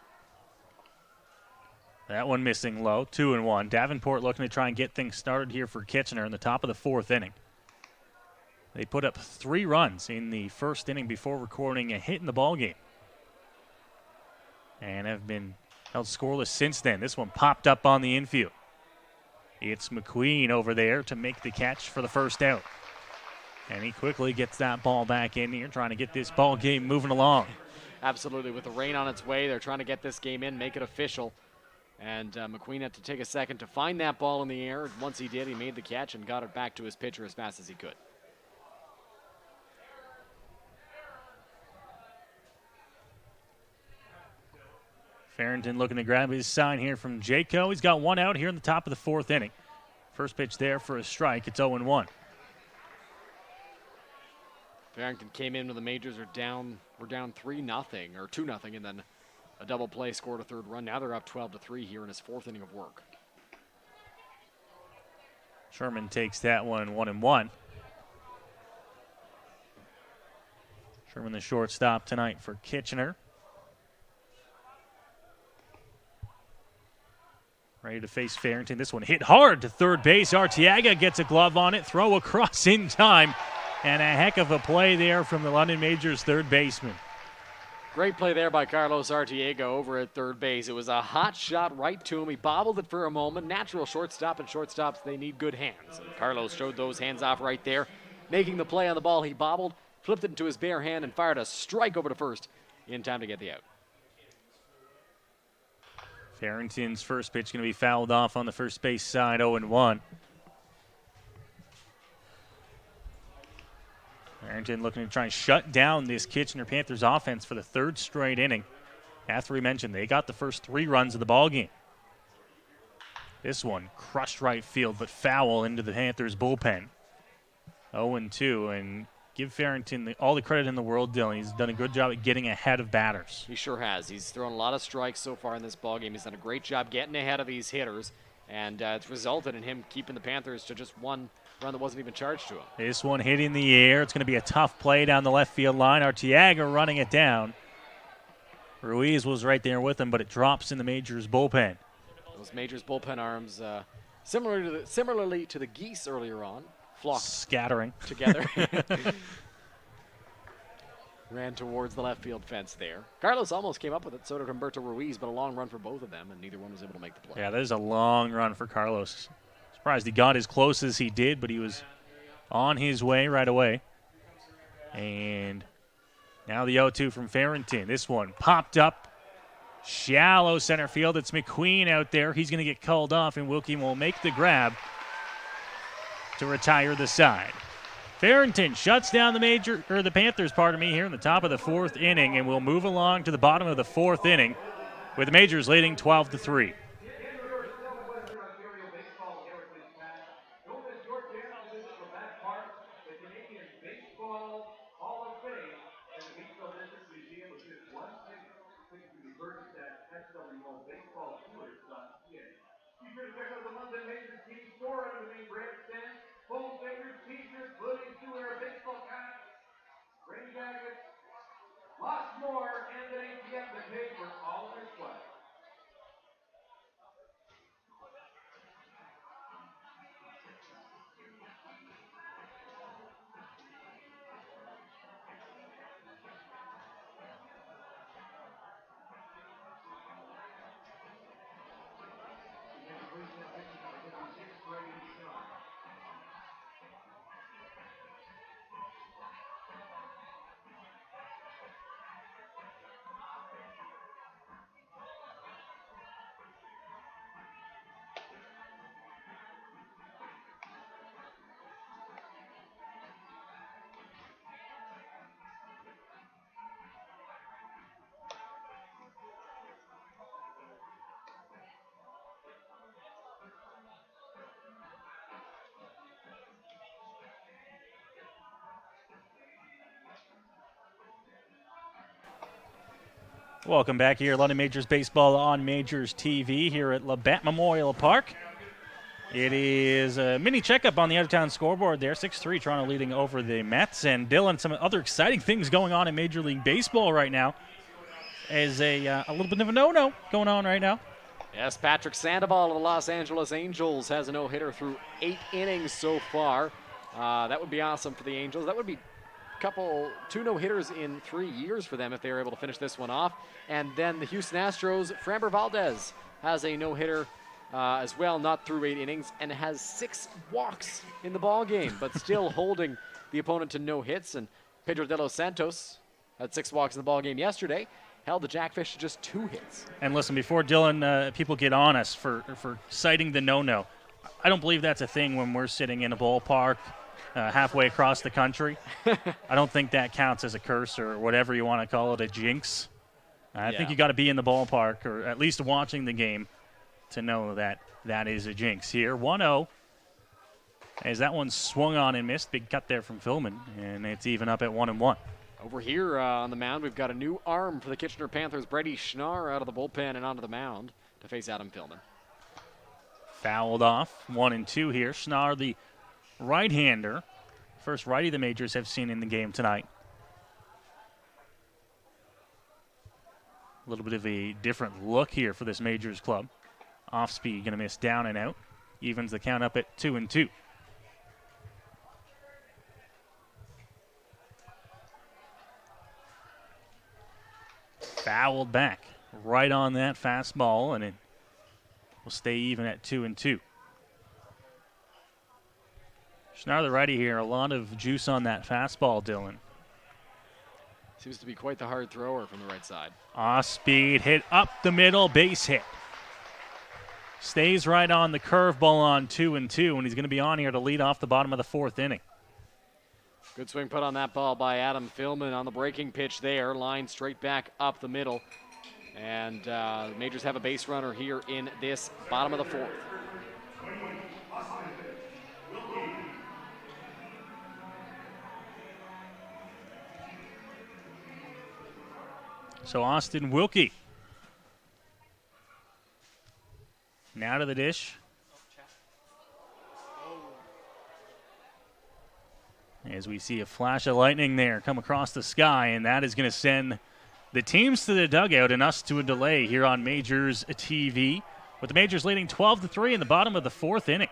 That one missing low, 2-1. Davenport looking to try and get things started here for Kitchener in the top of the 4th inning. They put up 3 runs in the 1st inning before recording a hit in the ballgame, and have been held scoreless since then. This one popped up on the infield. It's McQueen over there to make the catch for the first out. And he quickly gets that ball back in here, trying to get this ball game moving along. Absolutely. With the rain on its way, they're trying to get this game in, make it official. And McQueen had to take a second to find that ball in the air. Once he did, he made the catch and got it back to his pitcher as fast as he could. Farrington looking to grab his sign here from Jaco. He's got 1 out here in the top of the 4th inning. First pitch there for a strike. It's 0-1. Farrington came in when the Majors are down. We're down 3-0 or 2-0, and then a double play scored a 3rd run. Now they're up 12-3 here in his 4th inning of work. Sherman takes that one 1-1. Sherman the shortstop tonight for Kitchener. Ready to face Farrington. This one hit hard to third base. Arteaga gets a glove on it. Throw across in time. And a heck of a play there from the London Majors third baseman. Great play there by Carlos Artiega over at third base. It was a hot shot right to him. He bobbled it for a moment. Natural shortstop, and shortstops, they need good hands. And Carlos showed those hands off right there, making the play on the ball. He bobbled, flipped it into his bare hand, and fired a strike over to first in time to get the out. Farrington's first pitch going to be fouled off on the first base side, 0-1. Farrington looking to try and shut down this Kitchener Panthers offense for the third straight inning. After we mentioned, they got the first 3 runs of the ballgame. This one crushed right field, but foul into the Panthers bullpen. 0-2, and give Farrington all the credit in the world, Dylan. He's done a good job at getting ahead of batters. He sure has. He's thrown a lot of strikes so far in this ballgame. He's done a great job getting ahead of these hitters, and it's resulted in him keeping the Panthers to just one run that wasn't even charged to him. This one hit in the air. It's going to be a tough play down the left field line. Artiega running it down. Ruiz was right there with him, but it drops in the Majors bullpen. Those Majors bullpen arms, similarly to the Geese earlier on, flocked scattering together. Ran towards the left field fence there. Carlos almost came up with it, so did Humberto Ruiz, but a long run for both of them, and neither one was able to make the play. Yeah, that is a long run for Carlos. Surprised he got as close as he did, but he was on his way right away. And now the 0-2 from Farrington. This one popped up. Shallow center field. It's McQueen out there. He's going to get called off, and Wilkie will make the grab to retire the side. Farrington shuts down the Panthers, here in the top of the 4th inning, and we'll move along to the bottom of the 4th inning with the Majors leading 12-3. Don't miss your chance to visit Labatt Park, the Canadian Baseball Hall of Fame, and the Baseball Business Museum with just one ticket. Tickets can be purchased at swbaseballtours.ca. Be sure to check out the London Majors team store under the main grandstand. Full fingers, t-shirts, hoodies, two-wear baseball caps, rain jackets, lots more, and an ATM to pay for all of your swag. Welcome back here, London Majors Baseball on Majors TV here at Labatt Memorial Park. It is a mini checkup on the out-of-town scoreboard there. 6-3, Toronto leading over the Mets. And Dylan, some other exciting things going on in Major League Baseball right now. As a little bit of a no-no going on right now. Yes, Patrick Sandoval of the Los Angeles Angels has a no-hitter through 8 innings so far. That would be awesome for the Angels. That would be two no-hitters in 3 years for them if they were able to finish this one off. And then the Houston Astros, Framber Valdez has a no-hitter as well, not through 8 innings, and has 6 walks in the ball game, but still holding the opponent to no hits. And Pedro de los Santos had 6 walks in the ball game yesterday, held the Jackfish to just 2 hits. And listen, before Dylan, people get on us for citing the no-no, I don't believe that's a thing when we're sitting in a ballpark halfway across the country. I don't think that counts as a curse or whatever you want to call it, a jinx. I think you got to be in the ballpark or at least watching the game to know that that is a jinx here. 1-0 as that one swung on and missed. Big cut there from Philman, and it's even up at 1-1. Over here on the mound, we've got a new arm for the Kitchener Panthers. Brady Schnarr out of the bullpen and onto the mound to face Adam Philman. Fouled off, 1-2 here. Schnarr, the right-hander, first righty the Majors have seen in the game tonight. A little bit of a different look here for this Majors club. Off speed, going to miss down and out. Evens the count up at 2-2. fouled back right on that fastball, and it will stay even at 2-2. Schnarr, the righty here, a lot of juice on that fastball, Dylan. Seems to be quite the hard thrower from the right side. Off-speed hit up the middle, base hit. Stays right on the curveball on 2-2, and he's going to be on here to lead off the bottom of the 4th inning. Good swing put on that ball by Adam Philman on the breaking pitch there. Line straight back up the middle. And the Majors have a base runner here in this bottom of the 4th. So Austin Wilkie now to the dish. As we see a flash of lightning there come across the sky, and that is going to send the teams to the dugout and us to a delay here on Majors TV, with the Majors leading 12-3 in the bottom of the 4th inning.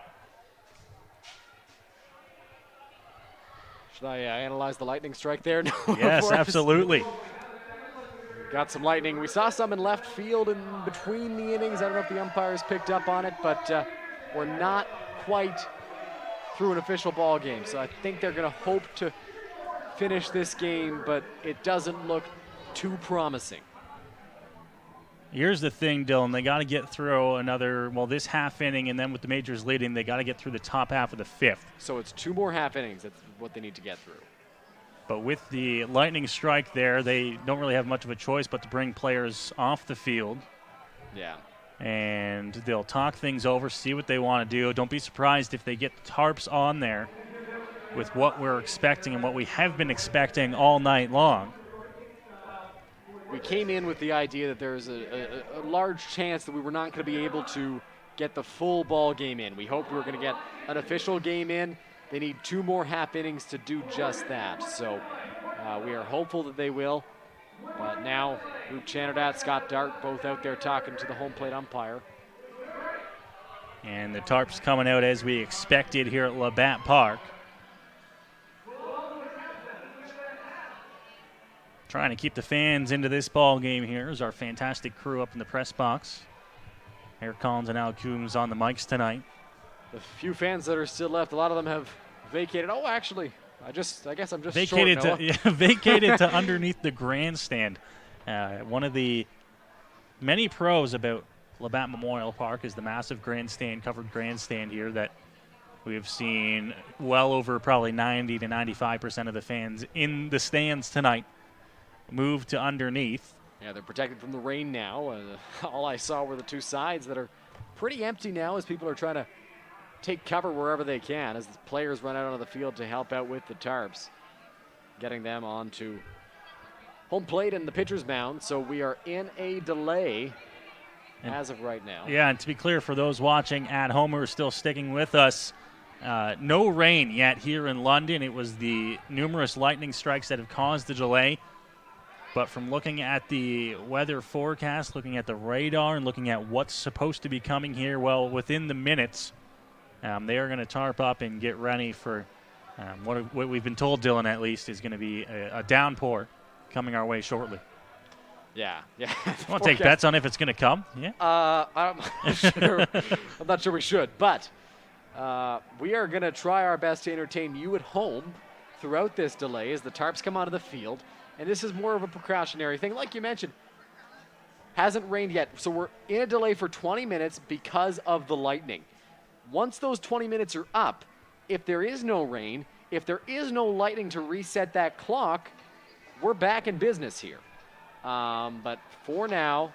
Should I analyze the lightning strike there? No, yes, absolutely. Got some lightning. We saw some in left field in between the innings. I don't know if the umpires picked up on it, but we're not quite through an official ball game. So I think they're going to hope to finish this game, but it doesn't look too promising. Here's the thing, Dylan. They got to get through another, this half inning, and then with the Majors leading, they got to get through the top half of the 5th. So it's 2 more half innings. That's what they need to get through. But with the lightning strike there, they don't really have much of a choice but to bring players off the field. Yeah. And they'll talk things over, see what they want to do. Don't be surprised if they get the tarps on there with what we're expecting and what we have been expecting all night long. We came in with the idea that there's a large chance that we were not going to be able to get the full ball game in. We hoped we were going to get an official game in. They need 2 more half innings to do just that. So we are hopeful that they will. But now, Luke Channerdat, Scott Dart, both out there talking to the home plate umpire. And the tarps coming out as we expected here at Labatt Park. Trying to keep the fans into this ball game here is our fantastic crew up in the press box. Eric Collins and Al Coombs on the mics tonight. The few fans that are still left, a lot of them have vacated. Oh, actually, I guess I'm just vacated short, to vacated to underneath the grandstand. One of the many pros about Labatt Memorial Park is the massive grandstand, covered grandstand here that we have seen well over probably 90 to 95% of the fans in the stands tonight move to underneath. Yeah, they're protected from the rain now. All I saw were the 2 sides that are pretty empty now as people are trying to take cover wherever they can as the players run out onto the field to help out with the tarps, getting them onto home plate and the pitcher's mound. So we are in a delay as of right now. Yeah, and to be clear, for those watching at home who are still sticking with us, no rain yet here in London. It was the numerous lightning strikes that have caused the delay. But from looking at the weather forecast, looking at the radar, and looking at what's supposed to be coming here, within the minutes, they are going to tarp up and get ready for what we've been told, Dylan, at least, is going to be a downpour coming our way shortly. Yeah. Want to take bets on if it's going to come? Yeah. I'm not sure we should, but we are going to try our best to entertain you at home throughout this delay as the tarps come onto the field. And this is more of a precautionary thing. Like you mentioned, hasn't rained yet. So we're in a delay for 20 minutes because of the lightning. Once those 20 minutes are up, if there is no rain, if there is no lightning to reset that clock, we're back in business here. But for now,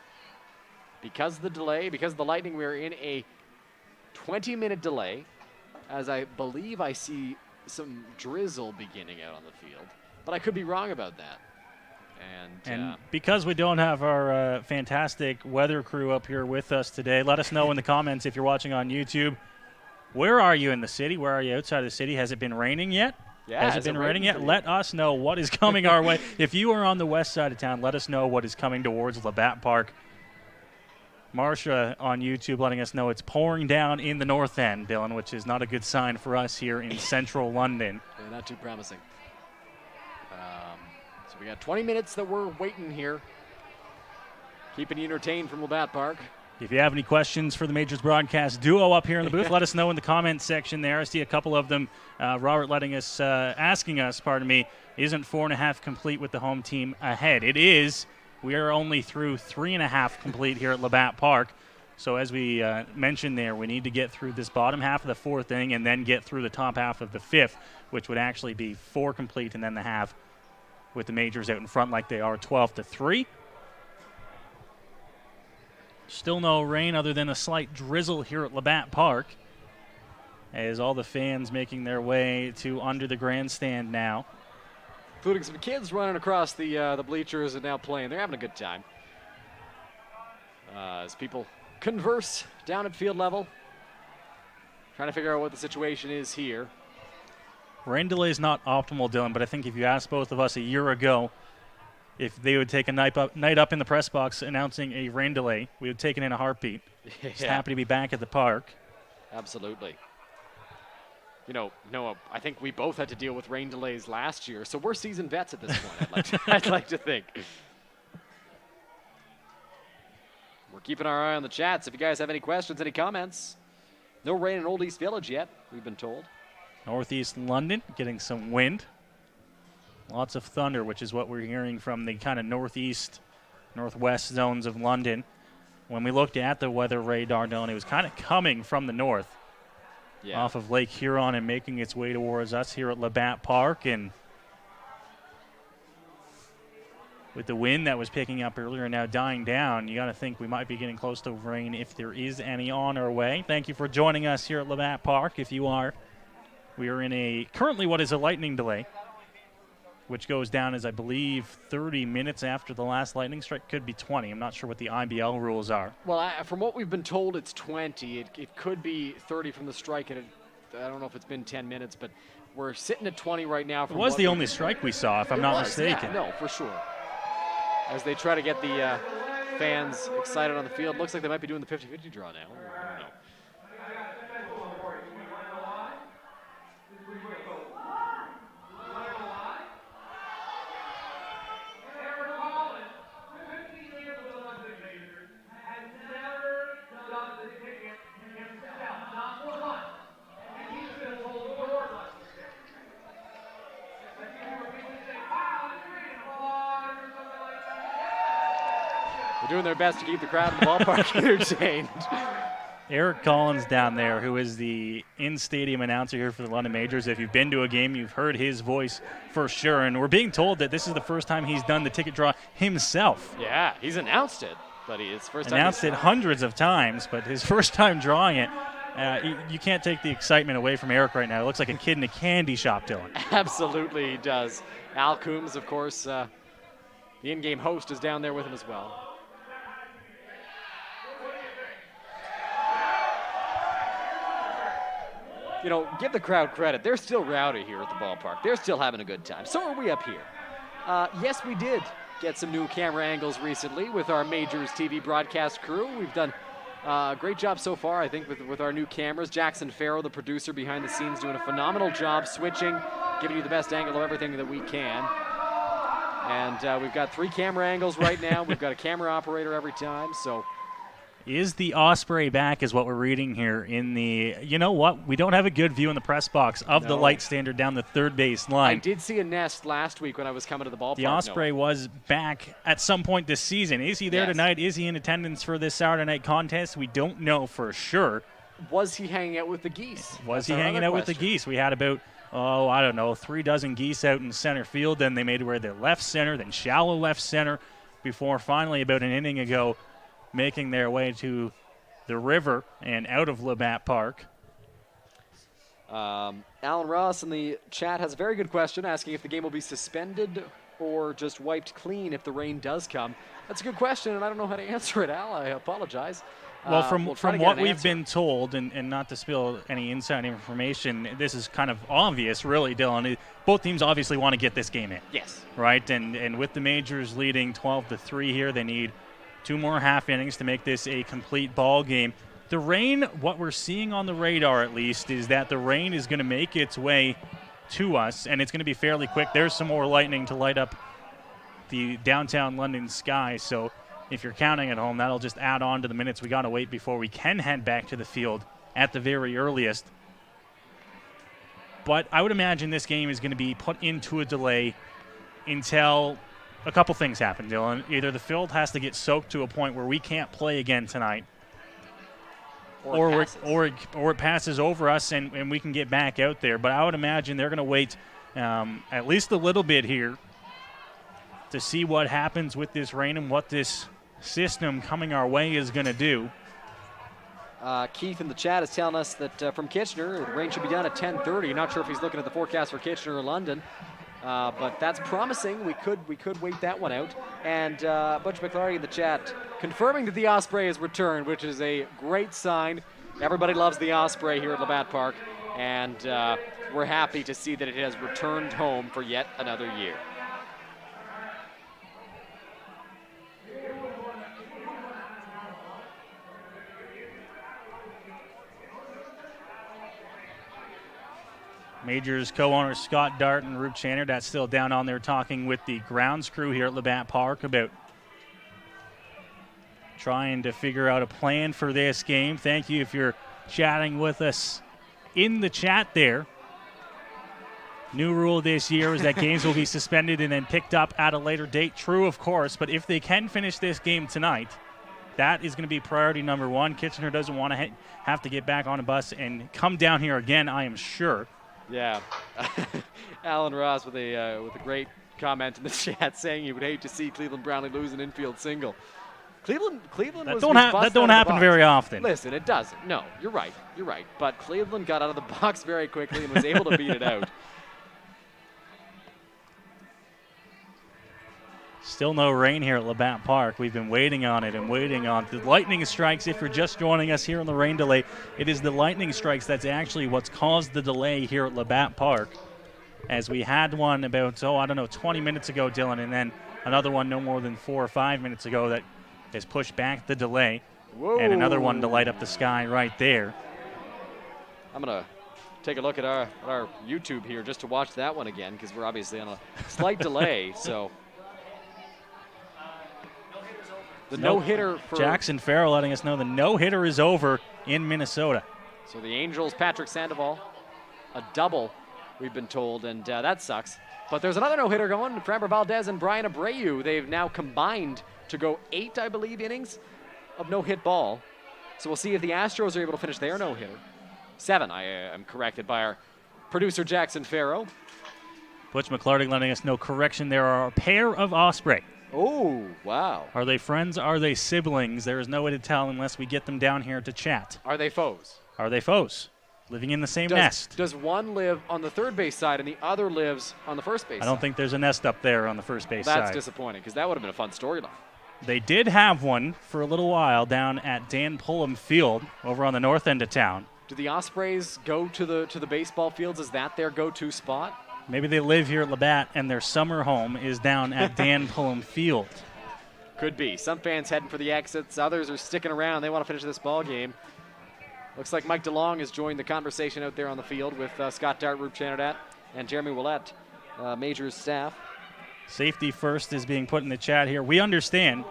because of the delay, because of the lightning, we're in a 20-minute delay, as I believe I see some drizzle beginning out on the field. But I could be wrong about that. And because we don't have our fantastic weather crew up here with us today, let us know in the comments if you're watching on YouTube. Where are you in the city? Where are you outside of the city? Has it been raining yet? Yeah, has it been raining yet? Let us know what is coming our way. If you are on the west side of town, let us know what is coming towards Labatt Park. Marcia on YouTube letting us know it's pouring down in the north end, Dylan, which is not a good sign for us here in central London. Yeah, not too promising. So we got 20 minutes that we're waiting here. Keeping you entertained from Labatt Park. If you have any questions for the Majors broadcast duo up here in the booth, let us know in the comments section there. I see a couple of them. Robert asking us, isn't 4.5 complete with the home team ahead? It is. We are only through 3.5 complete here at Labatt Park. So as we mentioned there, we need to get through this bottom half of the fourth inning and then get through the top half of the fifth, which would actually be 4 complete and then the half with the Majors out in front like they are 12-3. Still no rain other than a slight drizzle here at Labatt Park as all the fans making their way to under the grandstand now. Including some kids running across the bleachers and now playing. They're having a good time. As people converse down at field level, trying to figure out what the situation is here. Rain delay is not optimal, Dylan, but I think if you asked both of us a year ago if they would take a night up in the press box announcing a rain delay, we would take it in a heartbeat. Yeah. Just happy to be back at the park. Absolutely. You know, Noah, I think we both had to deal with rain delays last year, so we're seasoned vets at this point, I'd like to think. We're keeping our eye on the chats. If you guys have any questions, any comments. No rain in Old East Village yet, we've been told. Northeast London getting some wind. Lots of thunder, which is what we're hearing from the kind of northeast, northwest zones of London. When we looked at the weather radar, Dylan, it was kind of coming from the north off of Lake Huron and making its way towards us here at Labatt Park. And with the wind that was picking up earlier now dying down, you got to think we might be getting close to rain if there is any on our way. Thank you for joining us here at Labatt Park. If you are, we are in currently what is a lightning delay, which goes down as, I believe, 30 minutes after the last lightning strike. Could be 20. I'm not sure what the IBL rules are. Well, from what we've been told, it's 20. It could be 30 from the strike, and I don't know if it's been 10 minutes, but we're sitting at 20 right now. It was the only strike we saw, if I'm not mistaken. Yeah, no, for sure. As they try to get the fans excited on the field. Looks like they might be doing the 50-50 draw now. I don't know. They're doing their best to keep the crowd in the ballpark entertained. Eric Collins down there, who is the in-stadium announcer here for the London Majors. If you've been to a game, you've heard his voice for sure. And we're being told that this is the first time he's done the ticket draw himself. Yeah, he's announced it, but it's first time. Announced it hundreds of times, but his first time drawing it. You can't take the excitement away from Eric right now. It looks like a kid in a candy shop, Dylan. Absolutely he does. Al Coombs, of course, the in-game host, is down there with him as well. You know, give the crowd credit. They're still rowdy here at the ballpark. They're still having a good time. So are we up here. Yes, we did get some new camera angles recently with our Majors TV broadcast crew. We've done a great job so far, I think, with our new cameras. Jackson Farrow, the producer behind the scenes, doing a phenomenal job switching, giving you the best angle of everything that we can. And we've got 3 camera angles right now. We've got a camera operator every time, so... Is the Osprey back is what we're reading here in the, you know what, we don't have a good view in the press box of the light standard down the third base line. I did see a nest last week when I was coming to the ballpark. The Osprey was back at some point this season. Is he there tonight? Is he in attendance for this Saturday night contest? We don't know for sure. Was he hanging out with the geese? Was he hanging out with the geese? We had about, 3 dozen geese out in center field. Then they made it where they're left center, then shallow left center, before finally about an inning ago making their way to the river and out of Labatt Park. Alan Ross in the chat has a very good question, asking if the game will be suspended or just wiped clean if the rain does come. That's a good question, and I don't know how to answer it, Al. I apologize. Well, from what we've been told, and not to spill any inside information, this is kind of obvious, really, Dylan. Both teams obviously want to get this game in. Yes. Right? And with the Majors leading 12-3 here, they need 2 more half innings to make this a complete ball game. The rain, what we're seeing on the radar at least, is that the rain is going to make its way to us, and it's going to be fairly quick. There's some more lightning to light up the downtown London sky, so if you're counting at home, that'll just add on to the minutes we got to wait before we can head back to the field at the very earliest. But I would imagine this game is going to be put into a delay until a couple things happen, Dylan. Either the field has to get soaked to a point where we can't play again tonight, or it passes over us and we can get back out there. But I would imagine they're going to wait at least a little bit here to see what happens with this rain and what this system coming our way is going to do. Keith in the chat is telling us that from Kitchener, the rain should be done at 10:30. Not sure if he's looking at the forecast for Kitchener or London, but that's promising. We could wait that one out. And Butch McClarty in the chat confirming that the Osprey has returned, which is a great sign. Everybody loves the Osprey here at Labatt Park, and we're happy to see that it has returned home for yet another year. Majors co-owners Scott Dart and Rube Channer, that's still down on there talking with the grounds crew here at Labatt Park about trying to figure out a plan for this game. Thank you if you're chatting with us in the chat there. New rule this year is that games will be suspended and then picked up at a later date. True, of course, but if they can finish this game tonight, that is going to be priority number one. Kitchener doesn't want to have to get back on a bus and come down here again, I am sure. Yeah. Alan Ross with a great comment in the chat saying he would hate to see Cleveland Brownlee lose an infield single. Cleveland that was don't happen very often. Listen, it doesn't. No, you're right. But Cleveland got out of the box very quickly and was able to beat it out. Still no rain here at Labatt Park. We've been waiting on it and waiting on the lightning strikes. If you're just joining us here on the rain delay, it is the lightning strikes that's actually what's caused the delay here at Labatt Park. As we had one about, 20 minutes ago, Dylan, and then another one no more than 4 or 5 minutes ago that has pushed back the delay. Whoa. And another one to light up the sky right there. I'm going to take a look at our YouTube here just to watch that one again because we're obviously on a slight delay, so... The no-hitter for Jackson Farrell letting us know the no-hitter is over in Minnesota. So the Angels, Patrick Sandoval, a double, we've been told, and that sucks. But there's another no-hitter going, Framber Valdez and Brian Abreu. They've now combined to go 8, I believe, innings of no-hit ball. So we'll see if the Astros are able to finish their no-hitter. 7, I am corrected by our producer, Jackson Farrow. Butch McClarty letting us know, correction, there are a pair of Osprey. Oh, wow. Are they friends? Are they siblings? There is no way to tell unless we get them down here to chat. Are they foes? Are they foes? Living in the same nest. Does one live on the third base side and the other lives on the first base side? I don't think there's a nest up there on the first base side. That's disappointing because that would have been a fun storyline. They did have one for a little while down at Dan Pullum Field over on the north end of town. Do the Ospreys go to the baseball fields? Is that their go-to spot? Maybe they live here at Labatt and their summer home is down at Dan Pullum Field. Could be. Some fans heading for the exits. Others are sticking around. They want to finish this ball game. Looks like Mike DeLong has joined the conversation out there on the field with Scott Dart, Rube Channerdat, and Jeremy Willett, Major's staff. Safety first is being put in the chat here. We understand.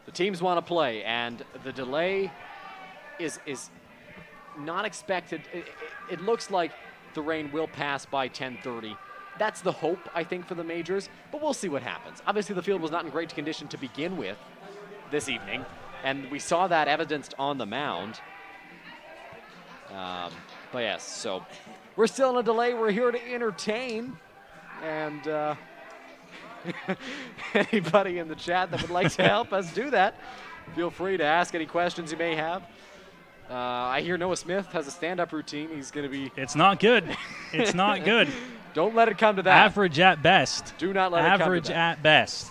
The teams want to play, and the delay is not expected. It looks like the rain will pass by 10:30. That's the hope, I think, for the Majors, but we'll see what happens. Obviously, the field was not in great condition to begin with this evening, and we saw that evidenced on the mound. But yes, so we're still in a delay. We're here to entertain, and anybody in the chat that would like to help us do that, feel free to ask any questions you may have. I hear Noah Smith has a stand-up routine. He's going to be... It's not good. It's not good. Don't let it come to that. Average at best. Do not let it come to that. Average at best.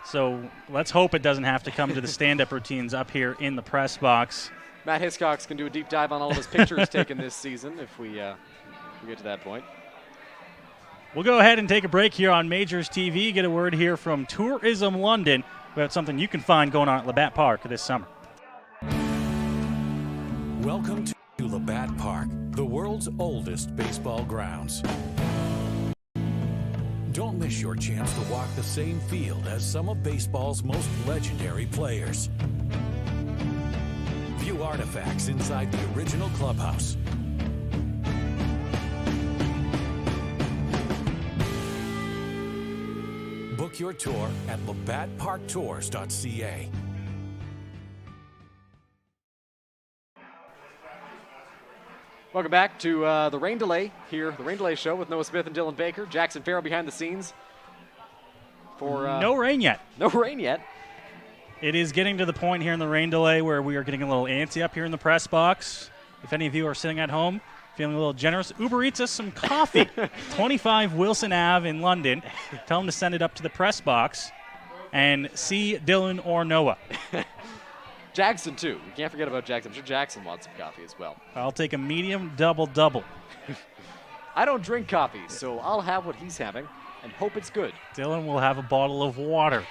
So let's hope it doesn't have to come to the stand-up routines up here in the press box. Matt Hiscox can do a deep dive on all of his pictures taken this season if we get to that point. We'll go ahead and take a break here on Majors TV. Get a word here from Tourism London about something you can find going on at Labatt Park this summer. Welcome to Labatt Park, the world's oldest baseball grounds. Don't miss your chance to walk the same field as some of baseball's most legendary players. View artifacts inside the original clubhouse. Book your tour at labattparktours.ca. Welcome back to the Rain Delay here, the Rain Delay Show with Noah Smith and Dylan Baker. Jackson Farrell behind the scenes. For no rain yet. No rain yet. It is getting to the point here in the Rain Delay where we are getting a little antsy up here in the press box. If any of you are sitting at home feeling a little generous, Uber Eats us some coffee. 25 Wilson Ave in London. Tell them to send it up to the press box and see Dylan or Noah. Jackson, too. We can't forget about Jackson. I'm sure Jackson wants some coffee as well. I'll take a medium double-double. I don't drink coffee, so I'll have what he's having and hope it's good. Dylan will have a bottle of water.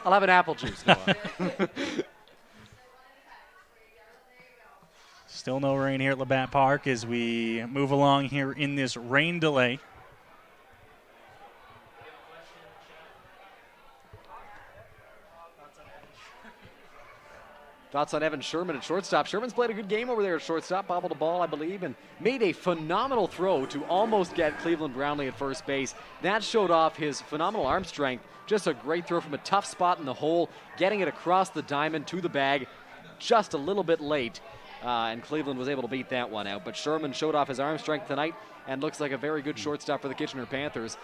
I'll have an apple juice, Noah. Still no rain here at Labatt Park as we move along here in this rain delay. Thoughts on Evan Sherman at shortstop. Sherman's played a good game over there at shortstop, bobbled a ball, I believe, and made a phenomenal throw to almost get Cleveland Brownlee at first base. That showed off his phenomenal arm strength. Just a great throw from a tough spot in the hole, getting it across the diamond to the bag just a little bit late, and Cleveland was able to beat that one out. But Sherman showed off his arm strength tonight and looks like a very good shortstop for the Kitchener Panthers.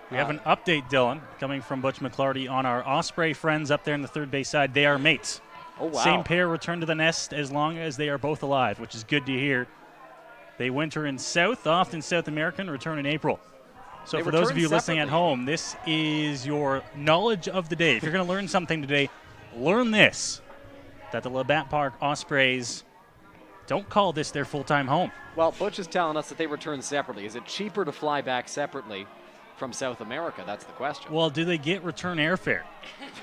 We have an update, Dylan, coming from Butch McClarty on our Osprey friends up there in the third base side. They are mates. Oh, wow. Same pair return to the nest as long as they are both alive, which is good to hear. They winter in South, often South American, return in April. So They for those of return you listening at separately. home, this is your knowledge of the day. If you're going to learn something today, learn this, that the Labatt Park Ospreys don't call this their full-time home. Well, Butch is telling us that they return separately. Is it cheaper to fly back separately from South America? That's the question. Well, do they get return airfare?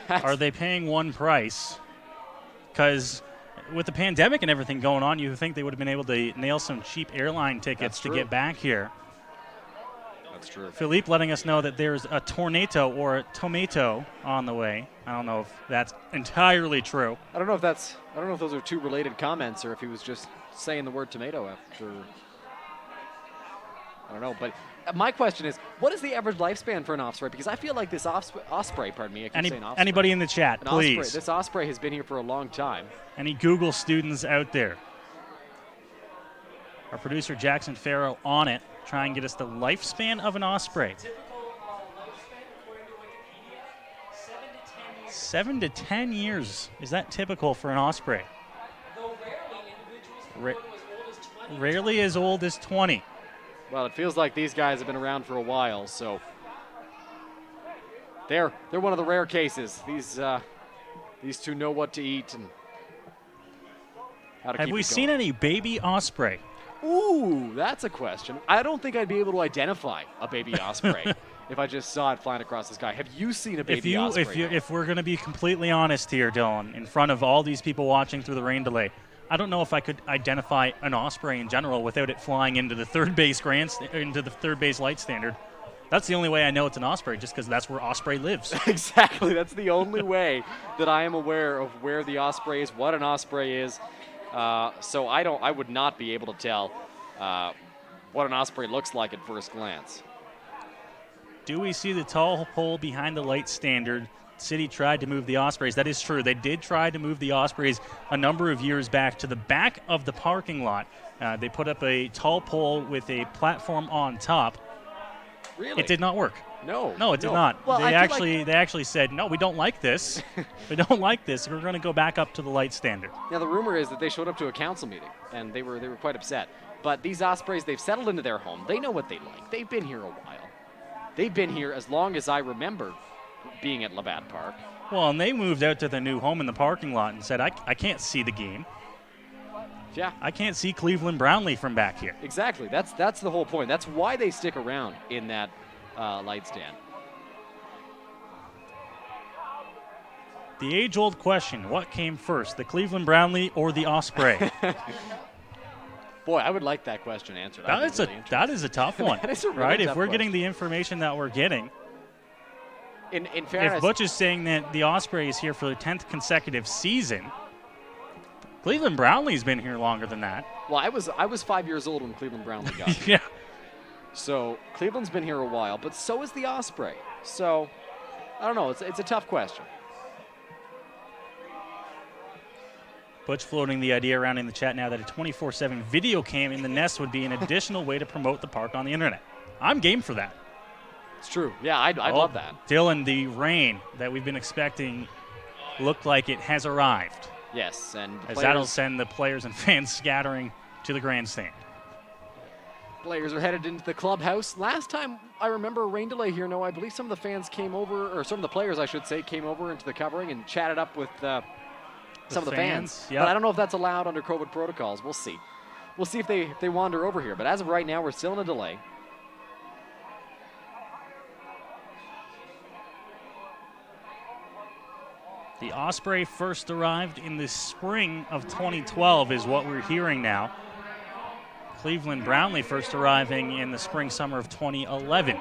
Are they paying one price? Because with the pandemic and everything going on, you think they would have been able to nail some cheap airline tickets to get back here. That's true. Philippe letting us know that there's a tornado or a tomato on the way. I don't know if that's entirely true. I don't know if those are two related comments or if he was just saying the word tomato after. I don't know, but my question is, what is the average lifespan for an osprey? Because I feel like this osprey, pardon me, I keep saying osprey. Anybody in the chat, An please. Osprey, this osprey has been here for a long time. Any Google students out there? Our producer Jackson Farrow on it, try and get us the lifespan of an osprey. Typical lifespan, according to Wikipedia, 7 to 10 years. 7 to 10 years. Is that typical for an osprey? Though rarely individuals can grow as old as 20. Rarely as old as 20. Well, it feels like these guys have been around for a while, so they're one of the rare cases. These two know what to eat and how to keep Have we it seen going. any baby osprey? Ooh, that's a question. I don't think I'd be able to identify a baby osprey if I just saw it flying across the sky. Have you seen a baby osprey? If we're going to be completely honest here, Dylan, in front of all these people watching through the rain delay, I don't know if I could identify an osprey in general without it flying into the third base light standard. That's the only way I know it's an osprey, just because that's where osprey lives. Exactly. That's the only way that I am aware of where the osprey is, what an osprey is. So I would not be able to tell what an osprey looks like at first glance. Do we see the tall pole behind the light standard? City tried to move the ospreys. That is true. They did try to move the ospreys a number of years back to the back of the parking lot. They put up a tall pole with a platform on top. Really? It did not work. No. No, it did not. Well, They actually said, no, we don't like this. We don't like this. We're going to go back up to the light standard. Now, the rumor is that they showed up to a council meeting, and they were quite upset. But these ospreys, they've settled into their home. They know what they like. They've been here a while. They've been here as long as I remember being at Labatt Park. Well, and they moved out to their new home in the parking lot and said, I can't see the game. Yeah. I can't see Cleveland Brownlee from back here. Exactly. That's the whole point. That's why they stick around in that light stand. The age-old question, what came first, the Cleveland Brownlee or the Osprey? Boy, I would like that question answered. That is a tough one. That is a really right? tough If we're getting question. the information that we're getting, In If fairness, Butch is saying that the Osprey is here for the 10th consecutive season, Cleveland Brownlee's been here longer than that. well, I was 5 years old when Cleveland Brownlee got here. Yeah. So Cleveland's been here a while, but so is the Osprey. So I don't know. It's a tough question. Butch floating the idea around in the chat now that a 24/7 video cam in the nest would be an additional way to promote the park on the internet. I'm game for that. It's true. Yeah, I'd love that. Dylan, the rain that we've been expecting looked like it has arrived, Yes, and as that'll send the players and fans scattering to the grandstand. players are headed into the clubhouse. Last time I remember a rain delay here, I believe some of the fans came over, or some of the players, I should say, came over into the covering and chatted up with some of the fans. Yep. But I don't know if that's allowed under COVID protocols. We'll see. We'll see if they wander over here. But as of right now, we're still in a delay. The Osprey first arrived in the spring of 2012 is what we're hearing now. Cleveland Brownlee first arriving in the spring-summer of 2011.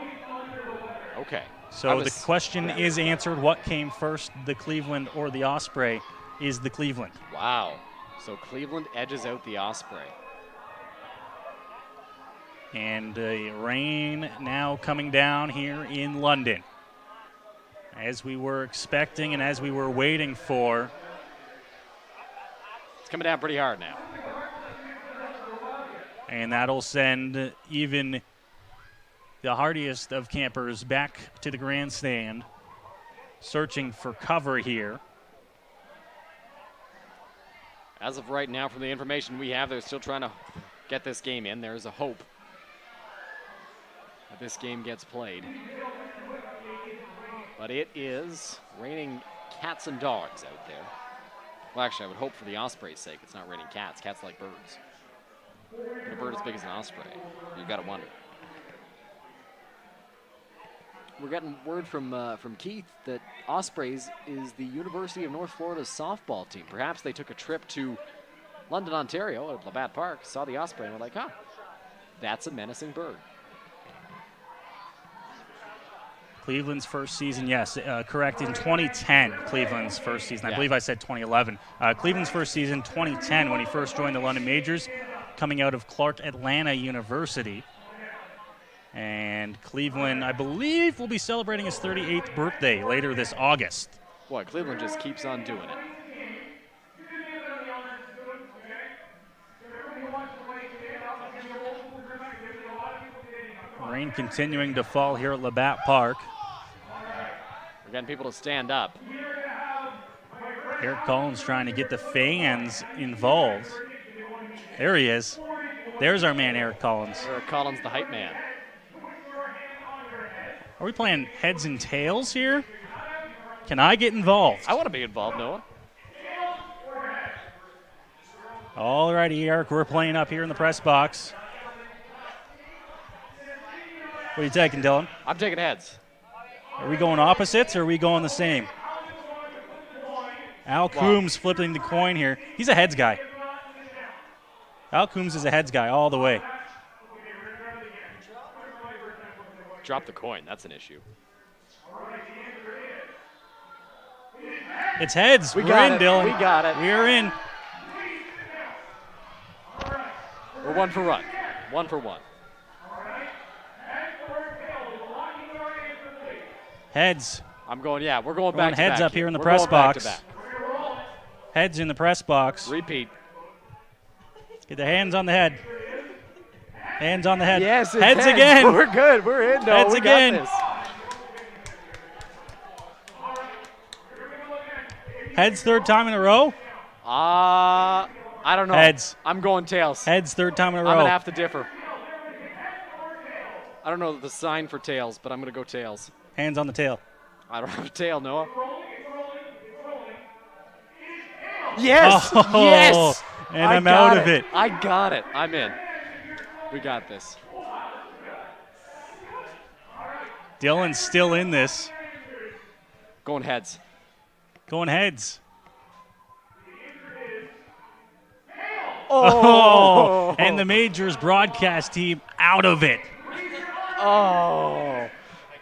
Okay. So the question is answered. What came first, the Cleveland or the Osprey? Is the Cleveland. Wow. So Cleveland edges out the Osprey. And rain now coming down here in London. As we were expecting and as we were waiting for. It's coming down pretty hard now. And that'll send even the hardiest of campers back to the grandstand, searching for cover here. As of right now, from the information we have, they're still trying to get this game in. There's a hope that this game gets played. But it is raining cats and dogs out there. Well, actually, I would hope for the Osprey's sake it's not raining cats. Cats like birds. But a bird as big as an osprey, you've got to wonder. We're getting word from Keith that Ospreys is the University of North Florida's softball team. Perhaps they took a trip to London, Ontario at Labatt Park, saw the Osprey, and were like, that's a menacing bird. Cleveland's first season, yes, correct, in 2010, Cleveland's first season. I believe I said 2011. Cleveland's first season, 2010, when he first joined the London Majors, coming out of Clark Atlanta University. And Cleveland, I believe, will be celebrating his 38th birthday later this August. Boy, Cleveland just keeps on doing it. Rain continuing to fall here at Labatt Park. We're getting people to stand up. Eric Collins trying to get the fans involved. There he is. There's our man, Eric Collins. Eric Collins, the hype man. Are we playing heads and tails here? Can I get involved? I want to be involved, Noah. All righty, Eric, we're playing up here in the press box. What are you taking, Dylan? I'm taking heads. Are we going opposites or are we going the same? Al Coombs flipping the coin here. He's a heads guy. Al Coombs is a heads guy all the way. Drop the coin. That's an issue. It's heads. We're in, it. Dylan. We got it. We're in. We're 1 for 1. 1 for 1. Heads. I'm going, we're going back back to heads back up here in the We're press going back box. to back. Heads in the press box. Repeat. Get the hands on the head. Hands on the head. Yes, it's heads again. We're good. We're in. No, heads we again. got this. Heads third time in a row. I don't know. Heads. I'm going tails. Heads third time in a row. I'm going to have to differ. I don't know the sign for tails, but I'm going to go tails. Hands on the tail. I don't have a tail, Noah. Yes! Oh, yes! And I'm out of it. I got it. I'm in. We got this. Dylan's still in this. Going heads. Going heads. Oh! And the Majors broadcast team out of it. Oh!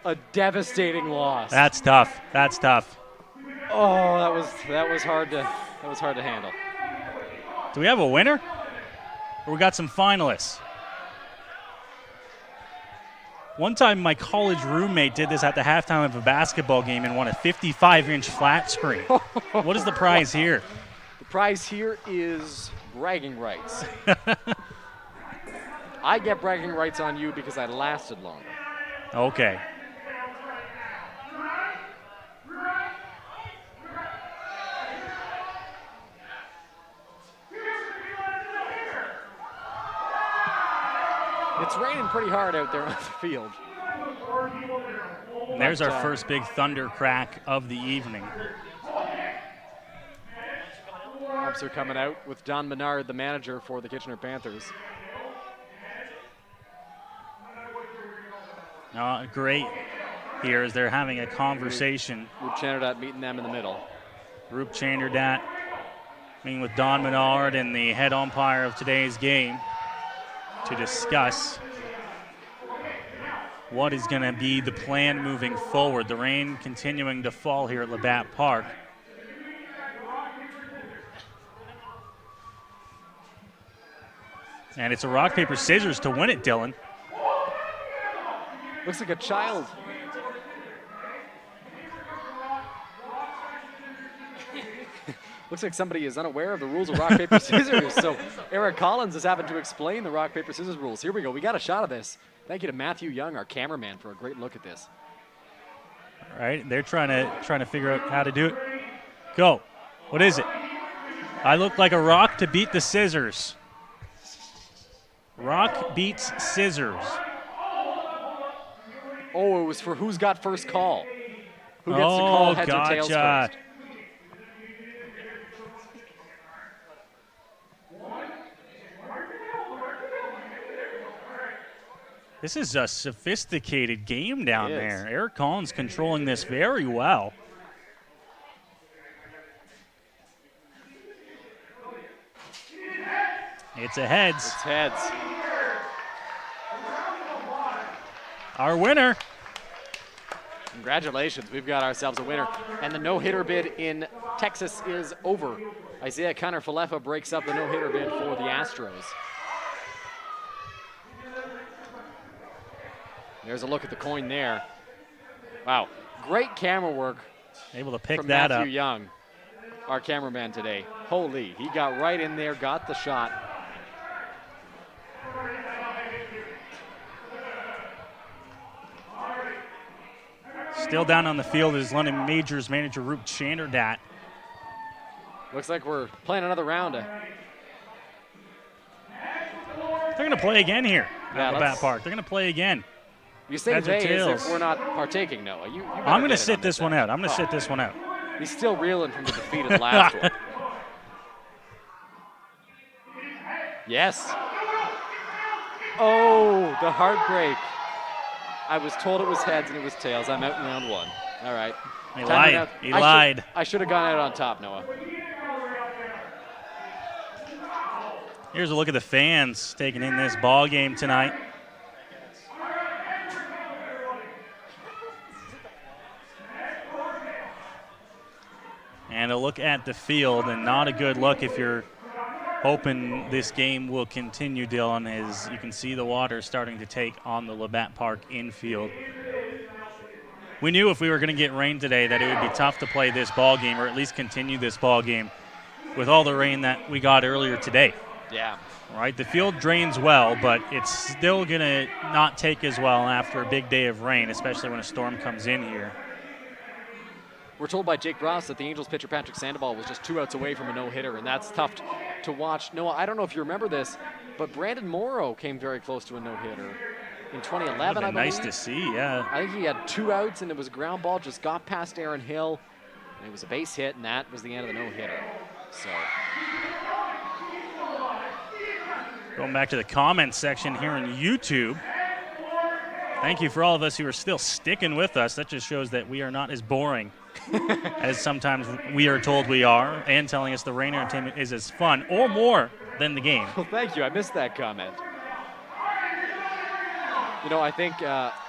a devastating loss. That's tough. That's tough. Oh, that was hard to handle. Do we have a winner? Or we got some finalists? One time my college roommate did this at the halftime of a basketball game and won a 55-inch flat screen. What is the prize here? The prize here is bragging rights. I get bragging rights on you because I lasted longer. Okay. It's raining pretty hard out there on the field. And there's our first big thunder crack of the evening. Umps are coming out with Don Menard, the manager for the Kitchener Panthers. Great here as they're having a conversation. Roop Chanderdat meeting them in the middle. Roop Chanderdat meeting with Don Menard and the head umpire of today's game to discuss what is going to be the plan moving forward. The rain continuing to fall here at Labatt Park. And it's a rock, paper, scissors to win it, Dylan. Looks like a child. Looks like somebody is unaware of the rules of rock, paper, scissors. So Eric Collins is having to explain the rock, paper, scissors rules. Here we go. We got a shot of this. Thank you to Matthew Young, our cameraman, for a great look at this. All right, they're trying to figure out how to do it. Go. What is it? I look like a rock to beat the scissors. Rock beats scissors. Oh, it was for who's got first call. Who gets to call heads or tails first? This is a sophisticated game down there. Eric Collins controlling this very well. It's a heads. It's heads. Our winner. Congratulations, we've got ourselves a winner. And the no-hitter bid in Texas is over. Isaiah Connor-Falefa breaks up the no-hitter bid for the Astros. There's a look at the coin there. Wow, great camera work. Able to pick from that Matthew up. Young, our cameraman today. Holy, he got right in there, got the shot. Still down on the field is London Majors manager Roop Chanderdat. Looks like we're playing another round. They're going to play again here at Labatt Park. They're going to play again. You say Heads or they as tails. if we're not partaking, Noah. You I'm going to sit this one out. I'm going to sit this one out. He's still reeling from the defeat of the last one. Yes. Oh, the heartbreak. I was told it was heads and it was tails. I'm out in round one. All right. He lied. He lied. I should have gone out on top, Noah. Here's a look at the fans taking in this ball game tonight. And a look at the field, and not a good look if you're hoping this game will continue, Dylan, as you can see the water starting to take on the Labatt Park infield. We knew if we were going to get rain today that it would be tough to play this ball game, or at least continue this ball game with all the rain that we got earlier today. Yeah. Right, the field drains well, but it's still going to not take as well after a big day of rain, especially when a storm comes in here. We're told by Jake Ross that the Angels pitcher Patrick Sandoval was just 2 outs away from a no-hitter, and that's tough to watch. Noah, I don't know if you remember this, but Brandon Morrow came very close to a no-hitter in 2011, I believe. Nice to see, yeah. I think he had 2 outs, and it was a ground ball, just got past Aaron Hill, and it was a base hit, and that was the end of the no-hitter. So, going back to the comments section here on YouTube. Thank you for all of us who are still sticking with us. That just shows that we are not as boring as sometimes we are told we are, and telling us the rain entertainment is as fun or more than the game. well, thank you. I missed that comment. I think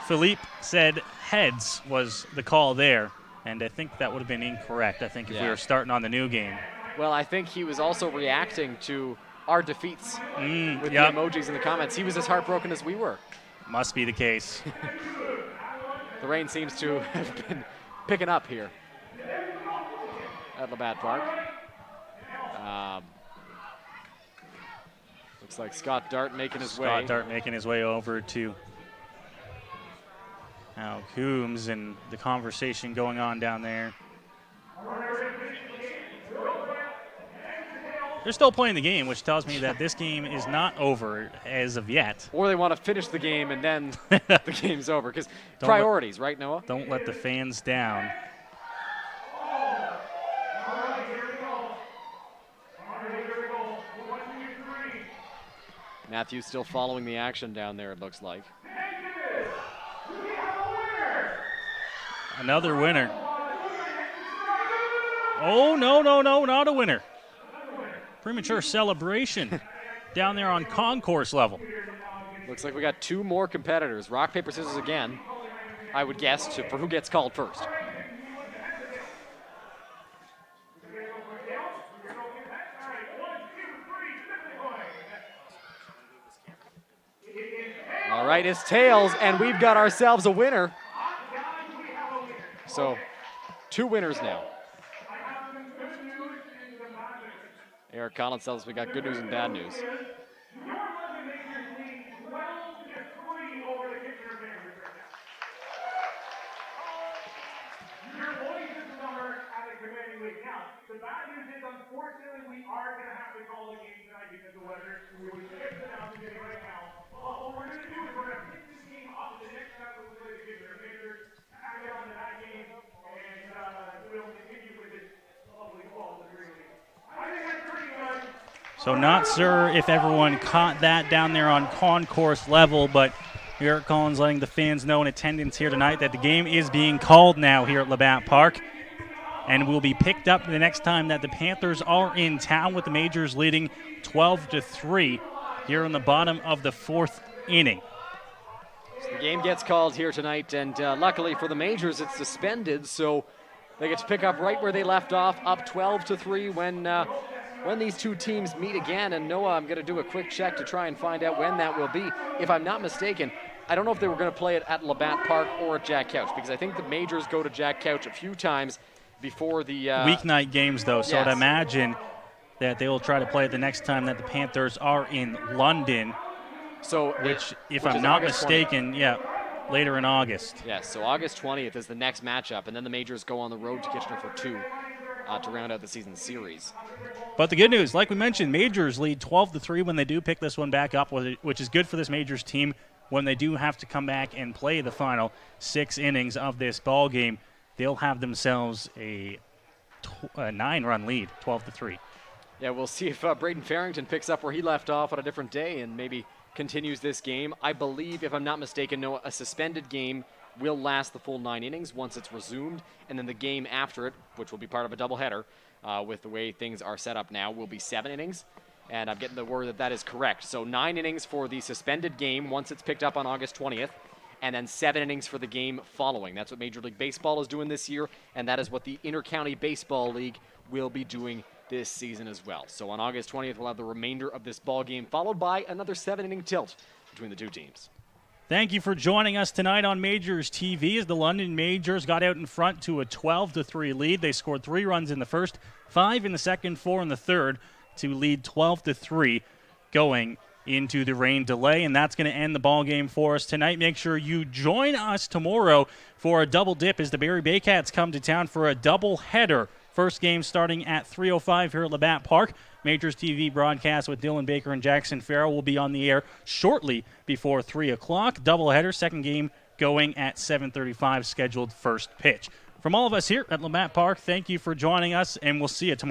Philippe said heads was the call there, and I think that would have been incorrect. I think if we were starting on the new game. Well, I think he was also reacting to our defeats with the emojis in the comments. He was as heartbroken as we were. Must be the case. The rain seems to have been picking up here at Labatt Park. Looks like Scott Dart making his way. Scott Dart making his way over to Al Coombs, and the conversation going on down there. They're still playing the game, which tells me that this game is not over as of yet. Or they want to finish the game and then the game's over. Because priorities, right, Noah? Don't let the fans down. Matthews still following the action down there, it looks like. Another winner. Oh, no, not a winner. Premature celebration down there on concourse level. Looks like we got 2 more competitors. Rock, paper, scissors again, I would guess, for who gets called first. All right, it's tails, and we've got ourselves a winner. So, 2 winners now. Eric Collins tells us we got good news and bad news. The bad news is, unfortunately, we are going to have to call the game tonight because of weather. We would skip it out right now. What we're going to do is we're going to pick this game up to the next time we play the game. We're going to get on to that game, and we'll continue with this lovely fall. I think that's pretty good. So not sure if everyone caught that down there on concourse level, but Eric Collins letting the fans know in attendance here tonight that the game is being called now here at Labatt Park, and will be picked up the next time that the Panthers are in town, with the Majors leading 12-3 here in the bottom of the 4th inning. So the game gets called here tonight, and luckily for the Majors, it's suspended, so they get to pick up right where they left off, up 12-3 when these 2 teams meet again. And Noah, I'm going to do a quick check to try and find out when that will be. If I'm not mistaken, I don't know if they were going to play it at Labatt Park or at Jack Couch, because I think the Majors go to Jack Couch a few times before the weeknight games, though, so yes. I'd imagine that they will try to play it the next time that the Panthers are in London. So, which I'm not mistaken, later in August. Yes, so August 20th is the next matchup, and then the Majors go on the road to Kitchener for 2 to round out the season series. But the good news, like we mentioned, Majors lead 12-3 when they do pick this one back up, which is good for this Majors team when they do have to come back and play the final 6 innings of this ball game. They'll have themselves a 9-run lead, 12-3. Yeah, we'll see if Braden Farrington picks up where he left off on a different day and maybe continues this game. I believe, if I'm not mistaken, Noah, a suspended game will last the full 9 innings once it's resumed, and then the game after it, which will be part of a doubleheader with the way things are set up now, will be 7 innings. And I'm getting the word that that is correct. So 9 innings for the suspended game once it's picked up on August 20th. And then 7 innings for the game following. That's what Major League Baseball is doing this year, and that is what the Intercounty Baseball League will be doing this season as well. So on August 20th, we'll have the remainder of this ball game, followed by another 7-inning tilt between the 2 teams. Thank you for joining us tonight on Majors TV as the London Majors got out in front to a 12-3 lead. They scored 3 runs in the first, 5 in the second, 4 in the third to lead 12-3 going into the rain delay, and that's going to end the ball game for us tonight. Make sure you join us tomorrow for a double dip as the Barrie Baycats come to town for a double header. First game starting at 3:05 here at Labatt Park. Majors TV broadcast with Dylan Baker and Jackson Farrell will be on the air shortly before 3 o'clock. Double header, second game going at 7:35, scheduled first pitch. From all of us here at Labatt Park, thank you for joining us, and we'll see you tomorrow.